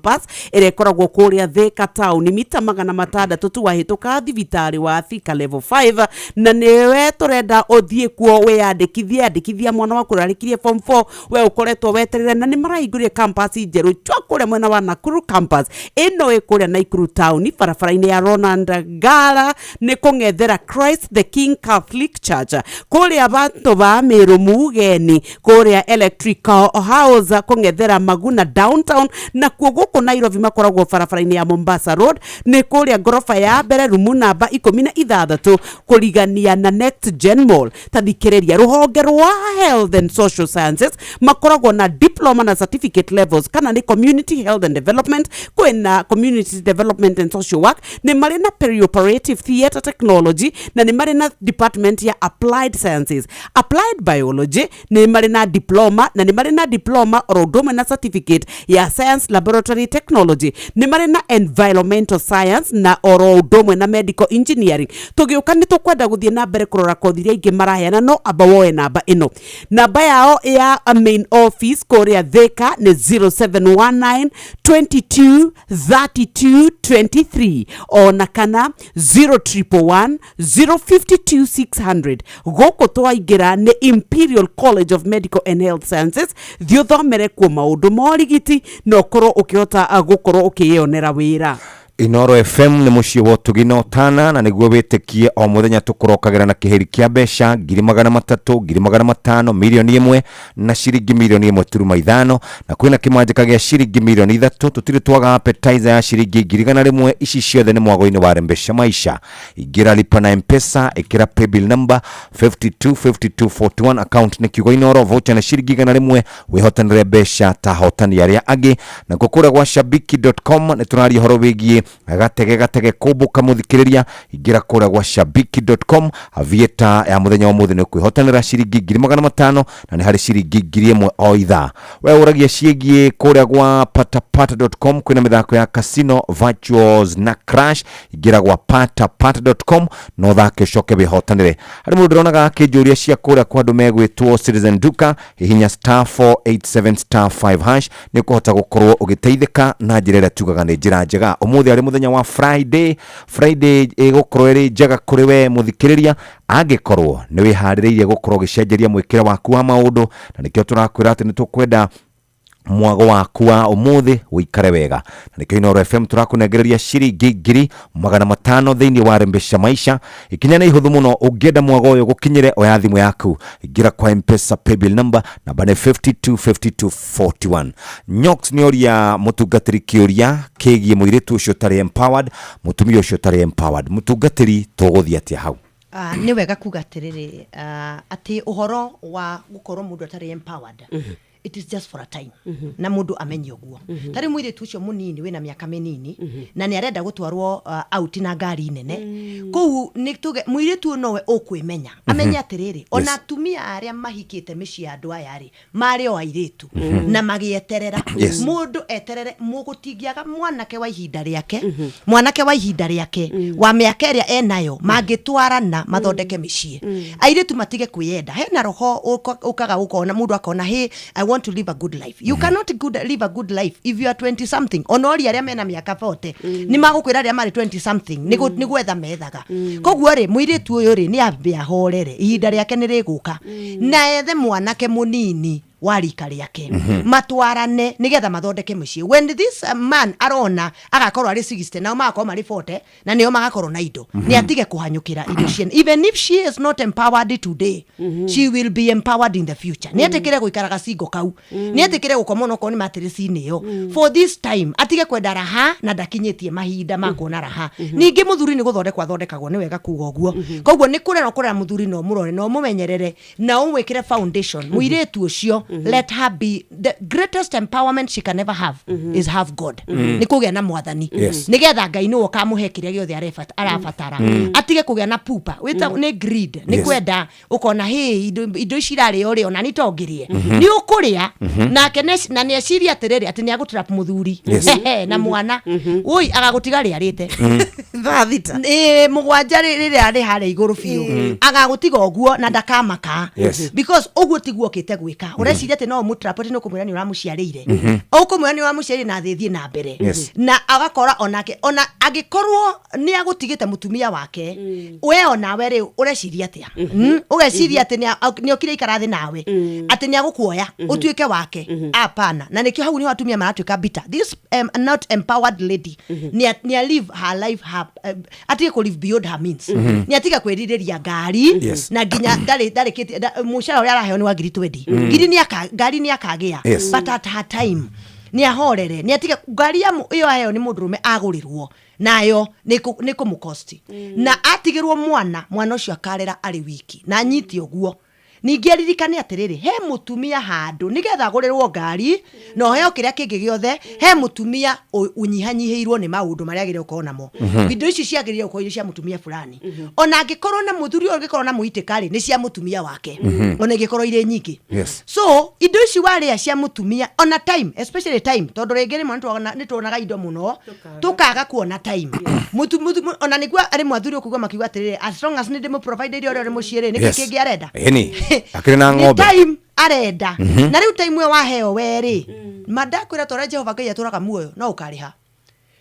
ire koragwo kuria Thika town mita 600 tu wahituka thibitari wa Thika level 5 na niwe turenda uthie kuo weyandikithia mwana waku rarikirie form 4 we ukoretwo weterere na ni marahingurie campus njeru chwa kuria mwena wa Nakuru campus ino ikuria Nakuru town barabara-ini ya Ronald Ngara ni kungethera Christ the King Catholic Church kuria bantu ba Meru Mugeni kuria Electrical House kungethera Maguna downtown na kuguko Nairobi makoragwo barabara-ini ya Mombasa Road ni kuria gorofa ya mbere rumu namba 16 kurigania na Next Gen Mall tathikiriria ruhonge rwa Health and Social Sciences makoragwo na diploma na certificate levels kana ni Community Health and Development kwena Community Development and Social Work ni mari na Perioperative Theatre Technology na ni mari na Department ya Applied Sciences, Applied Biology ni mari na diploma na ni mari na diploma or na certificate ya Science Laboratory Technology ni mari na Environmental Science na oro na Medical Engineering. Tugiuka ni tukwenda guthie na mbere kurora kothi iria ingi maraheana no abawoe namba ino. Namba yao ya main office kuria Thika ni 0719 22 32 23 ona kana 0111 052 600. Goko twaingira ni Imperial College of Medical and Health Sciences thio thomere kwa maundu morigiti no korwo ukihota gukorwo ukiyonera wira. Inoro FM ni muciĩ wa tugino tana na niguo witikie o muthenya tukurokagira na kiheri kia besha 300,000 500,000 milioni 1 na shiringi milioni 1.5 na kwina kimanjika gia shiringi milioni 3 tutire twaga appetizer ya shiringi 100,000 ici ciothe ni mwago-ini wa Rembesha Maisha. Igira lipa na M-Pesa ikira paybill number 525241 account ni kiugo Inoro voucher na shiringi 100 wihotanire besha ta hotani aria agi na gukura gwa shabiki.com ni turari horo wigie gatege kumbuka muthikiriria ingira kura gwa shabiki.com avieta ya muthenya wa muthi ni kwihotanira shiringi 500 na ni hari shiringi 1,000 o ithaa. We uragia ciigie kura gwa patapata.com kwina mithako ya casino virtuals na crash ingira gwa patapata.com no thake coke bihotanire. Hari mundu ndronaga akijuria cia kura kwa andu megwitwo Citizen Duka hihinya *487*5# ni kuhota gukorwo ugiteithika na njira ira tugaga ni njira njega. Umuthi ari muthenya wa Friday gukorwo iri njega kuri we muthikiriria angikorwo ni wihaririirie gukorwo gicenjeria mwikira waku wa maundu na nikio turakwira ati ni tukwenda mwago waku wa umuthi wikare wega na nikio Inoro FM turakunegereria shiringi 500,000 thiini wa Rembesha Maisha ikinya na ihuthu muno ungienda mwago uyu gukinyire oya thimu yaku ingira kwa M-Pesa paybill number namba ni 525241. Nyox ni oria mutungatiri kiuria kigie muiritu ucio tari empowered mutumia ucio tari empowered mutungatiri tuguthia atia hau. Ni wega kuga atiriri ati uhoro wa gukorwo mundu atari empowered it is just for a time na mundu amenye uguo tari mwire tucio munini wina miaka minini na ni arenda gutwarwo out na ngari nene kou ni tuge mwire tu nowe ukwimenya amenya atiriri ona atumia aria mahikite micii andu aya ri mari o airitu na magieterera mundu eterere mugutingiaga mwanake wa ihinda riake wa miaka iria enayo mangitwarana mathondeke micii airitu matige kwiyenda hena roho ukaga ukona mundu akona he I want to live a good life. You cannot live a good life if you are 20 something. Onori aria mena miaka 40 ni magukwira aria mari 20 something ni gwetha methaga. Koguo ri muiritu uyu ri ni ambia horere ihinda riake ni riguka na ethe mwanake munini warika riake matwarane nigetha mathondeke mucii. When this man arona agakorwo ari 60 na magakorwo mari 40 na nio magakorwo na indo ni atige kuhanyukira indo ciene. Even if she is not empowered today she will be empowered in the future. Ni atikire guikaraga singo kau ni atikire gukoma no ko ni matiricini yo for this time atige kwenda raha na ndakinyitie mahinda ma kuona raha. Ningi muthuri ni guthondekagwo ni wega kuga uguo. Koguo ni kurera muthuri no murore no mumenyerere na umwikire foundation muiretu ucio let her be the greatest empowerment she can ever have is have God. Ni kugea na mwathani. Nigetha Ngai no kamuhe kiria giothe arabatara. Atige kugea na pupa. Wita ni greed. Ni kwenda ukona hey indo icirari ori ona ni tongirie. Ni ukuria na ni eciria atiriri ati ni agutrap muthuri. Na mwana. Ui agagutiga ri arite. Thita. Mugwanja riri ari hare iguru fiu. Agagutiga oguo na ndakamaka. Because oguo tiguo kite gwika. Ureciria ati no mutrap ati no kumwira ni uramuciarire. Ukumwira ni uramuciarire na thithie na mbere. Na agakora onake ona agikorwo ni agutigite mutumia wake. We ona we ri ureciria atia. Ureciria ati ni okire ikarathi nawe. Ati ni agukuoya utuike wake. Apana. Na nikio hau ni watumia maratuika bitter. This not empowered lady. Ni live her life atige ku live beyond her means. Ni atiga kwiriria ngari na ginya ndari kiti mushara uri araheo ni wa 20. Ngiri ni ngari ni akagia. But at her time ni ahorere ni atiga ngari ya iyo aheo ni mundurume agurirwo nayo niko mukosti na atigirwo mwana ucio akarera ari wiki na nyiti oguo ningeririkane atiriri he mutumia handu nigetha agurirwo ngari no heo kiria kingi giothe he mutumia unyihanyihirwo ni maundu maria agire uko namo video ici ciagirire uko cia mutumia fulani ona angikorwo na muthuri angikorwo na muitikari ni cia mutumia wake ona angikorwo ire nyingi so indo ici waria cia mutumia ona time especially time tondu ringi ni tuonaga indo muno tukaga kuona time mutu ona nigua ari mwathuri ukugwa makiuga atiriri as long as ni ndimo provide irio ri muciere ni kingi arenda akiri na ng'ombe time arenda na riu time we waheo weri madakwira tora Jehova Ngai aturaga muoyo no ukariha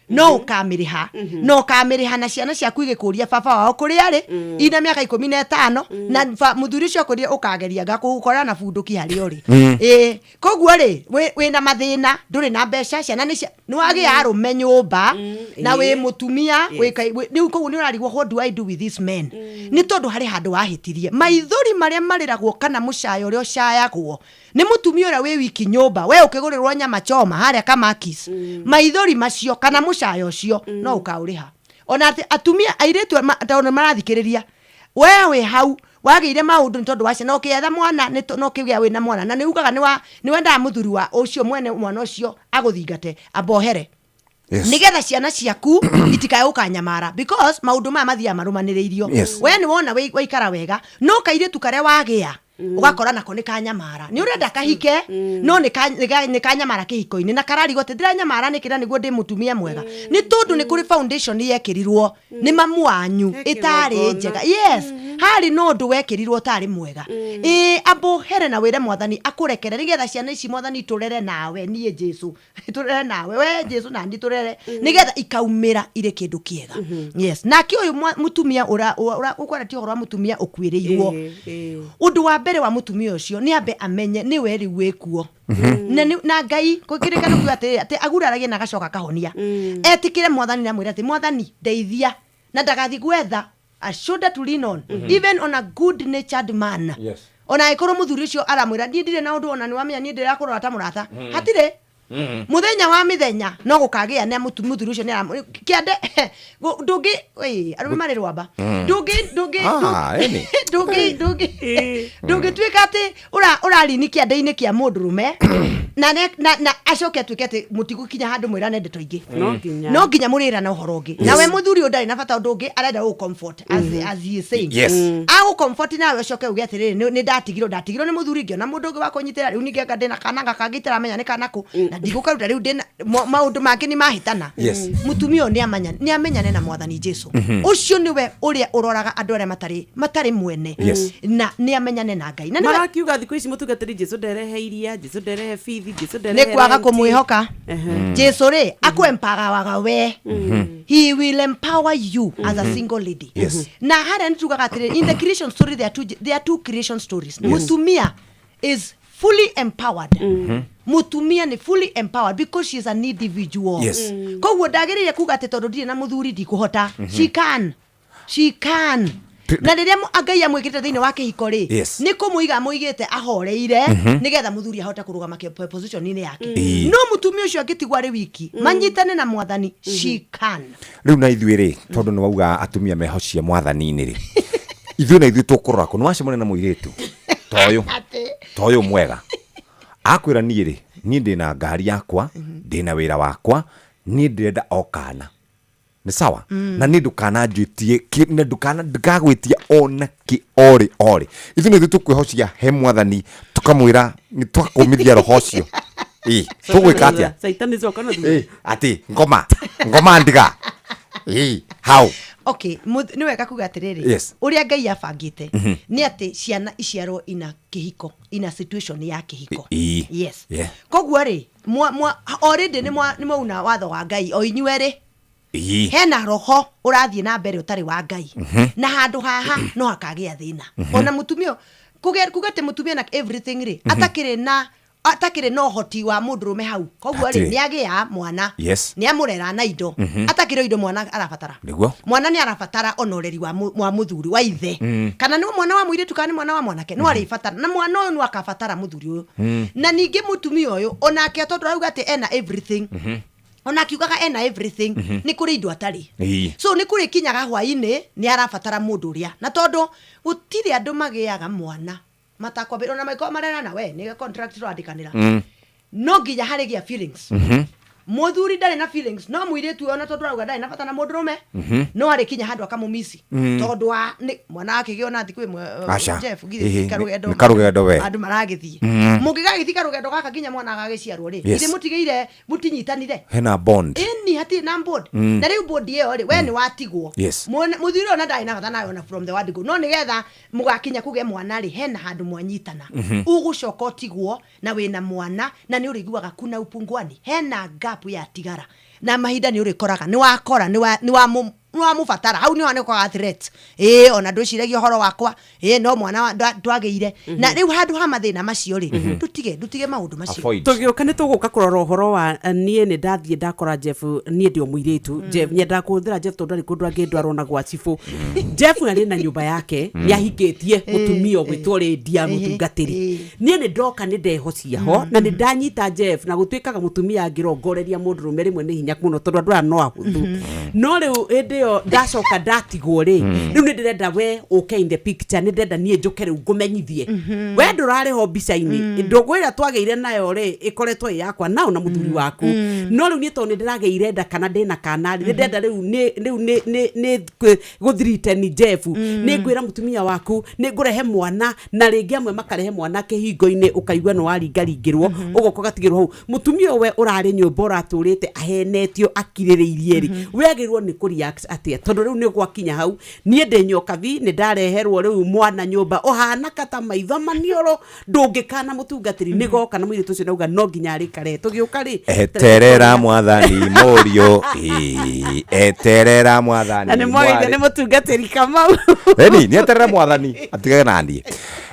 no ukamiriha na ciana ciaku igikuria baba wao kuri ari ina miaka 15 na muthuri cio kuria ukageria gakugukora na bunduki hari ori koguo ri we na mathina nduri na mbeca ciana ni wagi arume nyumba na we mutumia ni koguo ni urarigwo what do I do with this men ni tondu hari handu wahitirie maithori maria mariragwo kana mucaya uri ucayagwo ni mutumia ura we wiki nyumba we ukigurirwo nyama choma haria kamakis maithori macio kana mucaya ucio no ukauriha ona atumia airetu taona marathikiriria wewe hau wagire maundu tondu wace no kietha mwana no kigia wina mwana na niugaga ni wenda muthuri wa ucio mwene mwana ucio aguthingate abohere nigetha ciana ciaku itikae ukanyamara because maundu mathia marumaniriirio we ni wona waikara wega no kairetu kare wagia ugakora nako ni kanyamara ni urenda kahike no ni kanyamara kihiko-ini na kararigo te ndira nikira niguo ndi mutumia mwega ni tondu ni kuri foundation yekirirwo ni mamu wanyu itari njega hari no ndu wekirirwo tari mwega abohere na wire mwathani akurekere nigetha ciana ici mwathani turere nawe nie Jesu turere nawe we Jesu na ndi turere nigetha ikaumira ire kindu kiega na ki uyu mutumia ukora ti horo mutumia ukwirirwo undu wa mbere wa mutumia ucio ni ambe amenye ni weri wekuo na Ngai kugirikana ku ati aguraragie na gacoka kahonia etikire mwathani na mwira ati mwathani ndeithia na ndagathi gwetha a shoulder to lean on even on a good natured man ona ikoro muthuri ucio aramwira ndire na undu ona ni wamenya ni ndira kurora ta murata hatire muthenya wa mithenya no gukagia na muthuri ucio ni kiande ndungi arume mari rwamba ndungi twika ati uralini kiande-ini kia mundurume na acoke atwike ati mutigukinya handu mwirane ndeto ingi no nginya murira na uhoro ungi nawe muthuri ndari na bata undu ungi arenda gu comfort as he is saying agu comfort nawe acoke ugi atiriri ni ndatigiro ni muthuri ngio na mundu ungi wa kunyitira riu ninge ngandina kana gakagitira menya ni kanaku na ndigukaruta riu ndina maundu make ni mahitana mutumia ni amenyane na mwathani Jesu ucio niwe uria uroraga andu aria matari mwene na ni amenyane na Ngai na marakiuga thiku ici mutugatiri Jesu nderehe iria Jesu nderehe fithi Jesu nderehe ni kwaga kumwihoka Jesu ri akuempaga waga we he will empower you as a single lady na hara nitugaga atiri in the creation story there are two creation stories mutumia is fully empowered mutumia ni fully empowered because she is an individual koguo ndagirire kuga ati tondu ndire na muthuri ndikuhota she can na riria Ngai amwikirite thiini wa kihiko ri ni kumuiga muigite ahoreire nigetha muthuri ahota kurugama position ini yake no mutumia ucio agitigwa ri wiki manyitane na mwathani she can riu na ithuĩ ri tondu ni wauga atumia mehocia mwathani-ini ri ithuĩ na ithuĩ tukurora ku ni wacemania na muiritu toyo mwega akwira niĩ ndĩna ngari yakwa ndĩna wĩra wakwa niĩ ndĩrenda okana nĩ sawa na niĩ ndũkananjĩtie na ndũkagwĩtia ona kĩ ore ithu nĩ tũkwĩhocia he mwathani tũkamwĩra nĩ twakũmithia roho ũcio tũgwĩka atĩa Saitani zoka na thutha ati ngoma ndiga how okay ni wega kuga atiriri yes. uria Ngai abangite ni ati ciana iciarwo ina kihiko ina situation ya kihiko yes koguo ri already ni mwauna watho wa Ngai o inyuĩ ri hena roho urathie na mbere utari wa Ngai na handu haha no hakagia thina ona mutumio kugete mutumia na everything ri atakire no hoti wa mundurume hau koguo ri ni agia mwana ni amurera na indo atakire indo mwana arabatara mwana ni arabatara onoreri wa muthuri wa ithe kana ni mwana wa muiritu kana ni mwana wa mwanake no aribatara na mwana uyu akabatara muthuri uyu na ningi mutumia uyu onake tondu rauga ati ena everything ona kiugaga ena everything ni kuri indo atari so ni kuri kinyaga hwaini ni arabatara mundu uria na tondu gutire andu magiaga mwana matakwambira na maiko marera na we ni contract twandikanira no nginya hari gia feelings muthuri ndari na feelings no muiritu ona tondu rauga ndari na bata na mundurume no ari kinya handu akamumisi tondu wa mwana akigio na thiku imwe Jeff githi karugendo we andu maragithie mungigagithi karugendo gaka kinya mwana agagiciarwo ri ithe mutigeire mutinyitanire hena bond ni hati na bond na riu bond iyo ri we ni watigwo muthuri ona ndari na bata nayo na from the word go no nigetha mugakinya kuge mwana ri hena handu mwanyitana ugucoka otigwo na wina mwana na ni uriguaga kuna upungwani hena ya tigara na mahinda ni urikoraga ni wakora ni wa mufatara hau ni wane kwa threat ona ndwiciragia horo wakwa no mwana ndwageire na riu handu ha mathina macio ri tutige maundu macio tugioka ni tuguka kurora horo wa nie ni ndathie ndakora Jeff nie ndio muiritu Jeff nyenda kuthira Jeff tondu ari kundu angindwaro na gwa chifu Jeff ari na nyumba yake yahikitie mutumia gwitwo Lydia mutungatiri nie ni ndoka ni ndehocia ho na ni ndanyita Jeff na gutwikaga mutumia ngirongoreria mundurume rimwe ni hinya kuno tondu andu no ahuthu no riu ende ndacoka ndatigwo ri riu ni ndirenda we okay in the picture ni ndirenda nie njoke riu ngumenyithie we ndurari ho bica-ini ndogwira twageire nayo ri ikoretwo yakwa nao na muthuri waku no riu ni to ni ndirageire nda kana ndina kana ni ndirenda riu ni guthirite ni Jeff ni ngwira mutumia waku ni ngurehe mwana na ringi amwe makarehe mwana kihingo-ini ukaigwa no waringaringirwo ugoko gatigirwo hau mutumia we urari nyumba uraturite ahenetio akiririirie ri wegirwo ni kureact atia tondu riu ni gwakinya hau nie ndenyoka vi ni ndareherwo riu mwana nyumba ohana kata maitho manioro ndungikana mutungatiri ni goka na mwiritu cio nauga no nginya ari kare tugiuka ri eterera mwathani morio eterera mwathani ani moige ni mutungatiri Kamau ni eterera mwathani atigage nani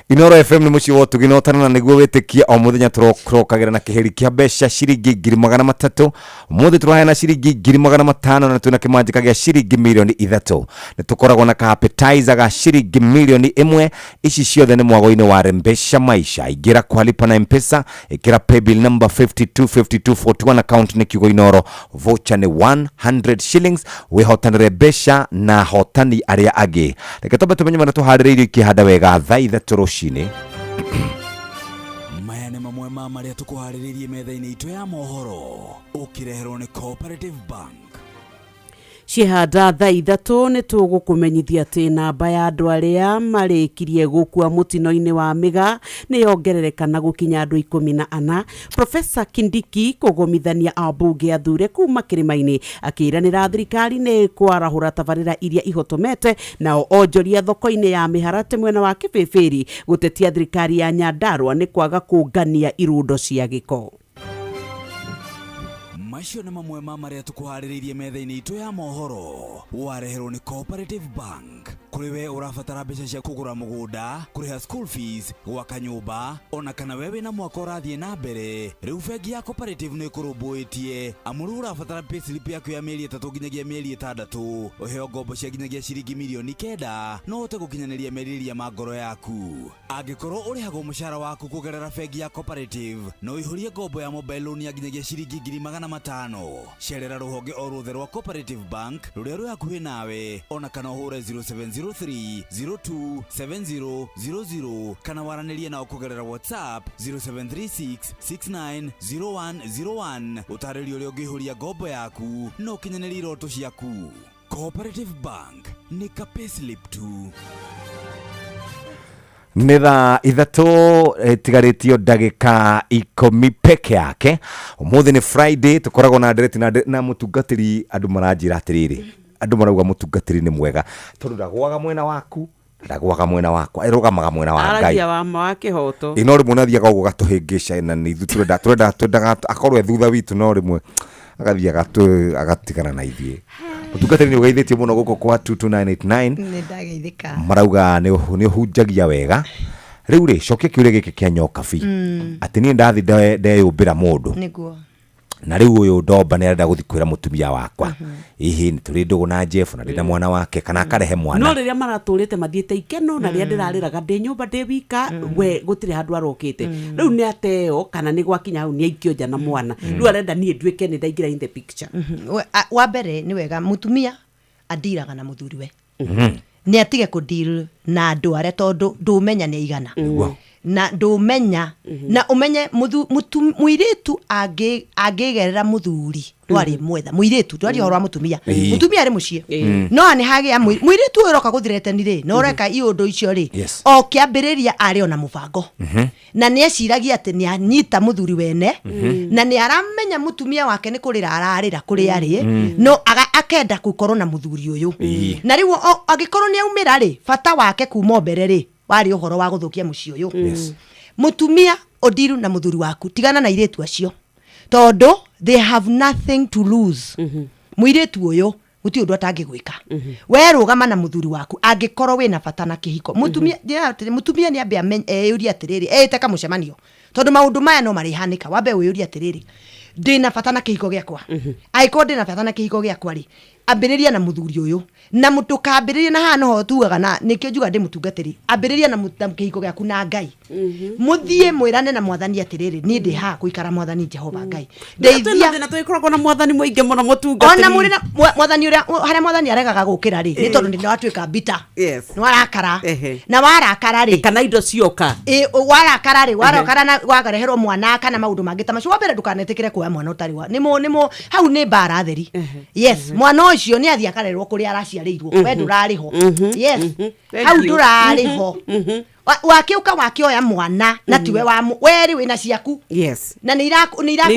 Inoro FM ni muci wotu ginotana na niguo witikia o muthenya turokagira na kiheri kia mbeca ciringi 300,000 umuthi turahena ciringi 500,000 na tuna kimanjika gia ciringi milioni 3 ni tukoragwo na appetizer ga ciringi milioni 1 ici ciothe ni mwago-ini wa Rembesha Maisha igira kwalipa na M-Pesa ikira paybill number 525241 account ni kiugo Inoro voucher ni 100 shillings wihotanire mbeca na hotani aria agi reke tobe tumenye mana tuhaririirio ikihanda wega thaa 3 shine maya nĩ mamwe ma marĩa tũkũharĩrĩirie metha-inĩ itũ ya mohoro ũkĩreherwo nĩ Cooperative Bank cihanda thaa 3 ni tugukumenyithia ati namba ya andu aria marikirie gukua mutino-ini wa miga ni yongerereka na gukinya andu 14. Profesa Kindiki kugomithania abunge athure kuma kirima-ini akiranira thirikari ni kwarahura tabarira iria ihotomete nao onjoria thoko-ini ya miharate mwena wa Kibibiri gutetia thirikari ya Nyandarua ni kwaga kungania irundo cia giko. Macio nĩ mamwe ma marĩa tũkũharĩrĩirie metha-inĩ itũ ya mohoro wareherwo nĩ Cooperative Bank. Kũrĩ we ũrabatara mbeca cia kũgũra mũgũnda, kũrĩha school fees, gwaka nyũmba, ona kana we wĩna mwaka ũrathiĩ na mbere, rĩu bengi ya Cooperative nĩ ĩkũrũmbũĩtie amu rĩu ũrabatara payslip yaku ya mĩeri 3 nginyagia mĩeri 6 ũheo ngombo cia nginyagia ciringi milioni 9 no ũhote gũkinyanĩria merirĩria ma ngoro yaku. Angĩkorwo ũrĩhagwo mũcara waku kũgerera bengi ya Cooperative no ũihũrie ngombo ya mobile loan ya nginyagia ciringi 500 5 cerera ruhonge o ruthe rwa Cooperative Bank ruria ruri hakuhi nawe ona kana uhure 0703 027000 kana waranirie nao kugerera WhatsApp 0736 690101 utaririo uria ungihuria ngombo yaku no kinyanĩria iroto ciaku. Cooperative Bank ni ka payslip tu. Nĩ thaa ithatũ tigarĩtio ndagĩka 10 peke yake. Ũmũthĩ nĩ Friday, tũkoragwo na ndereti na mũtungatĩri. Andũ maranjĩra atĩrĩrĩ, andũ marauga mũtungatĩri nĩ mwega tondũ ndagwaga mwena waku, ndagwaga mwena wakwa, erũgamaga mwena wa Ngai. Aragia wa ma wa kĩhoto. No rĩmwe nathiaga ũguo gatũhĩngĩca na nĩ ithuĩ twendaga akorwo thutha witũ, no rĩmwe agathiĩ agatigana na ithuĩ. Mũtungatĩri nĩ ũgeithĩtio mũno gũkũ kwa 22989. Nĩ ndageithĩka. Marauga nĩ ũhunjagia wega. Rĩu rĩ, cokia kĩũria gĩkĩ kĩa nyokabi atĩ niĩ ndathi ndeyũmbĩra mũndũ nĩguo na rĩu ũyũ ndomba nĩ arenda gũthi kwĩra mũtumia wakwa ihi nĩ tũrĩ ndũgũ na Jeff na ndĩna mwana wake kana akarehe mwana. No rĩrĩa maratũrĩte mathiĩte ikeno na rĩrĩa ndĩrarĩraga ndĩ nyũmba ndĩ wika we gũtirĩ handũ arokĩte. Rĩu nĩ ateo kana nĩ gwakinya hau nĩ aikio nja na mwana. Rĩu arenda niĩ nduĩke nĩ ndaingĩra in the picture. Wa mbere nĩ wega mũtumia andiraga na mũthuriwe. Nĩ atige kũdeal na andũ arĩa tondũ ndũmenya nĩ aigana. Na ndũmenya na umenye mũirĩtu angĩgerera mũthuri ndwarĩ mwetha. Mũirĩtu ndwarĩ horo wa mũtumia. Mũtumia arĩ mũciĩ. No nĩ hagĩa mũirĩtu ũyũ roka gũthirete nĩ rĩ, no reka iũndũ icio rĩ, o kĩambĩrĩria arĩ ona mũbango. Na nĩ eciragia atĩ nĩ anyita mũthuri wene na nĩ aramenya mũtumia wake nĩ kũrĩra ararĩra kũrĩa arĩ, no akenda gũkorwo na mũthuri ũyũ. Na rĩu angĩkorwo nĩ aumĩra rĩ, bata wake kuma mbere rĩ wari ũhoro wa gũthũkia mũciĩ ũyũ. Mũtumia odiru na mũthuri waku, tigana na irĩtu acio tondũ they have nothing to lose. Mũirĩtu ũyũ guti ũndũ atangĩgwĩka. We rũgama na mũthuri waku angĩkorwo wĩna bata na kĩhiko. Mũtumia nĩ ambia eyũria atĩrĩrĩ, eteka mũcemanio tondũ maũndũ maya no marihanĩka. Wambe ũyũria atĩrĩrĩ, ndĩna bata na kĩhiko gĩakwa. Angĩkorwo ndĩna bata na kĩhiko gĩakwa rĩ, ambĩrĩria na mũthuri ũyũ na mũtukambĩrĩria na haha no tuaga na nĩkĩo njuga ndĩ mũtungatĩri. Ambĩrĩria na kĩhiko gĩaku na Ngai. Mũthiĩ mwĩrane na mwathani atĩrĩrĩ, niĩ ndĩ haha gũikara mwathani Jehova Ngai. Ndeithia na tũikoragwo na mwathani mũingĩ mũno mũtungatĩri. Ona mũrĩ na mwathani ũrĩa harĩa mwathani aregaga gũkĩra rĩ, nĩ tondũ nĩ watuĩka bita. Nĩ warakara. Na warakara rĩ, kana indo cioka. Warakara rĩ, warakara na wagareherwo mwana kana maũndũ mangĩ ta macio. Wambere ndũkanetĩkĩre kuoya mwana ũtarĩ wa. Nĩmo hau nĩ mbara theri. Yes, mwana ũcio nĩ athiĩ akarerwo kũrĩa araciarĩirwo. We ndũrarĩ ho. Yes, hau ndũrarĩ ho. Wakiuka wakioya mwana na tiwe wa weri wina ciaku. Yes. Na nĩ irakũgia.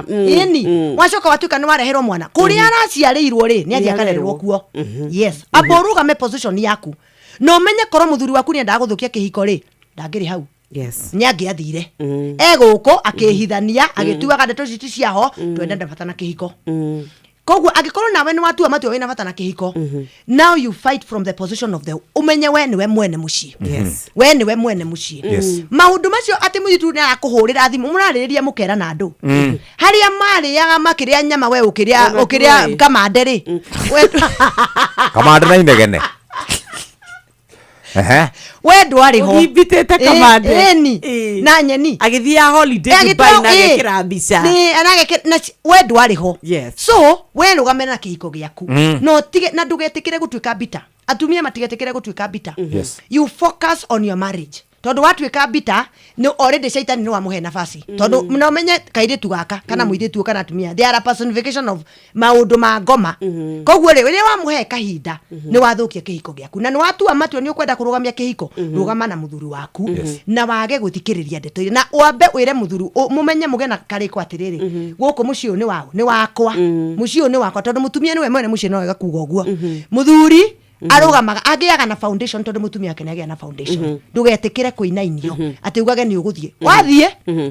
Ini wacoka watuĩka nĩ wareherwo mwana kũrĩa araciarĩirwo rĩ, nĩ athiĩ akarerwo kuo. Yes, aborugame position yaku no menye korwo mũthuri waku nĩ endaga gũthũkia kĩhiko rĩ, ndangĩrĩ hau. Yes. Nĩ angĩathire egũkũ akĩhithania agĩtuaga ndeto citi ciaho twendenda bata na kĩhiko. Koguo angĩkorwo nawe nĩ watua matua wĩna bata na kĩhiko, now you fight from the position of the umenye we nĩwe mwene mũciĩ. We nĩwe mwene mũciĩ. Maũndũ macio atĩ mũirĩtu nĩ arakũhũrĩra thimũ mũrarĩrĩria mũkera na andũ harĩa marĩaga makĩrĩa nyama we ũkĩrĩa kamande rĩ, kamande na inegene. We ndwarĩ ho ibitete kamande na nyeni agithia holiday Dubai na gekira mbica we ndwarĩ ho. So we rũgame na kĩhiko gĩaku no tige na ndũgetĩkĩre gũtuĩka bita. Atumia matigetĩkĩre gũtuĩka bita. You focus on your marriage. Tondũ watuĩka bita no already shaitani no amũhe nafasi. Tondũ no menye kairĩtu gaka kana mũirĩtu kana atumia they are a personification of maũndũ ma ngoma. Koguo rĩ rĩrĩa wamũhe kahinda nĩ wathũkia kĩhiko gĩaku na nĩ watua matua nĩ ũkwenda kũrũgamia kĩhiko. Rũgama na mũthuri waku na wage gũthikĩrĩria ndeto na wambe wĩre mũthuri mũmenye mũgena karĩko atĩrĩrĩ, gũkũ mũciĩ ũyũ nĩ wakwa. Mũciĩ ũyũ nĩ wakwa tondũ mũtumia nĩwe mwene mũciĩ no wega kuga ũguo. Mũthuri arugamaga agĩaga na foundation tondũ mũtumia wake nĩagĩa na foundation. Ndũgetĩkĩre kũinainio atĩ ugage nĩ ũgũthiĩ. Wathiĩ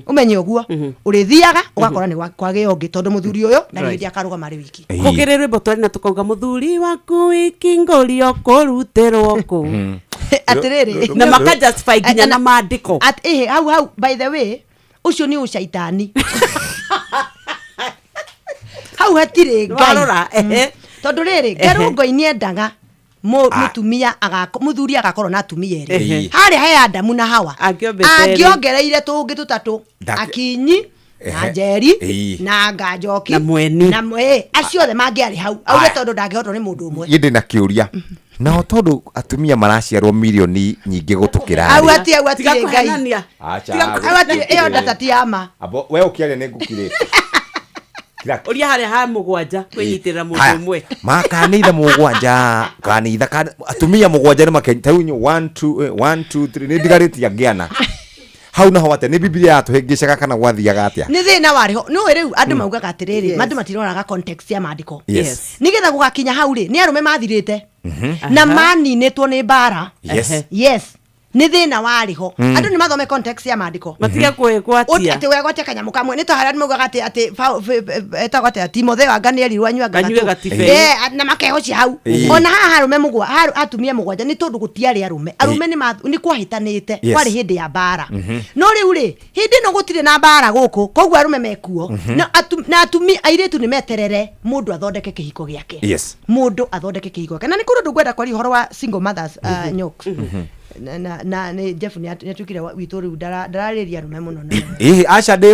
umenye ũguo ũrĩthiaga ũgakora nĩ kwagĩa ũngĩ tondũ mũthuri ũyũ na hĩndĩ akarugama arĩ wiki. Kũgĩrĩ rwĩmbo twarĩ na tũkauga mũthuri waku wiki ngũrio kũrutĩrwo kũ atĩrĩrĩ na maka justify nginya na maandĩko hau by the way ũcio nĩ ũcaitani. Hau hatirĩ Ngai tondũ rĩrĩ ngarũngo-inĩ endaga mũtumia mũthuri agakorwo na atumia erĩ harĩa he Adamu na Hawa angĩongereire tũngĩ tũtatũ Akinyi na Njeri na Nganjoki na Mweni na acio othe mangiari hau auge tondu ndangihotwo ni mundu umwe yende na kiuria na tondu atumia maraciarwo milioni nyingi gutukira au ati ngai acha iyo ndatati ama abo we ukiaria ne ngukire uria hare ha mugwanja kwinyitira mundu umwe makanitha mugwanja kanitha atumia mugwanja ni makenta unyo 1 2 3 ni digariti yagiana hau naho ate ni biblia atuhengeshaga kana gwathiaga atia ni thina wariho no riu andu maugaga atiriri mandu matiroraga context ya maandiko nigetha gugakinya hau ri ni arume mathirite na maninitwo ni bara yes ni thina wariho andu ni mathome context ya maandiko matiga kwegwatia ati wegwatia kanyamu kamwe ni to haria maugaga ati etagwate Timotheo Ganieli rwanywa na makehocia hau ona haha arume mugwa atumia mugwanja ni tondu gutiari arume ni kwahitanite kwari hindi ya bara no riu ri hindi no gutire na bara guku koguo arume mekuo na atumia airetu ni meterere mundu athondeke kihiko giake mundu athondeke kihiko giake na ni kundu ngwenda kwari horo wa single mothers Nyoks na ni Jeff ni atukire witu riu darariria rume muno acha de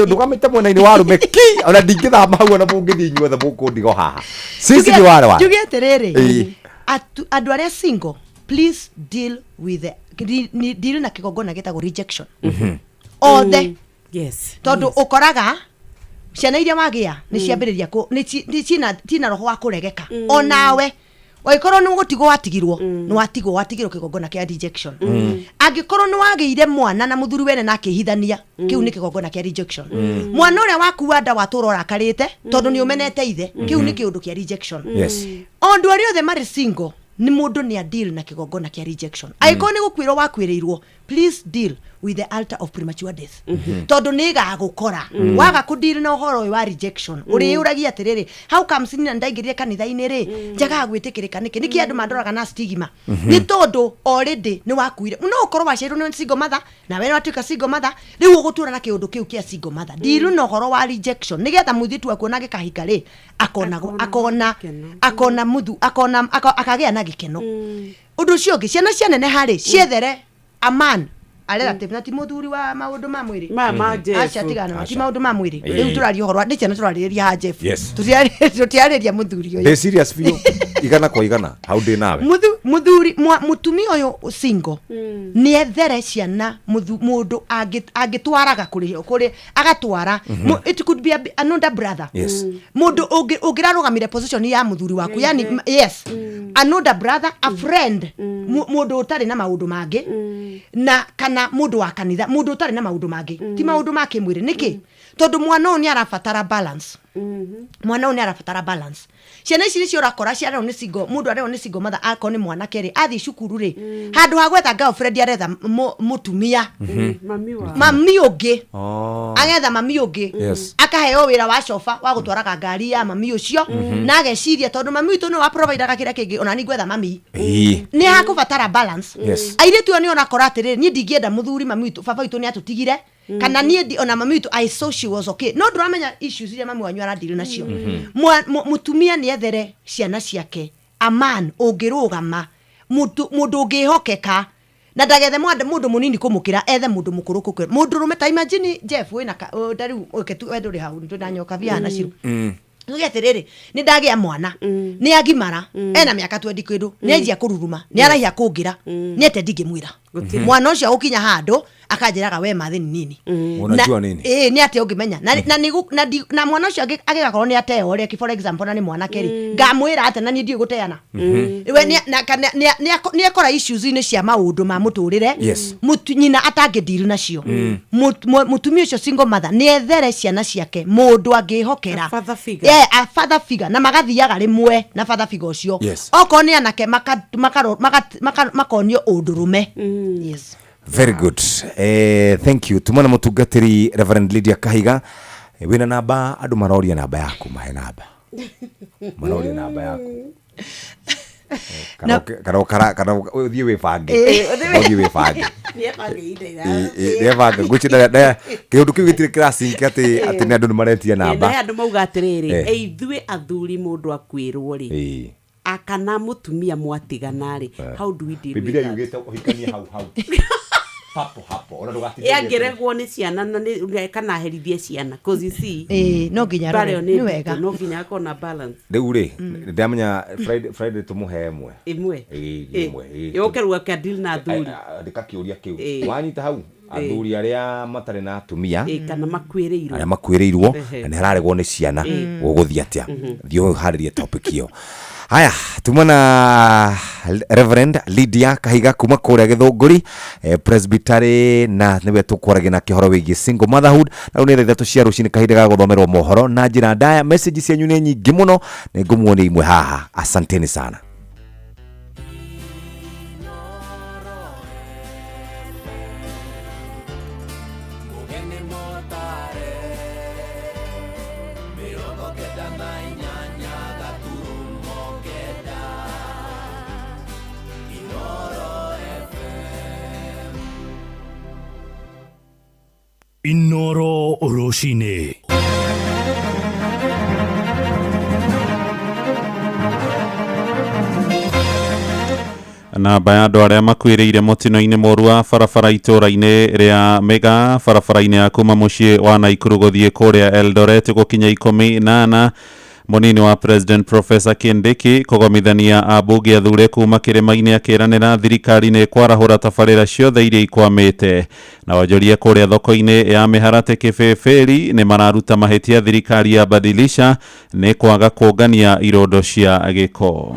ndugamite mwena-ini wa rume ki ona ndingithama hau na mungithi inyuothe mukundigo haha sisi ni wale wa njuge atiriri andu aria single please deal with deal na kigongona gitagwo rejection othe tondu ukoraga ciana iria magia ni ciambiriria ni roho wa kuregeka onawe oikorwo ni gutigwo watigirwo ni watigirwo kigongona kia rejection angikorwo ni wageire mwana na muthuri wene na akihithania kiu ni kigongona kia rejection mwana uria wakuwa nda watura rakarite tondu ni umenete ithe kiu ni kiundu kia rejection ondu aria othe mari single ni mundu ni a deal na kigongona kia rejection aikorwo ni gukwirwo wakwirirwo please deal with the altar of premature death tondu ni gagukora waga ku deal na uhoro wa rejection uri uragia atiriri how comes ni ndaingirire kanitha-ini ri njaga gwitikirika niki andu mandoraga na stigma ni tondu already ni wakuire no ukorwo wacirwo ni single mother na we watuika single mother riu ugutura na kiundu kiu kia single mother deal no uhoro wa rejection nigetha muthitu akuona gikahika ri akona muthu akagia na gikeno undu ucio ungi ciana nene hari ciethere a man relative na ti muthuri wa maundu ma mwiri acha tigana ti maundu ma mwiri riu turari uhoro ni ciana turariria ha Jeff tutiariria muthuri uyu serious view igana kwa igana how dey nawe muthuri mutumia uyu single ni ethere ciana mundu agitwaraga kuri agatwara it could be another brother mundu ungirarugamire position ya muthuri waku yani another brother a friend mundu utari na maundu mangi na kana mundu wa kanitha mundu utari na maundu mangi ti maundu ma kimwiri niki tondu mwana uyu ni arabatara balance mwana uyu ni arabatara balance ciana ici nicio urakora ciarero ni single mundu arero ni single mother akoni ni mwana keri athi cukuru ri handu ha gwetha girlfriend aretha mutumia mami ungi agetha mami ungi akaheo wira wa coba wa gutwaraga ngari ya mami ucio na ageciria tondu mami witu no wa provide kira kingi ona ni gwetha mami ni hakubatara balance airetu ni ona kora atiriri ni ndingienda muthuri mami witu baba witu ni atutigire kana nie ona mami witu I saw she was okay no ndramenya issues iria mami wanyu aradiri nacio mutumia ni ethere ciana ciake a man ungirugama mundu ungihokeka na ndagethe mundu munini kumukira ethe mundu mukuru kukira mundu rume ta imagine Jeff wina ndari oketu weduri hau ndanyoka biana ciru ngeterere ni ndagia mwana ni agimara ena miaka 20 kwidu ni ajia kururuma ni arahia kungira ni ete ndingimwira mwana ucio ukinya handu akanjiraga we mathi nini unajua nini ni ate ungimenya na mwana ucio agigakorwo ni ateo ri for example na ni mwana keri ngamwira ate na ni ndi guteana we ni akora issues ni cia maundu ma muturire nyina atangi deal nacio mutumia ucio single mother ni ethere ciana ciake mundu angihokera a father figure na magathiaga rimwe na father figure ucio oko ni anake makonio undurume very good thank you tumana mutungatiri Reverend Lydia Kahiga wina namba andu maroria namba yaku mahe namba maroria namba yaku kana uthie wibange niebanga guchi da kiundu kiu gitire classing ati ni andu maretia namba andu mauga atiriri eithue athuri mundu akwirwo ri akana mutumia mwatigana ri how do we deal Biblia yugite uhikania hau hapo ona ndugatirie yangeregwo ni ciana na ni kana herithie ciana cause you see no nginya rore ni wega no nginya kona balance riu ri ndamenya Friday tumuhe imwe yoke ruga kadil na thuri ndika kiuria kiu wanyita hau athuri aria matare na atumia kana makwireirwo aria makwireirwo na hararegwo ni ciana uguthia atia thio haririe topic iyo. Haya, tumona Reverend Lydia Kahiga kuma kuria Githunguri Presbytery na niwe tukwaragia na kihoro wigi single motherhood na une thaitha cia rucini kahinda ga guthomerwo mohoro na njira ndaya. Message cianyu ni nyingi muno ni ngumuone imwe haha. Asanteni sana. Inoro Oroshine. Na bayado aria makwiriire mutino-ini moru wa barabara itura-ini ria Mega barabara-ini ya kuma mucii wa Naikuru guthie kuria Eldoret gukinya 18 munini wa President Professor Kindiki kugomithania abunge athure kuma kirima-ini akiranira thirikari ni kwarahura tabarira ciothe iria ikwamite na wajoria kuria thoko-ini ya miharate Kibeberi ni mararuta mahitia thirikari ya badilisha ni kwaga kuongania irondo cia giko.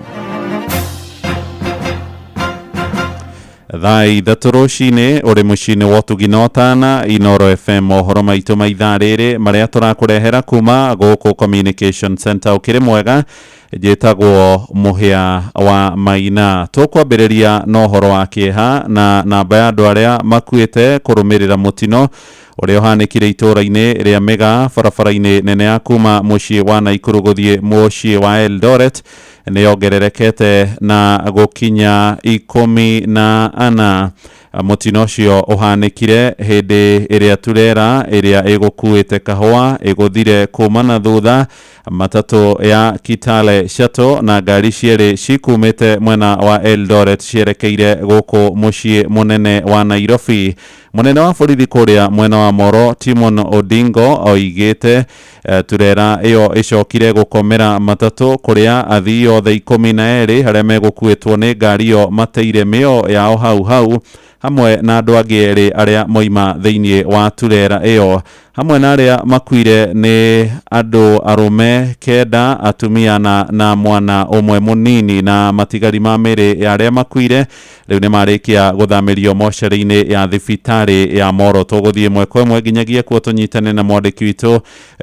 Thai daturoshine uri mucini wotuginotana Inoro FM mohoro maitu maitha riri maria turakurehera kuma guku Communication Center ukiri mwega jitagwo muhia wa Maina. Tukwambiriria no horo wa kieha na namba ya andu aria makuite kurumirira mutino uria uhanikire itura-ini ria Mega barabara-ini nene ya kuma mucii wa Naikuru guthie mucii wa Eldoret ni ongererekete na gukinya 14. Mutino cio uhanikire hindi iria turera iria igukuite kahua iguthire kuma na thutha matatu ya Kitale Shuttle na ngari cieri cikumite mwena wa Eldoret cierekeire guku mucii munene wa Nairobi. Munene wa borithi kuria mwena wa Moro Timon Odingo oigite turera iyo icokire gukomera matatu kuria athii othe 12 haria megukuitwo ni ngari iyo mateire mio yao hau hamwe na andu angi eri aria moima thiini wa turera iyo. Hamwe na aria makuire ni andu arume 9 atumia na mwana umwe munini na matigari ma miri ya aria makuire riu ni marikia guthamirio mochari-ini ya thibitari ya Moro. Tuguthie mweko mwe nginyagia kuo tunyitane na mwandiki witu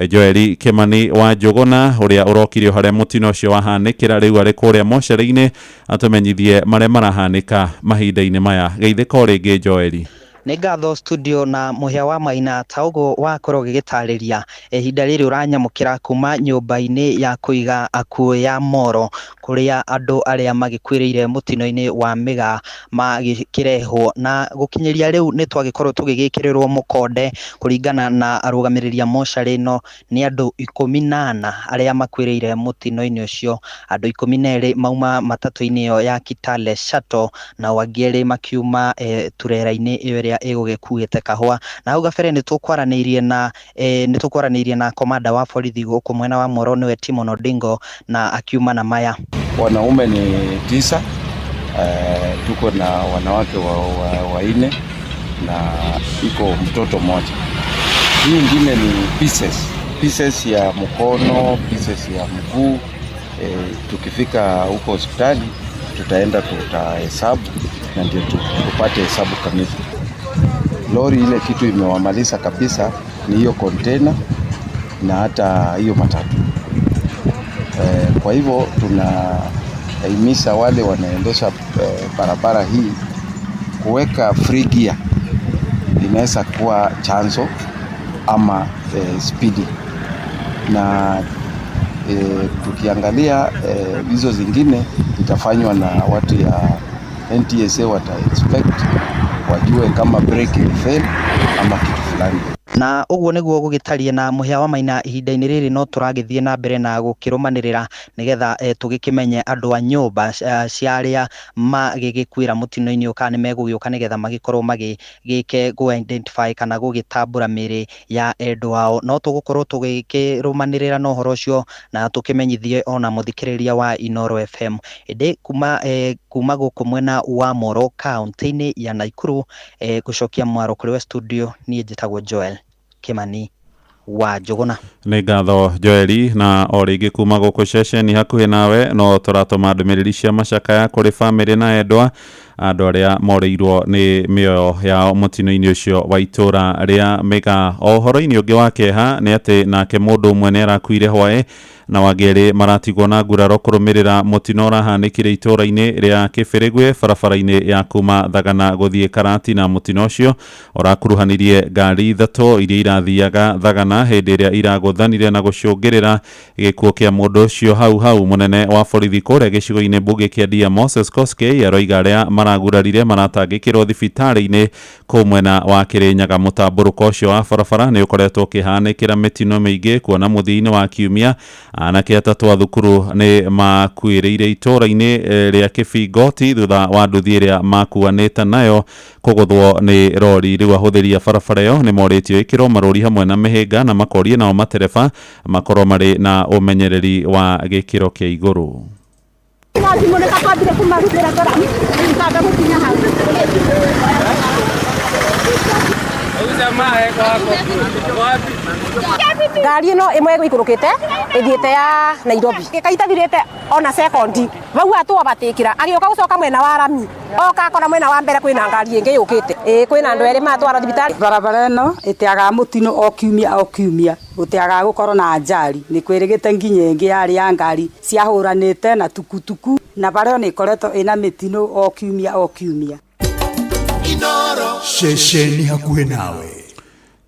Joeli Kimani wa Njuguna uria urokirio haria mutino cio wahanikira riu ari kuria mochari-ini atumenyithie maria marahanika mahinda-ini maya. Geithiko ringi Joeli. Nĩ ngatho studio na muhia wa Maina taugo wa koro gigitariria ihinda riri uranyamukira kuma nyumba-ini ya kuiga akuo ya Moro kuria andu aria magikwiriire mutino-ini wa Mega magikirehwo na gukinyiria riu ni twagikorwo tugigikirirwo mukonde kuringana na arugamiriria mochari no ni andu 14 aria makwiriire mutino-ini ucio. Andu 12 mauma matatu-ini yo ya Kitale Shuttle na wangieri makiuma turera-ini iyo igugikuite kahua. Na hau gabere nitukwaranirie na komanda wa borithi guku mwena wa Moro niwe Timon Odingo na akiuma na maya. Wanaume ni 9, tuko na wanawake wanne na iko mtoto mmoja. Hii nyingine ni pieces ya mkono, pieces ya mguu. Tukifika huko hospitali tutahesabu na ndio tupate hesabu kamili. Lori ile kitu imewamaliza kabisa ni hiyo container na hata hiyo matatu. Kwa hivyo tunahimiza wale wanaendesha barabara hii kuweka free gear. Inaweza kuwa chanzo ama speedy. Na tukiangalia hizo zingine itafanywa na watu ya NTSA, wata expect wajue kama brake fail ama kitu fulani. na uguo niguo gugitaria na muhia wa Maina ihinda-ini riri no turagithie na mbere na gukirumanirira nigetha tugikimenye andu a nyumba ciaria magigikwira mutino-ini ukane megugiuka nigetha magikorwo magigike go identify kana gugitambura miri ya endu ao no tugukorwo tugikirumanirira no horo cio na tukimenyithie ona muthikiriria wa Inoro FM indi kuma guku mwena wa Moro kaunti-ini ya Naikuru gucokia mwaro kuri we studio ni njitagwo Joel Kimani wa Jogona. Nĩ ngatho Joeli, na o rĩngĩ kuma gũkũ ceceni hakuhĩ nawe no tũratũma ndũmĩrĩri cia macakaya kũrĩ bamĩrĩ na endwa andũ arĩa morĩirwo nĩ mĩoyo yao mũtino-inĩ ũcio wa itũra rĩa Mĩga. O ũhoro-inĩ ũngĩ wa kĩeha nĩ atĩ nake mũndũ ũmwe nĩ arakuire hwaĩ na wangĩrĩ maratigwo na nguraro kũrũmĩrĩra mũtino ũrahanĩkire itũra-inĩ rĩa Kĩbĩrĩgwe barabara-inĩ ya kuma Thagana gũthiĩ Karati, na mũtino ũcio ũrakuruhanirie ngari ithatũ iria irathiaga Thagana hĩndĩ ĩrĩa iragũthanire na gũcũngĩrĩra gĩkuũ kĩa mũndũ ũcio hau. Mũnene wa borithi kũrĩa gĩcigo-inĩ mbunge kĩa Dia Moses Koskei aroiga arĩa maragurarire maratangĩkĩrwo thibitarĩ-inĩ kũu mwena wa Kĩrĩnyaga. Mũtambũrũko ũcio wa barabara nĩ ũkoretwo ũkĩhanĩkĩra mĩtino mĩingĩ, kuona mũthia-inĩ wa kiumia anake atatũ a thukuru nĩ makuĩrĩire itũra-inĩ rĩa Kĩbingoti thutha wa nduthi ĩrĩa makuanĩte nayo kũgũthwo nĩ rori. Rĩu ahũthĩri a barabara ĩyo nĩ morĩtio ĩkĩrwo marũri hamwe na mĩhĩnga na makorie nao matereba makorwo marĩ na ũmenyereri wa gĩkĩro kĩa igũrũ. Ngari ĩno ĩmwe ĩgũikũrũkĩte ĩthiĩte ya Nairobi ĩkaitathirĩte ona sekondi vau atwabatĩkĩra agĩũka gũcoka mwena wa Rami oka akora mwena wa mbere kwĩna ngari ĩngĩ yũkĩte kwĩna andũ erĩ matwara thibitarĩ. Barabara ĩno ĩteaga mũtino o kiumia gũteaga gũkorwo na ajali nĩ kwĩrĩgĩte nginya ĩngĩ yarĩ ya ngari ciahũranĩte na tukutuku na barĩa nĩ ĩkoretwo ĩna mĩtino o kiumia. Inoro ceceni hakuhĩ nawe.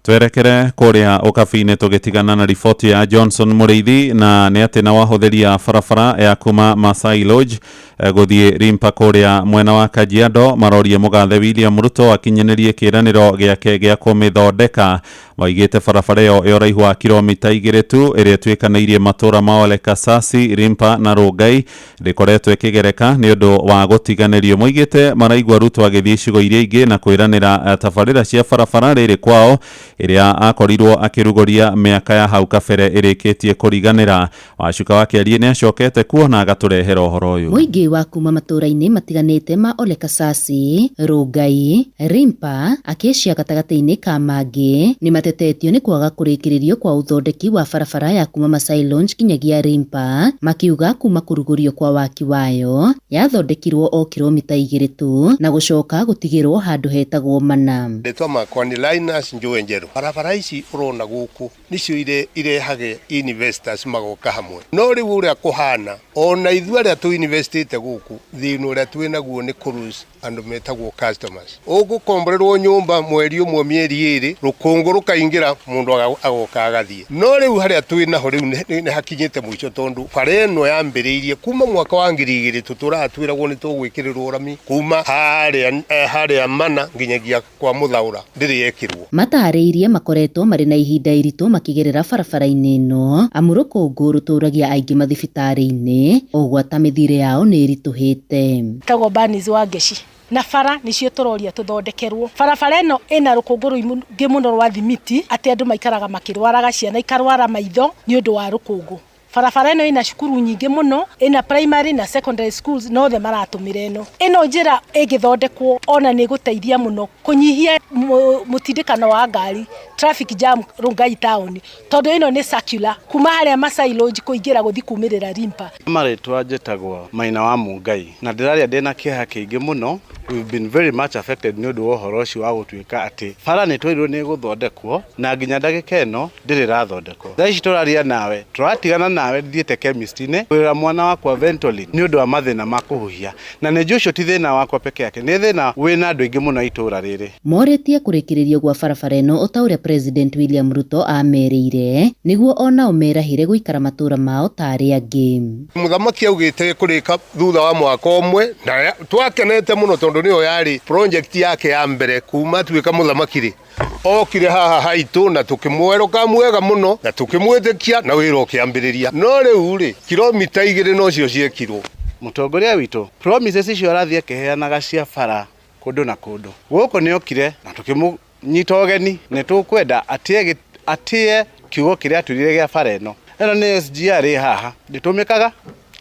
Twerekere kũrĩa ũkabi-inĩ tũgĩtigana na riboti ya Johnson Mũrĩithi, na nĩ atĩ na wahũthĩria barabara ya kuma Masai Lodge gũthiĩ Rimpa kũrĩa mwena wa Kajiado marorie mũgathe William Ruto akinyanĩrie kĩĩranĩro gĩake gĩa kũmĩthondeka. Waigĩte barabara ĩyo ya ũraihu wa kilomita 2 tu ĩrĩa ĩtuĩkanĩirie matũra ma Ole Kasasi, Rimpa na Rongai rĩkoretwo ĩkĩgereka nĩ ũndũ wa gũtiganĩrio. Moigĩte maraigua Ruto agĩthiĩ icigo iria ingĩ na kwĩranĩra tabarĩra cia barabara rĩrĩ kwao ĩrĩa akorirwo akĩrugũria mĩaka ya hau kabere ĩrĩkĩtie kũriganĩra. Wacuka wa Kĩarie nĩ acokete kuo na agatũrehera ũhoro ũyũ. Mũingĩ wa kuma matũra-inĩ matiganĩte ma Ole Kasasi, Rongai, Rimpa, Acacia gatagatĩ-inĩ ka mangĩ nĩ matetetio nĩ kwaga kũrĩkĩrĩrio kwa ũthondeki wa barabara ya kuma Masai Lodge kinyagia Rimpa, makiuga kuma kũrugũrio kwa waki wayo yathondekirwo o kilomita 2 tu na gũcoka gũtigĩrwo handũ hetagwo Mana. Ndetwa makwa ni Linus Njũĩ Njerũ. Barabara ici ũrona gũkũ nicio irehage investors magoka hamwe, no rĩu ũrĩa kũhana ona ithuĩ arĩa tũinvestĩte gũkũ thĩna ũrĩa twĩnaguo nĩ cruise andũ metagwo customers. Ũgũkomborerwo nyũmba mweri ũmwe mĩeri 2 rũkũngũ rũkaingĩra mũndũ agoka agathiĩ, no rĩu harĩa twĩnaho rĩu nĩ hakinyĩte mũico tondũ bara ĩno yambĩrĩirie kuma mwaka wa 2000 tũratwĩragwo nĩ tũgwĩkĩrĩrwo rami kuma harĩa Mana nginyagia kwa Mũthaũra ndĩrĩ yekĩrwo. Matarĩirie makoretwo marĩ na ihinda iritũ makĩgerera barabara-inĩ ĩno amu rũkũngũ rũtũragia aingĩ mathibitarĩ-inĩ ũgwata mĩthire yao nĩ ĩritũhĩte. Tagwo Banis wa Ngeci na bara nicio tũroria tũthondekerwo. Barabara ĩno ĩna rũkũngũ rũingĩ mũno rwa thimiti atĩ andũ maikaraga makĩrwaraga, ciana ikarwara maitho nĩ ũndũ wa rũkũngũ. Barabara ĩno ĩna cukuru nyingĩ mũno, ĩna primary na secondary schools nothe maratũmĩra ĩno njĩra ĩgĩthondekwo ona nĩ gũteithia mũno kũnyihia mũtindĩkano wa ngari, traffic jam Rongai town, tondũ ĩno nĩ circular kuma harĩa Masai Lodge kũingĩra gũthi kumĩrĩra Rimpa. Marĩtwa njĩtagwo Maina wa Mungai na ndĩraria ndĩna kĩeha kĩingĩ mũno. We've been very much affected nĩ ũndũ wa ũhoro ũcio wa gũtuĩka atĩ bara nĩ twerirwo nĩ gũthondekwo na nginya ndagĩka ĩno ndĩrĩ rathondekwo. Thaa ici tũraria nawe tũratigana nawe thiĩte chemist-inĩ kwĩra mwana wakwa Ventolin nĩ ũndũ wa mathĩna ma kũhuhia, na nĩ ũcio ti thĩna wakwa peke yake, nĩ thĩna wĩna andũ aingĩ mũno itũra rĩrĩ. Morĩtie kũrĩkĩrĩrio gwa barabara ĩno o ta ũrĩa President William Ruto ameriire nĩguo ona ũmerahire gũikara matũra mao ta arĩa angĩ. Mũthamaki augĩte kũrĩka thutha wa mwaka ũmwe na twakenete mũno tondũ nĩyo yarĩ project yake ya mbere kuma tuĩka mũthamaki rĩ okire haha haitu na tukimweroka mwega muno na tukimwetekia na wira ukiambiriria no riu ri kilomita 2 no cio ciekirwo mutongoria witu promises icio arathie keheanaga cia bara kundu na kundu guko ni okire na tukimunyita ogeni ni tukwenda atie kiugo kiria turire gia bara eno ni SGR haha nditumikaga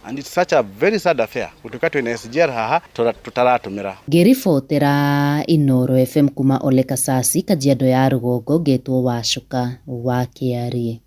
and it's such a very sad affair gutuka twina SGR haha tutaratumira. Ngiribotera Inoro FM kuma Olekasasi Kajiado ya Rugongo ngetwo Wacuka wa Kiari.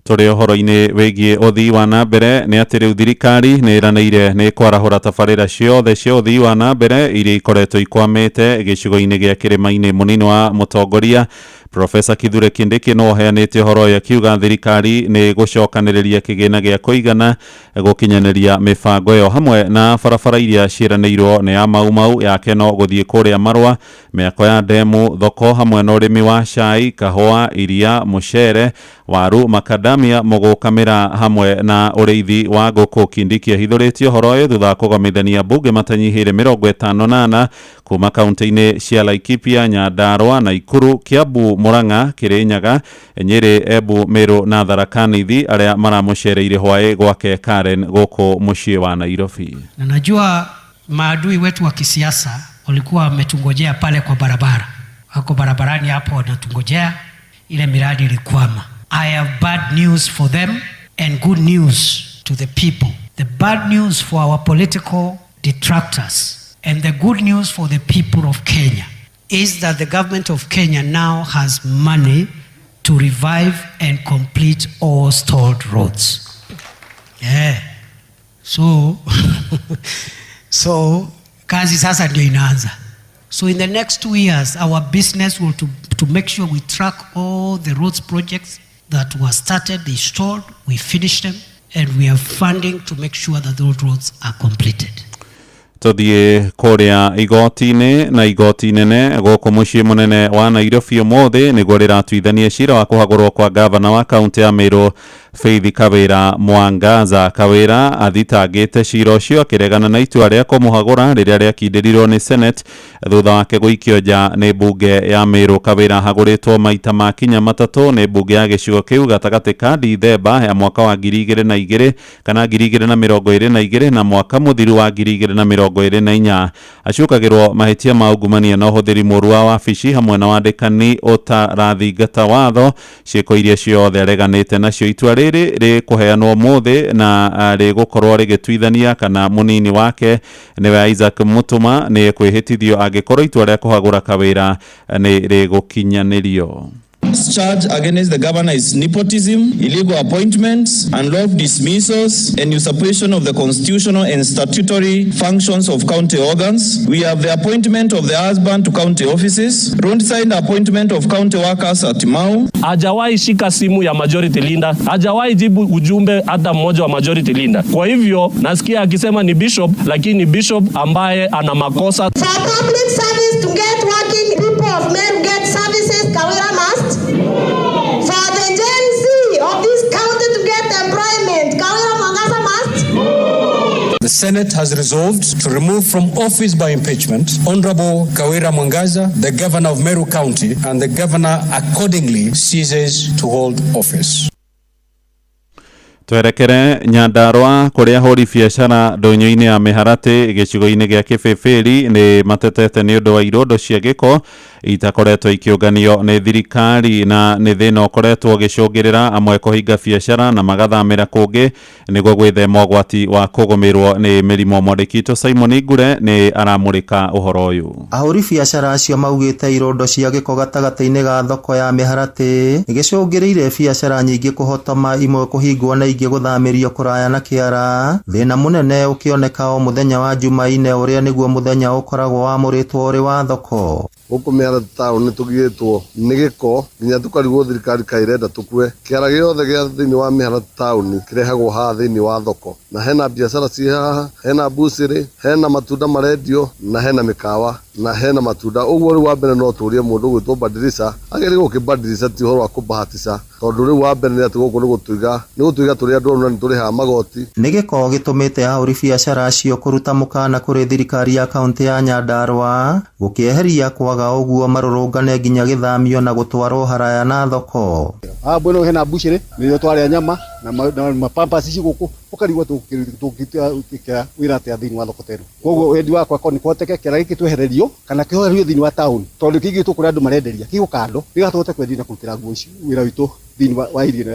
Turi uhoro-ini wigie uthii wa na mbere ni ati riu thirikari ni iranaire ni kwarahura tabarira ciothe cia uthii wa na mbere iria ikoretwo ikwamite gicigo-ini gia kirima-ini munini wa mutongoria Profesa Kithure Kindiki no heanite horo ya kiuga thirikari ni gucokaniriria kigina gia kuigana gukinyaniria mibango yo hamwe na barabara iria ciranirwo ni ya mau yake no guthie kuria Marwa miako ya demu thoko hamwe na urimi wa cai kahua iria mucere waru makadamia mugukamira hamwe na uriithi wa nguku. Kindiki ahithuritio horo uyu thutha kugomithania bunge matanyihire 58 kuma kaunti-ini cia Laikipia, Nyandarua, Naikuru, Kiambu, Murang'a, Kirinyaga, Nyeri, Embu, Meru na Tharaka Nithi aria maramucereire hwae gwake Karen guku mucii wa Nairobi. Na najua maadui wetu wa kisiasa walikuwa wametungojea pale kwa barabara, wako barabarani hapo wanatungojea, ile miradi ilikwama. I have bad news for them and good news to the people. The bad news for our political detractors and the good news for the people of Kenya is that the government of Kenya now has money to revive and complete all stalled roads. Yeah. So kazi sasa ndio inaanza. So in the next 2 years our business will to make sure we track all the roads projects that were started, they stalled, we finish them, and we have funding to make sure that those roads are completed. Tuthie kuria igoti-ini na igoti nene guku mucii munene wa Nairobi umuthi niguo riratuithania cira wa kuhagurwo kwa gavana wa kaunti ya Meru Faith Kawira Mwangaza. Kawira athitangite cira ucio akiregana na itua ria kumuhagura riria riakindirirwo ni Senate thutha wake guikio nja ni bunge ya Meru. Kawira haguritwo maita makinya matatu ni bunge ya gicigo kiu gatagati ka Dithemba ya mwaka wa 2022 kana 2022 na mwaka muthiru wa 2024. Acukagirwo mahitia ma ungumania na uhuthiri muru wa wabici hamwe na wandikani utarathingata watho. Ciiko iria ciothe areganite nacio itua riri kuheanwo muthi na rigukorwo rigituithania kana munini wake niwe Isaac Mutuma ni kwihitithio angikorwo itua ria kuhagura Kawira ni rigukinyanirio. This charge against the governor is nepotism, illegal appointments, unlawful dismissals, and usurpation of the constitutional and statutory functions of county organs. We have the appointment of the husband to county offices, roadside appointment of county workers at Mau. Hajawahi shika simu ya majority leader, hajawahi jibu ujumbe hata mmoja wa majority leader. Kwa hivyo nasikia akisema ni bishop, lakini bishop ambaye ana makosa. For public service to get working, people of Meru get services, Kawira must. For the Gen Z of this county to get employment, Kawira Mwangaza must. The Senate has resolved to remove from office by impeachment Honorable Kawira Mwangaza, the governor of Meru County, and the governor accordingly ceases to hold office. Twerekere Nyandarua kuria huri biacara ndonyo-ini ya miharati gicigo-ini gia Kibibiri ni matetete ni undu wa irondo cia giko itakoretwo ikiunganio ni thirikari na ni thina ukoretwo gicungirira amwe kuhinga biacara na magathamira kungi niguo gwithema ugwati wa kugumirwo ni mirimo. Mwandikito Simon Ngure ni aramurika uhoro uyu. Ahuri biacara acio maugite irondo cia giko gatagati-ini ga thoko ya miharati gicungirire biacara nyingi kuhotoma imwe kuhingwo na ingi guthamirio kuraya na kiara. Thina munene ukioneka o muthenya wa Jumaine uria niguo muthenya ukoragwo wa muritwo uri wa thoko. Guku miara tauni tugitwo ni giko nginya tukarigwo thirikari kairenda tukue kiara giothe gia thiini wa mihara tauni kirehagwo haha thiini wa thoko na hena biacara ci haha, hena buciri, hena matunda marendio na hena mikawa na hena matunda. Uguo ri wa mbere no turie mundu gwitwo Badilisha ageri gukibadilisha ti horo wa kubahatisha tondu riu wa mbere ni ati guku ni gutuiga turi andu na turi ha magoti ni giko gitumite ahuri biacara acio kuruta mukana kuri thirikari ya kaunti ya Nyandarua gukieheria kwaga uguo marurungane nginya githamio na gutwarwo haraya na thoko bwino hena bushire ni tware nyama na mapampa sisi guku ukarigwa tukikira wirate athini wa thoko tero koguo wendi wakwa ko ni kwoteke kira giki twehererio kana kihorerio thini wa town tondu kigi tukuri andu marenderia kiguka rigatote kwendia na kurutira nguo ici wira witu thini wa irio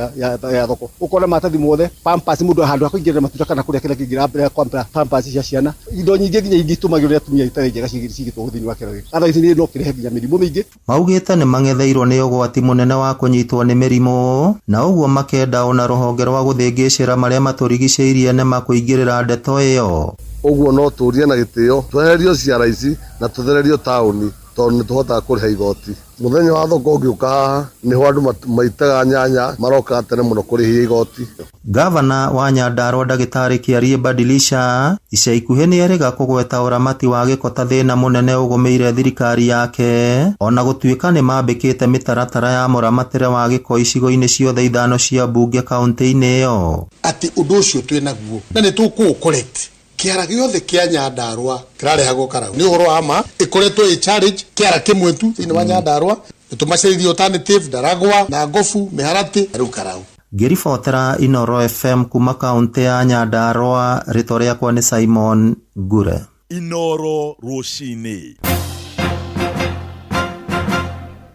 ya thoko ukona matathi mothe pampas mundu handu akuingirira matuta kana kuria kila kingira mbere kwa pampas cia ciana indo nyingi nginya ingitumagirwo atumia itare njega cigitwo thini wa kira ara ici ni no kirehe nginya mirimu mingi maugite ni mangetheirwo ni ugwati munene wa kunyitwo ni mirimu na uguo makenda ona ruhonge rwa guthingicira maria maturigiceirie ne makuingirira ndeto iyo uguo no turie na gitio tweherio ciara ici na tuthererio tauni tondu ni tuhota kuriha igoti muthenya wa thoko ngiuka ni ho andu maitaga nyanya maroka tene muno kurihia igoti Gavana wa Nyandarua Ndagitari Kiarie Badilisha ica ikuhi ni erega kugweta uramati wa giko ta thina munene ugumeire thirikari yake ona gutuika ni mambikite mitaratara ya muramatire wa giko icigo-ini ciothe ithano cia bunge kaunti-ini iyo ati undu ucio twinaguo na ni tukuukorete kiara giothe kia Nyandarua kirarehagwo karau ni uhoro ama ikoretwo i challenge kiara kimwe tu thini wa Nyandarua tumacerithio alternative Daragwa na Ngofu Miharati riu karau ngiribotera Inoro FM kuma kaunti ya Nyandarua rito riakwa ni Simon Gure Inoro Rushini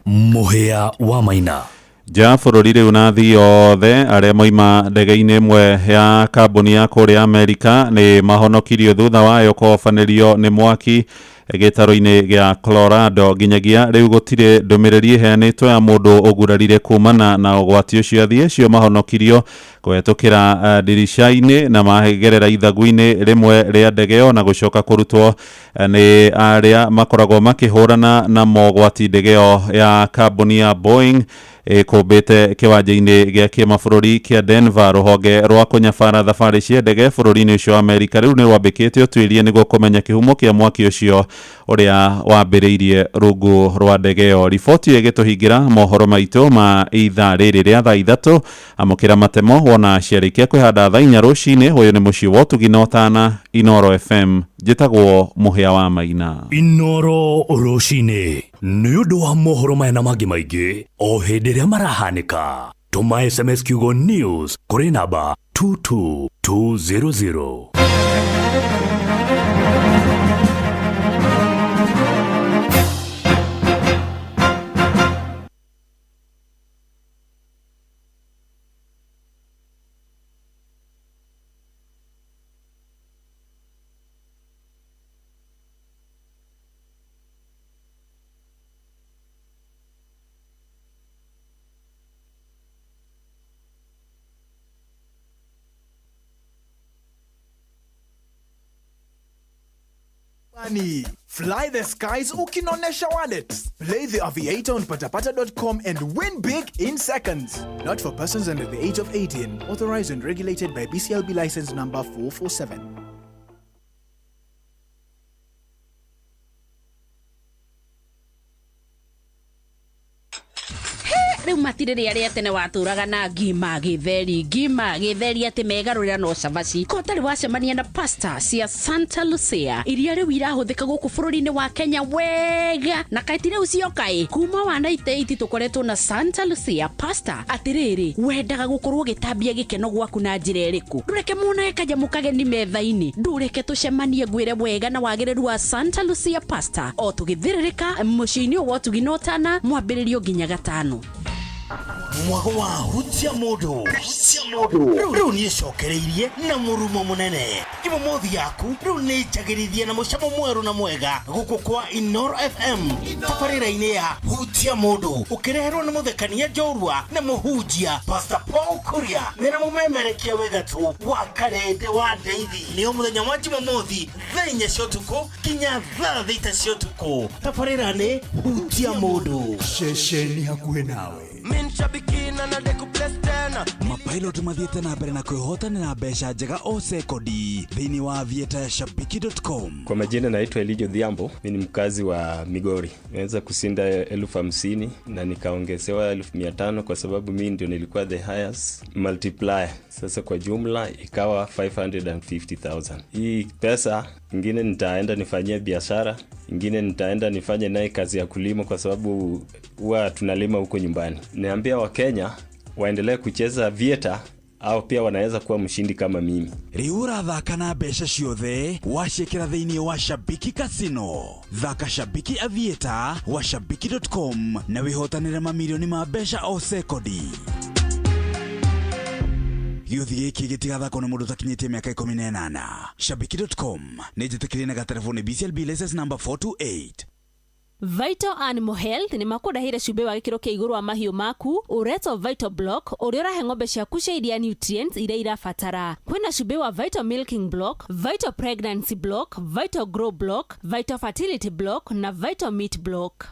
Muhia wa Maina ja bururi riu na thi yothe aria moima ndege-ini imwe ya kambuni ya kuria Amerika ni mahonokirio thutha wayo kobanirio ni mwaki gitaro-ini gia Colorado nginyagia riu gutire ndumiriri iheanitwo ya mundu ugurarire kumana na ugwati ucio athie cio mahonokirio kwetukira dirisha-ini na magerera ithagu-ini rimwe ria ndege ona gucoka kurutwo ni aria makoragwo makihurana na mogwati ndege ya kambuni ya Boeing kumbite kiwanja-ini gia kimabũrũri kia Denver ruhonge rwa kunyabara thabari cia ndege bũrũri-ini ucio wa Amerika riu ni rwambikite utwirie niguo kumenya kihumo kia mwaki ucio uria wambiriirie rungu rwa ndege iyo riboti igituhingira mohoro maitu ma ithaa riri ria thaa 3 amukira matemo wona ciarikia kwihanda thaa 4 rucini uyu ni mucii wa Tuginotana Inoro FM njitagwo Muhia wa Maina Inoro Rushini ni undu wa mohoro maya na mangi maingi o hindi ria marahanika tuma SMS kiugo news kuri namba 22200 Fly the skies ukinonesha wallet. Play the aviator on patapata.com and win big in seconds. Not for persons under the age of 18. Authorized and regulated by BCLB license number 447. riu matiriri aria tene waturaga na ngima githeri ati megarurira no cabaci ko tari wacemania na pasta cia Santa Lucia iria riu irahuthika guku bururi-ini wa Kenya wega na kaitire ucio kai kuma wa 98 tukoretwo na Santa Lucia pasta atiriri wendaga gukorwo gitambia gikeno gwaku na njira iriku ndureke muna ekajamu kageni metha-ini ndureke tucemanie ngwire wega na wagiriru wa Santa Lucia pasta o tugithiririka mucii-ini wa Tuginotana mwambiririo nginya gatano mwago wa hutia modo riu ni cokereirie na murumo munene imo mothi yaku riu ni njagirithie na mucamo mweru na mwega guku kwa Inoro FM tabarira-ini ya hutia modo ukireherwo na muthekania njorua na muhunjia Pastor Paul Kuria mena mumemerekia wegatu wa karende wa ndeithi ni muthenya wa Jumamothi thaa 4 cia utuku kinya thaa 6 cia utuku tabarira-ini hutia modo shesheni hakuhe nawe Min shabikina na deku bless tena Mapilot mathiete na mbere na kwĩhotanĩra mbeca njega o sekodi thĩinĩ wa aviatorshabiki.com. Kwa majina naitwa Elijo Dhiambo, mimi ni mkazi wa Migori. Nimeweza kusinda 50,000 na nikaongezewa 1500 kwa sababu mimi ndio nilikuwa the highest multiplier. Sasa kwa jumla ikawa 550,000. Hii pesa ingine nitaenda nifanyie biashara, ingine nitaenda nifanye naye kazi ya kulima kwa sababu huwa tunalima huko nyumbani. Niambia Wakenya waendelee kucheza vieta au pia wanaweza kuwa mshindi kama mimi. Riura thaka na mbeca ciothe wacikira thĩinĩ wa Shabiki Casino. Thaka Shabiki Aviator wa shabiki.com na wihotanĩre mamilioni ma mbeca o sekodi. Gĩuthi gĩkĩ gĩtigathakwo nĩ mũndũ ũtakinyĩtie mĩaka 18. Shabiki.com nĩ njĩtĩkĩrie na gatelefoni BCLB license number 428. Vital Animal Health ni makũndahĩre cumbĩ wa gĩkĩro kĩa igũrũ wa mahiũ maku uretwo Vital Block ũrĩa ũrahe ng'ombe ciaku cia iria nutrients iria irabatara. Kwĩna cumbĩ wa Vital Milking Block, Vital Pregnancy Block, Vital Grow Block, Vital Fertility Block na Vital Meat Block.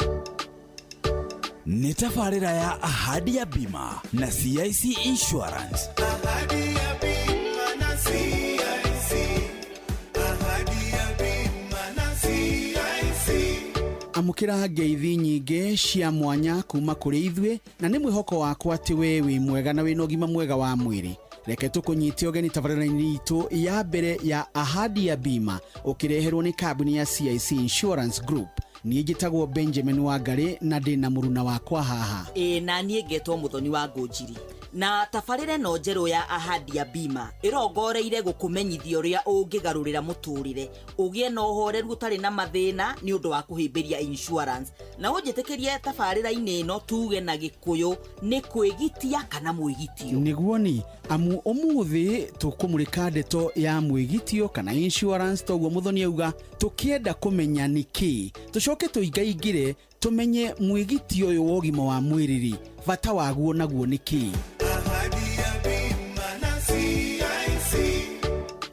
Nĩ tabarĩra ya Ahadi ya Bima na CIC Insurance. Ahadi ya Bima na CIC. Ahadi ya Bima na CIC. Amukira ngeithi nyingĩ cia mwanya kuma kũrĩ ithuĩ na nĩ mwĩhoko wakwa atĩ we wĩ mwega na wĩna ũgima mwega wa mwĩrĩ. Reke tũkũnyite ũgeni tabarĩra-inĩ itũ ya mbere ya Ahadi ya Bima ũkĩreherwo nĩ kambuni ya CIC Insurance Group. Niĩ njĩtagwo Benjamin Wangari na ndĩna mũruna wakwa haha. Na niĩ ngetwo Mũthoni wa Ngũnjiri. Na tabarĩra no njerũ ya Ahadi ya Bima ĩrongoreire gũkũmenyithia ũrĩa ũngĩgarũrĩra mũtũrĩre ũgĩe na ũhoreru ũtarĩ na mathĩna nĩ ũndũ wa kũhĩmbĩria insurance. Na ũnjĩtĩkĩrie tabarĩra-inĩ ĩno tuge na Gĩkũyũ nĩ kwĩgitia kana mwĩgitio. Nĩguo ni amu ũmũthĩ tũkũmũrĩka ndeto ya mwĩgitio kana insurance toguo Mũthoni auga tũkĩenda kũmenya nĩkĩ tũcoke tũingaingĩre tũmenye mwĩgitio ũyũ wa ũgima wa mwĩrĩ bata waguo naguo nĩkĩ.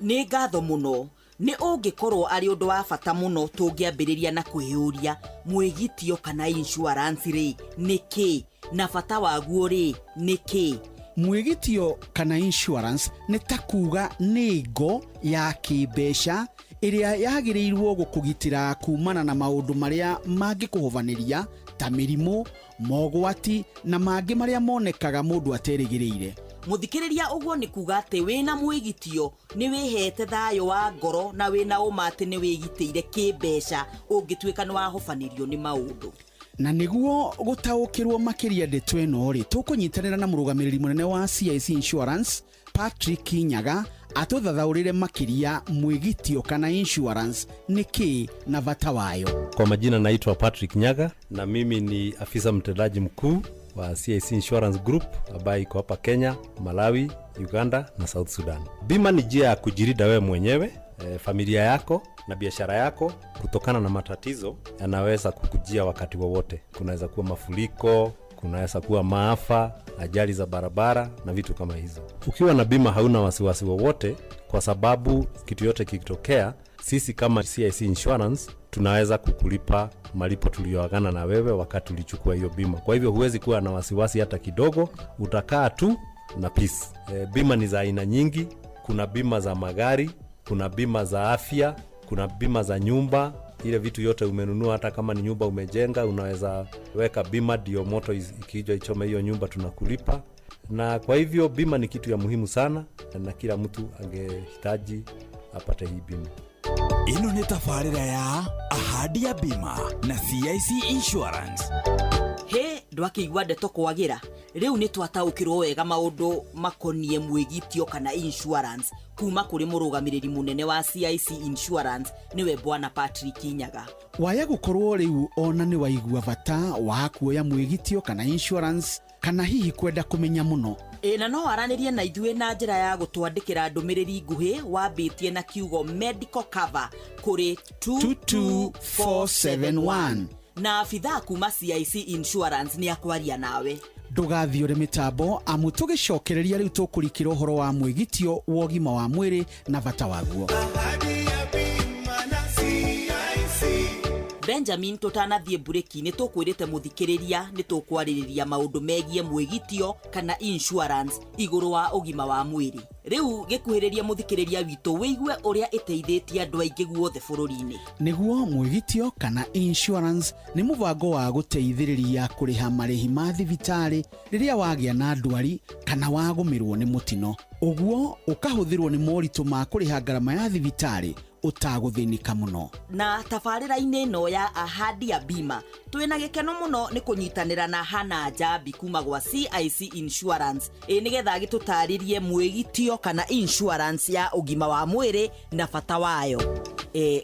Nĩ ngatho mũno nĩ ũngĩkorwo arĩ ũndũ wa bata mũno tũngĩambĩrĩria na kwĩyũria mwĩgitio kana insurance rĩ nĩkĩ na bata waguo rĩ nĩkĩ. Mwĩgitio kana insurance nĩ ta kuga nĩ ngo ya kĩmbeca ĩrĩa yagĩrĩirwo gũkũgitĩra kumana na maũndũ marĩa mangĩkũhobanĩria ta mĩrimũ, mogwati na mangĩ marĩa monekaga mũndũ aterĩgĩrĩire. Mũthikĩrĩria ũguo nĩ kuga atĩ wĩna mwĩgitio nĩ wĩhete thayũ wa ngoro na wĩna ũma atĩ nĩ wĩgitĩire kĩmbeca ũngĩtuĩka nĩ wahobanĩrio nĩ maũndũ. Na nĩguo gũtaũkĩrwo makĩria ndeto ĩno rĩ tũkũnyitanĩra na mũrũgamĩrĩri mũnene wa CIC Insurance Patrick Nyaga atũthathaũrĩre makĩria mwĩgitio kana insurance nĩkĩ na bata wayo. Kwa majina naitwa Patrick Nyaga na mimi ni afisa mtendaji mkuu wa CIC Insurance Group ambayo iko hapa Kenya, Malawi, Uganda na South Sudan. Bima ni njia ya kujilinda wewe mwenyewe, familia yako na biashara yako kutokana na matatizo yanaweza kukujia wakati wowote. Kunaweza kuwa mafuriko, kunaweza kuwa maafa, ajali za barabara na vitu kama hizo. Ukiwa na bima hauna wasiwasi wowote kwa sababu kitu yote kikitokea, sisi kama CIC Insurance tunaweza kukulipa malipo tuliyoagana na wewe wakati ulichukua hiyo bima. Kwa hivyo huwezi kuwa na wasiwasi hata kidogo, utakaa tu na peace. Bima ni za aina nyingi, kuna bima za magari, kuna bima za afya, kuna bima za nyumba. Ile vitu yote umenunua, hata kama ni nyumba umejenga, unaweza weka bima ndio moto ikija ichome hiyo nyumba tunakulipa. Na kwa hivyo bima ni kitu ya muhimu sana na kila mtu angehitaji apate hii bima. Ino nĩ tabarĩra ya Ahadi ya Bima na CIC Insurance. He ndwakĩigua ndeto kwagĩra rĩu nĩ twataũkĩrwo wega maũndũ makoniĩ mwĩgitio kana insurance kuma kũrĩ mũrũgamĩrĩri mũnene wa CIC Insurance niwe Bwana Patrick Nyaga. Waya gũkorwo rĩu ona nĩ waigua bata wa kuoya mwĩgitio kana insurance kana hihi kwenda kũmenya mũno. Na no aranĩrie na ithuĩ na njĩra ya gũtwandĩkĩra ndũmĩrĩri nguhĩ wambĩtie na kiugo medical cover kũrĩ 22471 na afithaa kuma CIC Insurance nĩ akwaria nawe. Ndũgathiũre mĩtambo amu tũgĩcokereria rĩu tũkũrikĩra ũhoro wa mwĩgitio wa ũgima wa mwĩrĩ na bata waguo. Benjamin tutanathie bureki ni tukwirite muthikiriria ni tukwariria maundu megie mwigitio kana insurance iguru wa ugima wa mwiri. Riu gikuhiriria muthikiriria witu wiigue uria iteithitie andu aingi guothe bururi-ini. Niguo mwigitio kana insurance ni mubango wa guteithiriria kuriha marihi ma thibitari riria wagia na ndwari kana wagumirwo ni mutino. Uguo ukahuthirwo ni moritu ma kuriha ngarama ya thibitari utaguthinika muno. Na tabarira-ini no ya ahadi ya bima twina gikeno muno ni kunyitanira na Hana Jambi kuma gwa CIC Insurance nigetha gitutaririe mwigitio kana insurance ya ugima wa mwiri na bata wayo.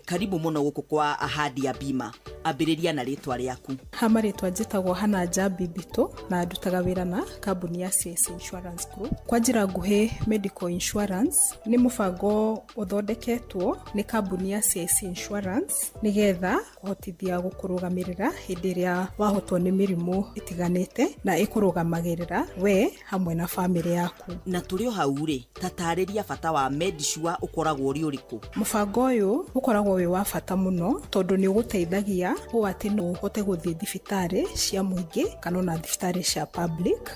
Karibu muno guku kwa ahadi ya bima. Ambiriria na ritwa riaku. Hamaritwa njitagwo Hana Jambi Bito na ndutaga wira na kambuni ya CIC Insurance Group. Kwa njira nguhi, medical insurance ni mubango uthondeketwo ni kambuni ya CIC Insurance nigetha kuhotithia gukurugamirira hindi iria wahotwo ni mirimu itiganite na ikurugamagirira we hamwe na family yaku. Na turio haure tatariria bata wa Medisure ukoragwo uri uriku. Mubango uyu ukoragwo wi wa bata muno tondu ni uguteithagia ati no uhote guthie thibitari cia muingi kana na thibitari cia public.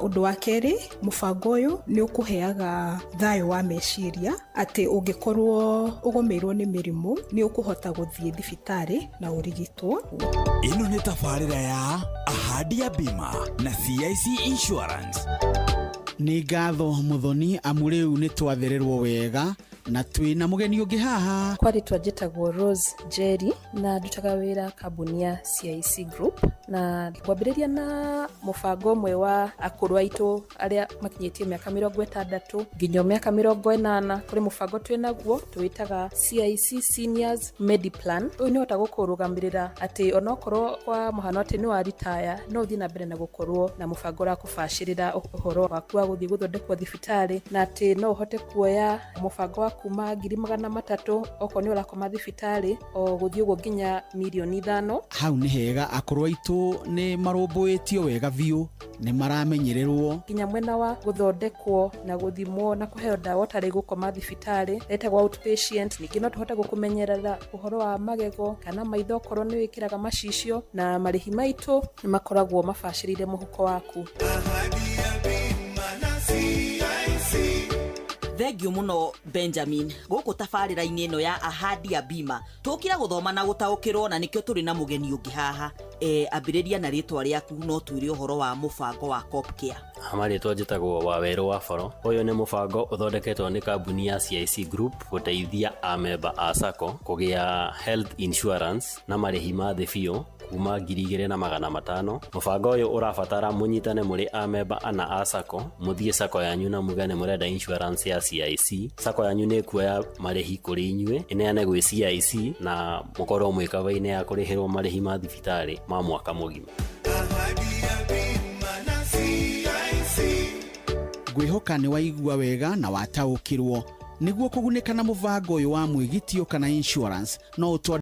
Undu wa keri, mubango uyu ni ukuheaga thayo wa meciria ati ungikorwo ugomeirwo ni mirimu ni ukuhota guthie thibitari na urigitwo. Ino ni tabarira ya ahadi ya bima na CIC Insurance. Ni ngatho muthoni amuriu ni twathererwo wega na twina mugeni ungi haha. Kwari twajitagwo Rose Jerry na ndutaga wira kambuni ya CIC Group na kwambiriria na mubango mwe wa akuru aitu aria makinyitie miaka 60 nginya miaka 80 kuri mubango twinaguo twitaga CIC Seniors Mediplan. Uyu ni hota gukurugamirira ati onokorwo kwa muhano ati ni wa retire no thina mbere na gukorwo na mubango ra kubashirira uhoro waku wa guthii guthondekwo thibitari na ati no uhote kuoya mubango wa kuma 300,000 oko ni urakoma thibitari o guthii ugo nginya milioni 5. Hau ni hega akuru aitu ni marumbuitio wega biu ni maramenyererwo nginya mwena wa guthondekwo na guthimwo na kuheo dawa tari gukoma thibitari etagwo outpatient. Ningi no tuhote gukumenyerera uhoro wa magego kana maitho korwo ni wikiraga macicio na marihi maitu ni makoragwo mabashirire muhuko waku. Thengio muno Benjamin guku tabarira-ini ino ya ahadi ya bima tukira guthoma na gutaukirwo na nikio turi na mugeni ungi haha. Ambiriria na ritwa riaku no twire uhoro wa mubango wa Copcare. Amaritwa njitagwo Waweru wa Faro. Uyu ni mubango uthondeketwo ni kambuni ya CIC Group guteithia amemba a SACCO kugia health insurance na marihi ma thĩ biũ kuma 2,500. Mubango uyu urabatara munyitane muri amemba ana a SACCO muthie SACCO yanyu na mugane murenda insurance ya CIC. SACCO yanyu ni kuoya marihi kuri inyue ineane gwi CIC na mukorwo mwikabaine ya kurihirwo marihi ma thibitari ma mwaka mugima. Ngwihoka ni waigua wega na wataukirwo niguo kuguneka na mubango uyu wa mwigitio kana insurance no